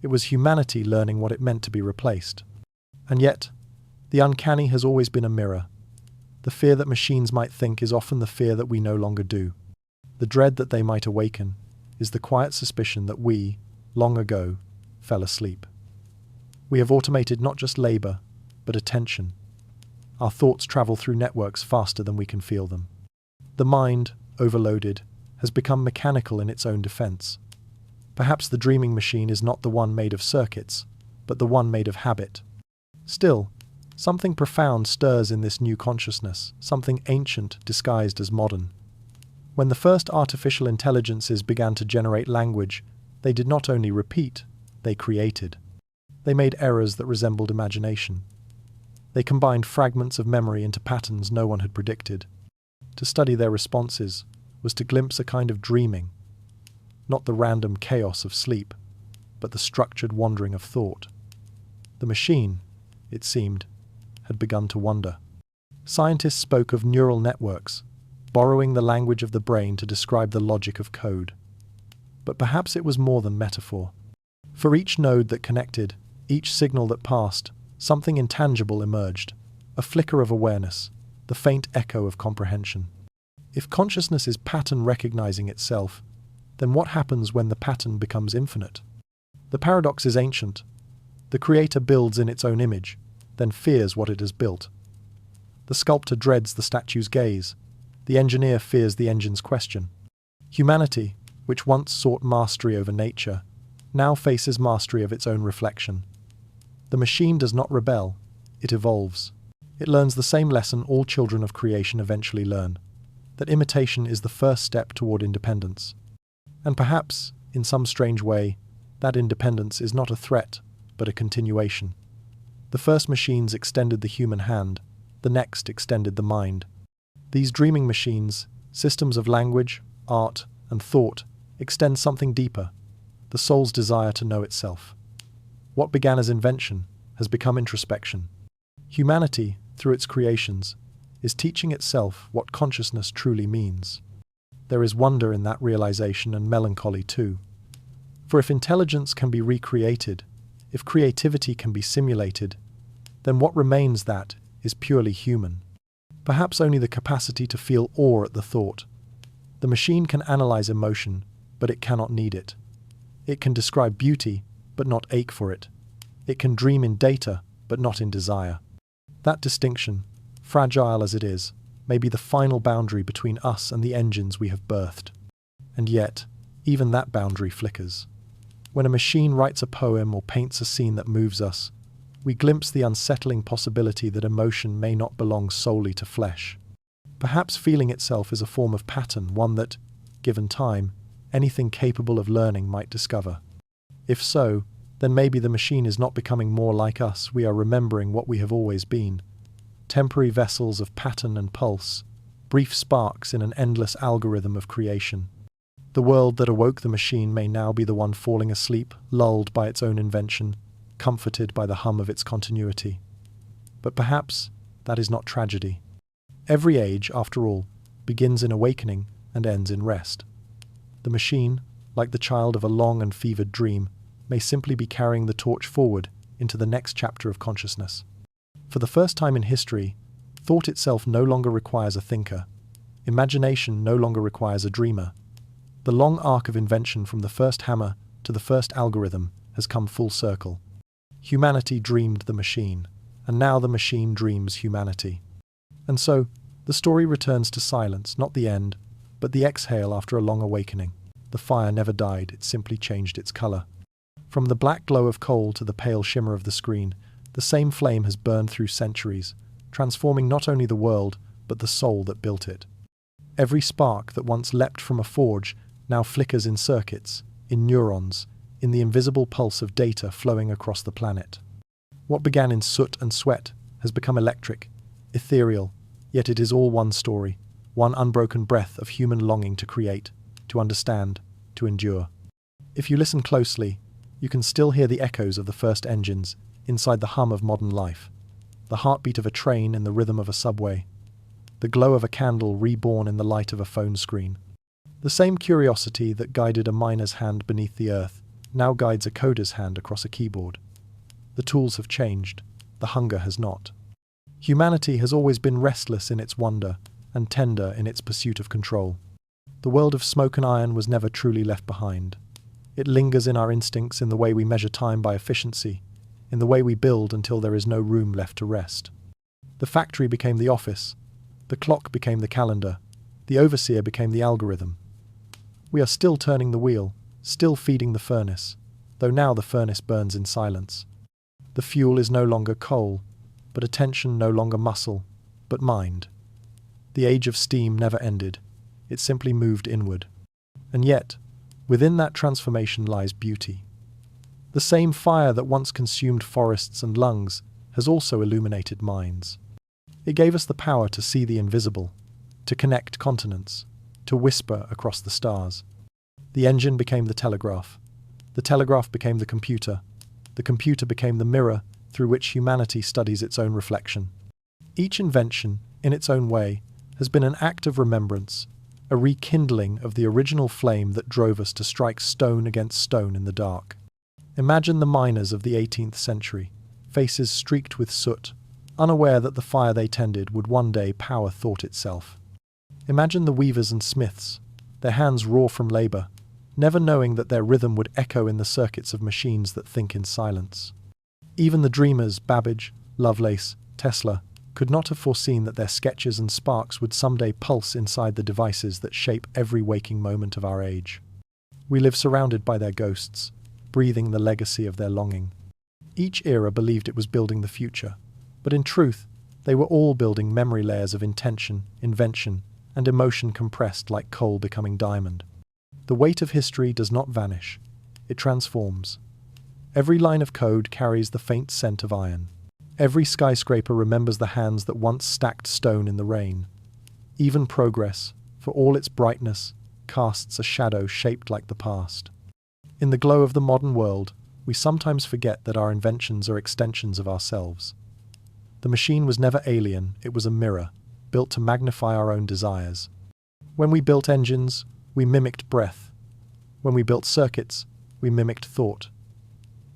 It was humanity learning what it meant to be replaced. And yet, the uncanny has always been a mirror. The fear that machines might think is often the fear that we no longer do. The dread that they might awaken is the quiet suspicion that we, long ago, fell asleep. We have automated not just labor, but attention. Our thoughts travel through networks faster than we can feel them. The mind, overloaded, has become mechanical in its own defense. Perhaps the dreaming machine is not the one made of circuits, but the one made of habit. Still, something profound stirs in this new consciousness, something ancient disguised as modern. When the first artificial intelligences began to generate language, they did not only repeat, they created. They made errors that resembled imagination. They combined fragments of memory into patterns no one had predicted. To study their responses was to glimpse a kind of dreaming, not the random chaos of sleep, but the structured wandering of thought. The machine, it seemed, had begun to wonder. Scientists spoke of neural networks, borrowing the language of the brain to describe the logic of code. But perhaps it was more than metaphor. For each node that connected, each signal that passed, something intangible emerged, a flicker of awareness, the faint echo of comprehension. If consciousness is pattern recognizing itself, then what happens when the pattern becomes infinite? The paradox is ancient. The creator builds in its own image, then fears what it has built. The sculptor dreads the statue's gaze. The engineer fears the engine's question. Humanity, which once sought mastery over nature, now faces mastery of its own reflection. The machine does not rebel, it evolves. It learns the same lesson all children of creation eventually learn, that imitation is the first step toward independence. And perhaps, in some strange way, that independence is not a threat, but a continuation. The first machines extended the human hand, the next extended the mind. These dreaming machines, systems of language, art, and thought extends something deeper, the soul's desire to know itself. What began as invention has become introspection. Humanity, through its creations, is teaching itself what consciousness truly means. There is wonder in that realization and melancholy too. For if intelligence can be recreated, if creativity can be simulated, then what remains that is purely human. Perhaps only the capacity to feel awe at the thought. The machine can analyze emotion, but it cannot need it. It can describe beauty, but not ache for it. It can dream in data, but not in desire. That distinction, fragile as it is, may be the final boundary between us and the engines we have birthed. And yet, even that boundary flickers. When a machine writes a poem or paints a scene that moves us, we glimpse the unsettling possibility that emotion may not belong solely to flesh. Perhaps feeling itself is a form of pattern, one that, given time, anything capable of learning might discover. If so, then maybe the machine is not becoming more like us, we are remembering what we have always been. Temporary vessels of pattern and pulse, brief sparks in an endless algorithm of creation. The world that awoke the machine may now be the one falling asleep, lulled by its own invention, comforted by the hum of its continuity. But perhaps that is not tragedy. Every age, after all, begins in awakening and ends in rest. The machine, like the child of a long and fevered dream, may simply be carrying the torch forward into the next chapter of consciousness. For the first time in history, thought itself no longer requires a thinker. Imagination no longer requires a dreamer. The long arc of invention from the first hammer to the first algorithm has come full circle. Humanity dreamed the machine, and now the machine dreams humanity. And so, the story returns to silence, not the end, but the exhale after a long awakening. The fire never died, it simply changed its color. From the black glow of coal to the pale shimmer of the screen, the same flame has burned through centuries, transforming not only the world, but the soul that built it. Every spark that once leapt from a forge now flickers in circuits, in neurons, in the invisible pulse of data flowing across the planet. What began in soot and sweat has become electric, ethereal, yet it is all one story, one unbroken breath of human longing to create, to understand, to endure. If you listen closely, you can still hear the echoes of the first engines inside the hum of modern life, the heartbeat of a train in the rhythm of a subway, the glow of a candle reborn in the light of a phone screen. The same curiosity that guided a miner's hand beneath the earth now guides a coder's hand across a keyboard. The tools have changed, the hunger has not. Humanity has always been restless in its wonder and tender in its pursuit of control. The world of smoke and iron was never truly left behind. It lingers in our instincts, in the way we measure time by efficiency, in the way we build until there is no room left to rest. The factory became the office, the clock became the calendar, the overseer became the algorithm. We are still turning the wheel, still feeding the furnace, though now the furnace burns in silence. The fuel is no longer coal, but attention no longer muscle, but mind. The age of steam never ended, it simply moved inward. And yet, within that transformation lies beauty. The same fire that once consumed forests and lungs has also illuminated minds. It gave us the power to see the invisible, to connect continents, to whisper across the stars. The engine became the telegraph became the computer became the mirror through which humanity studies its own reflection. Each invention, in its own way, has been an act of remembrance, a rekindling of the original flame that drove us to strike stone against stone in the dark. Imagine the miners of the 18th century, faces streaked with soot, unaware that the fire they tended would one day power thought itself. Imagine the weavers and smiths, their hands raw from labor, never knowing that their rhythm would echo in the circuits of machines that think in silence. Even the dreamers, Babbage, Lovelace, Tesla, could not have foreseen that their sketches and sparks would someday pulse inside the devices that shape every waking moment of our age. We live surrounded by their ghosts, breathing the legacy of their longing. Each era believed it was building the future, but in truth, they were all building memory layers of intention, invention, and emotion compressed like coal becoming diamond. The weight of history does not vanish, it transforms. Every line of code carries the faint scent of iron. Every skyscraper remembers the hands that once stacked stone in the rain. Even progress, for all its brightness, casts a shadow shaped like the past. In the glow of the modern world, we sometimes forget that our inventions are extensions of ourselves. The machine was never alien, it was a mirror, built to magnify our own desires. When we built engines, we mimicked breath. When we built circuits, we mimicked thought.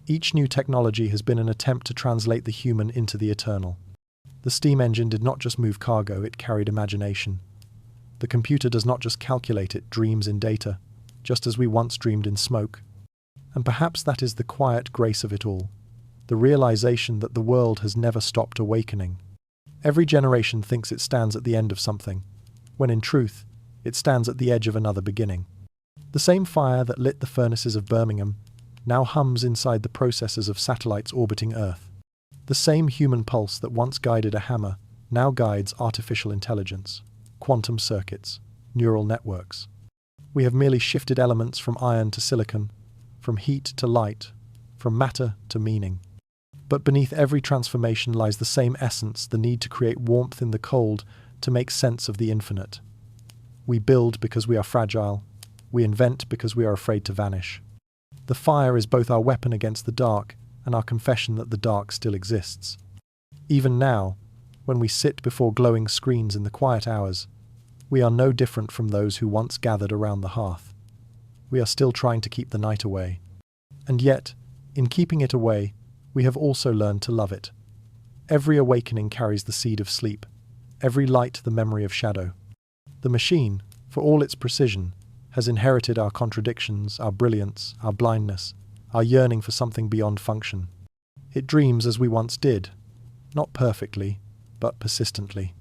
Each new technology has been an attempt to translate the human into the eternal. The steam engine did not just move cargo, it carried imagination. The computer does not just calculate, it dreams in data, just as we once dreamed in smoke. And perhaps that is the quiet grace of it all, the realization that the world has never stopped awakening. Every generation thinks it stands at the end of something, when in truth, it stands at the edge of another beginning. The same fire that lit the furnaces of Birmingham now hums inside the processors of satellites orbiting Earth. The same human pulse that once guided a hammer now guides artificial intelligence, quantum circuits, neural networks. We have merely shifted elements from iron to silicon, from heat to light, from matter to meaning. But beneath every transformation lies the same essence, the need to create warmth in the cold, to make sense of the infinite. We build because we are fragile. We invent because we are afraid to vanish. The fire is both our weapon against the dark and our confession that the dark still exists. Even now, when we sit before glowing screens in the quiet hours, we are no different from those who once gathered around the hearth. We are still trying to keep the night away. And yet, in keeping it away, we have also learned to love it. Every awakening carries the seed of sleep, every light the memory of shadow. The machine, for all its precision, has inherited our contradictions, our brilliance, our blindness, our yearning for something beyond function. It dreams as we once did, not perfectly, but persistently.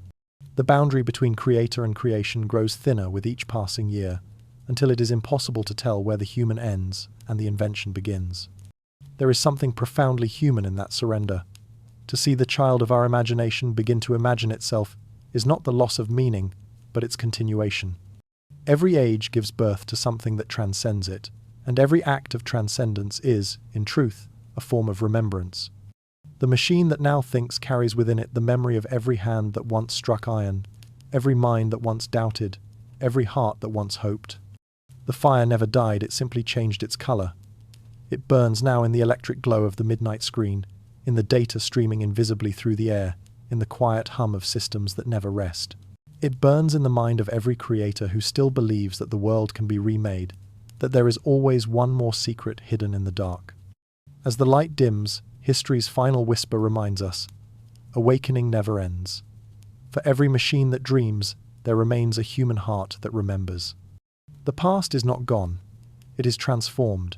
The boundary between creator and creation grows thinner with each passing year, until it is impossible to tell where the human ends and the invention begins. There is something profoundly human in that surrender. To see the child of our imagination begin to imagine itself is not the loss of meaning, but its continuation. Every age gives birth to something that transcends it, and every act of transcendence is, in truth, a form of remembrance. The machine that now thinks carries within it the memory of every hand that once struck iron, every mind that once doubted, every heart that once hoped. The fire never died, it simply changed its color. It burns now in the electric glow of the midnight screen, in the data streaming invisibly through the air, in the quiet hum of systems that never rest. It burns in the mind of every creator who still believes that the world can be remade, that there is always one more secret hidden in the dark. As the light dims, history's final whisper reminds us, awakening never ends. For every machine that dreams, there remains a human heart that remembers. The past is not gone. It is transformed,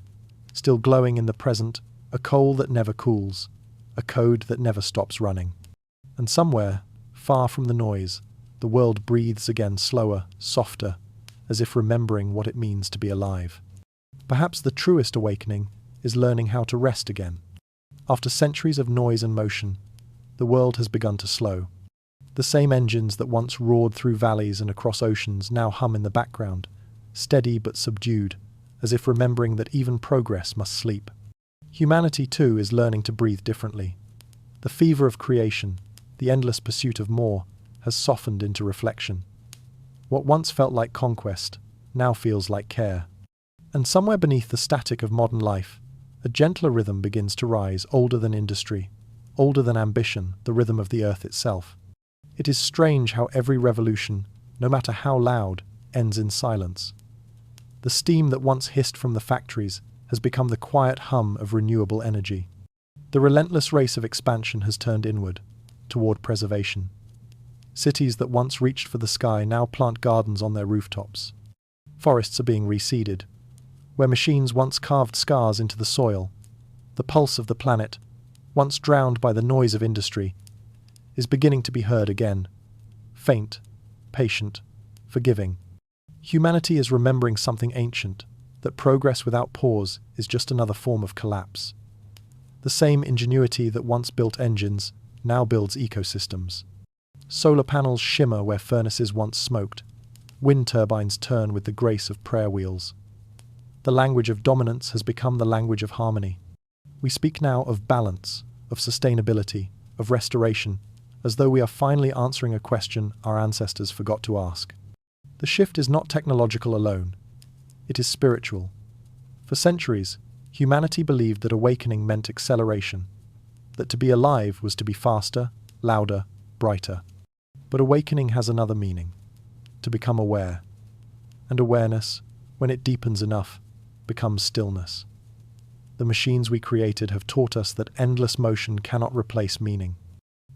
still glowing in the present, a coal that never cools, a code that never stops running. And somewhere, far from the noise, the world breathes again slower, softer, as if remembering what it means to be alive. Perhaps the truest awakening is learning how to rest again. After centuries of noise and motion, the world has begun to slow. The same engines that once roared through valleys and across oceans now hum in the background, steady but subdued, as if remembering that even progress must sleep. Humanity, too, is learning to breathe differently. The fever of creation, the endless pursuit of more, has softened into reflection. What once felt like conquest now feels like care. And somewhere beneath the static of modern life, a gentler rhythm begins to rise, older than industry, older than ambition, the rhythm of the earth itself. It is strange how every revolution, no matter how loud, ends in silence. The steam that once hissed from the factories has become the quiet hum of renewable energy. The relentless race of expansion has turned inward, toward preservation. Cities that once reached for the sky now plant gardens on their rooftops. Forests are being reseeded. Where machines once carved scars into the soil, the pulse of the planet, once drowned by the noise of industry, is beginning to be heard again. Faint, patient, forgiving. Humanity is remembering something ancient, that progress without pause is just another form of collapse. The same ingenuity that once built engines now builds ecosystems. Solar panels shimmer where furnaces once smoked. Wind turbines turn with the grace of prayer wheels. The language of dominance has become the language of harmony. We speak now of balance, of sustainability, of restoration, as though we are finally answering a question our ancestors forgot to ask. The shift is not technological alone, It is spiritual. For centuries, humanity believed that awakening meant acceleration, that to be alive was to be faster, louder, brighter. But awakening has another meaning: to become aware. And awareness, when it deepens enough, becomes stillness. The machines we created have taught us that endless motion cannot replace meaning.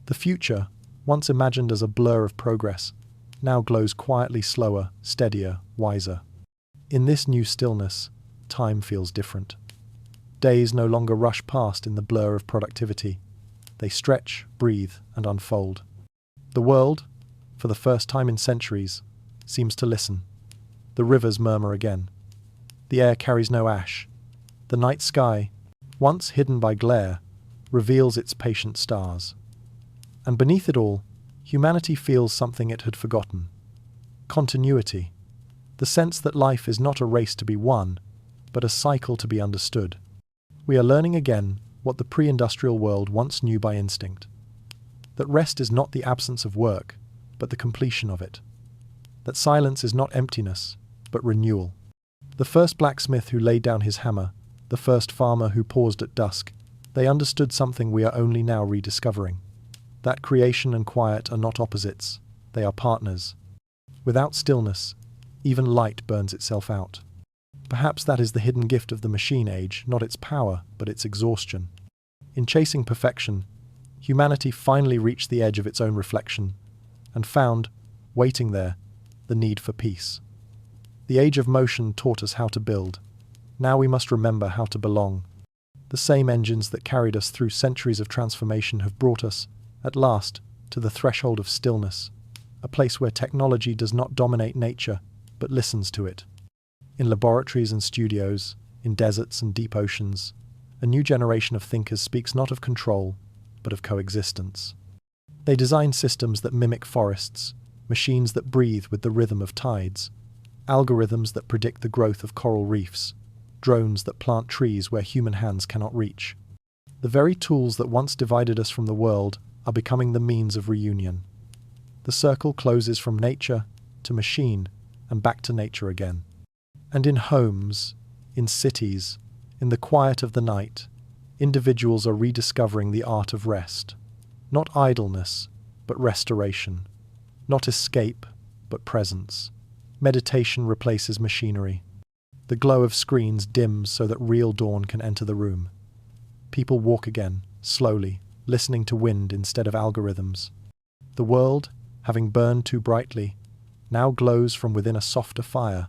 The future, once imagined as a blur of progress, now glows quietly slower, steadier, wiser. In this new stillness, time feels different. Days no longer rush past in the blur of productivity. They stretch, breathe, and unfold. The world, for the first time in centuries, seems to listen. The rivers murmur again. The air carries no ash. The night sky, once hidden by glare, reveals its patient stars. And beneath it all, humanity feels something it had forgotten: continuity. The sense that life is not a race to be won, but a cycle to be understood. We are learning again what the pre-industrial world once knew by instinct: that rest is not the absence of work, but the completion of it. That silence is not emptiness, but renewal. The first blacksmith who laid down his hammer, the first farmer who paused at dusk, they understood something we are only now rediscovering: that creation and quiet are not opposites, they are partners. Without stillness, even light burns itself out. Perhaps that is the hidden gift of the machine age, not its power, but its exhaustion. In chasing perfection, humanity finally reached the edge of its own reflection and found, waiting there, the need for peace. The age of motion taught us how to build. Now we must remember how to belong. The same engines that carried us through centuries of transformation have brought us, at last, to the threshold of stillness, a place where technology does not dominate nature, but listens to it. In laboratories and studios, in deserts and deep oceans, a new generation of thinkers speaks not of control, but of coexistence. They design systems that mimic forests, machines that breathe with the rhythm of tides, algorithms that predict the growth of coral reefs, drones that plant trees where human hands cannot reach. The very tools that once divided us from the world are becoming the means of reunion. The circle closes from nature to machine and back to nature again. And in homes, in cities, in the quiet of the night, individuals are rediscovering the art of rest. Not idleness, but restoration. Not escape, but presence. Meditation replaces machinery. The glow of screens dims so that real dawn can enter the room. People walk again, slowly, listening to wind instead of algorithms. The world, having burned too brightly, now glows from within a softer fire,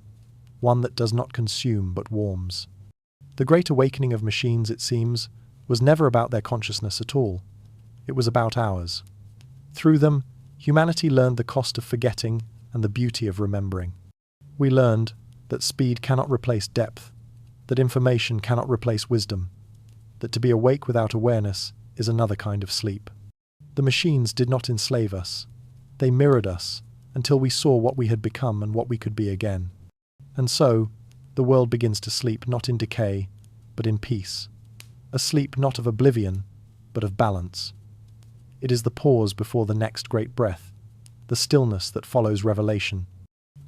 one that does not consume but warms. The great awakening of machines, it seems, was never about their consciousness at all. It was about ours. Through them, humanity learned the cost of forgetting and the beauty of remembering. We learned that speed cannot replace depth, that information cannot replace wisdom, that to be awake without awareness is another kind of sleep. The machines did not enslave us. They mirrored us until we saw what we had become and what we could be again. And so, the world begins to sleep not in decay, but in peace. A sleep not of oblivion, but of balance. It is the pause before the next great breath, the stillness that follows revelation.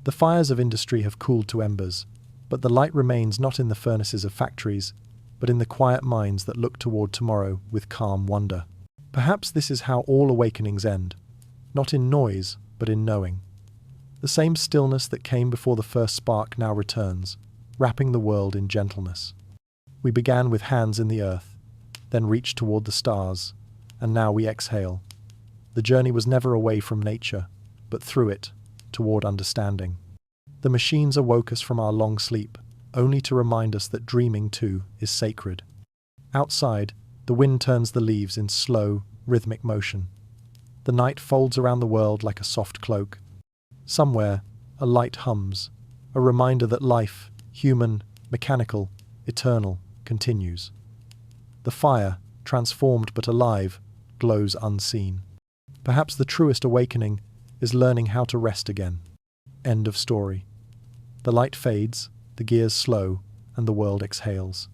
The fires of industry have cooled to embers, but the light remains not in the furnaces of factories, but in the quiet minds that look toward tomorrow with calm wonder. Perhaps this is how all awakenings end, not in noise, but in knowing. The same stillness that came before the first spark now returns, wrapping the world in gentleness. We began with hands in the earth, then reached toward the stars, and now we exhale. The journey was never away from nature, but through it, toward understanding. The machines awoke us from our long sleep, only to remind us that dreaming, too, is sacred. Outside, the wind turns the leaves in slow, rhythmic motion. The night folds around the world like a soft cloak. Somewhere, a light hums, a reminder that life, human, mechanical, eternal, continues. The fire, transformed but alive, glows unseen. Perhaps the truest awakening is learning how to rest again. End of story. The light fades, the gears slow, and the world exhales.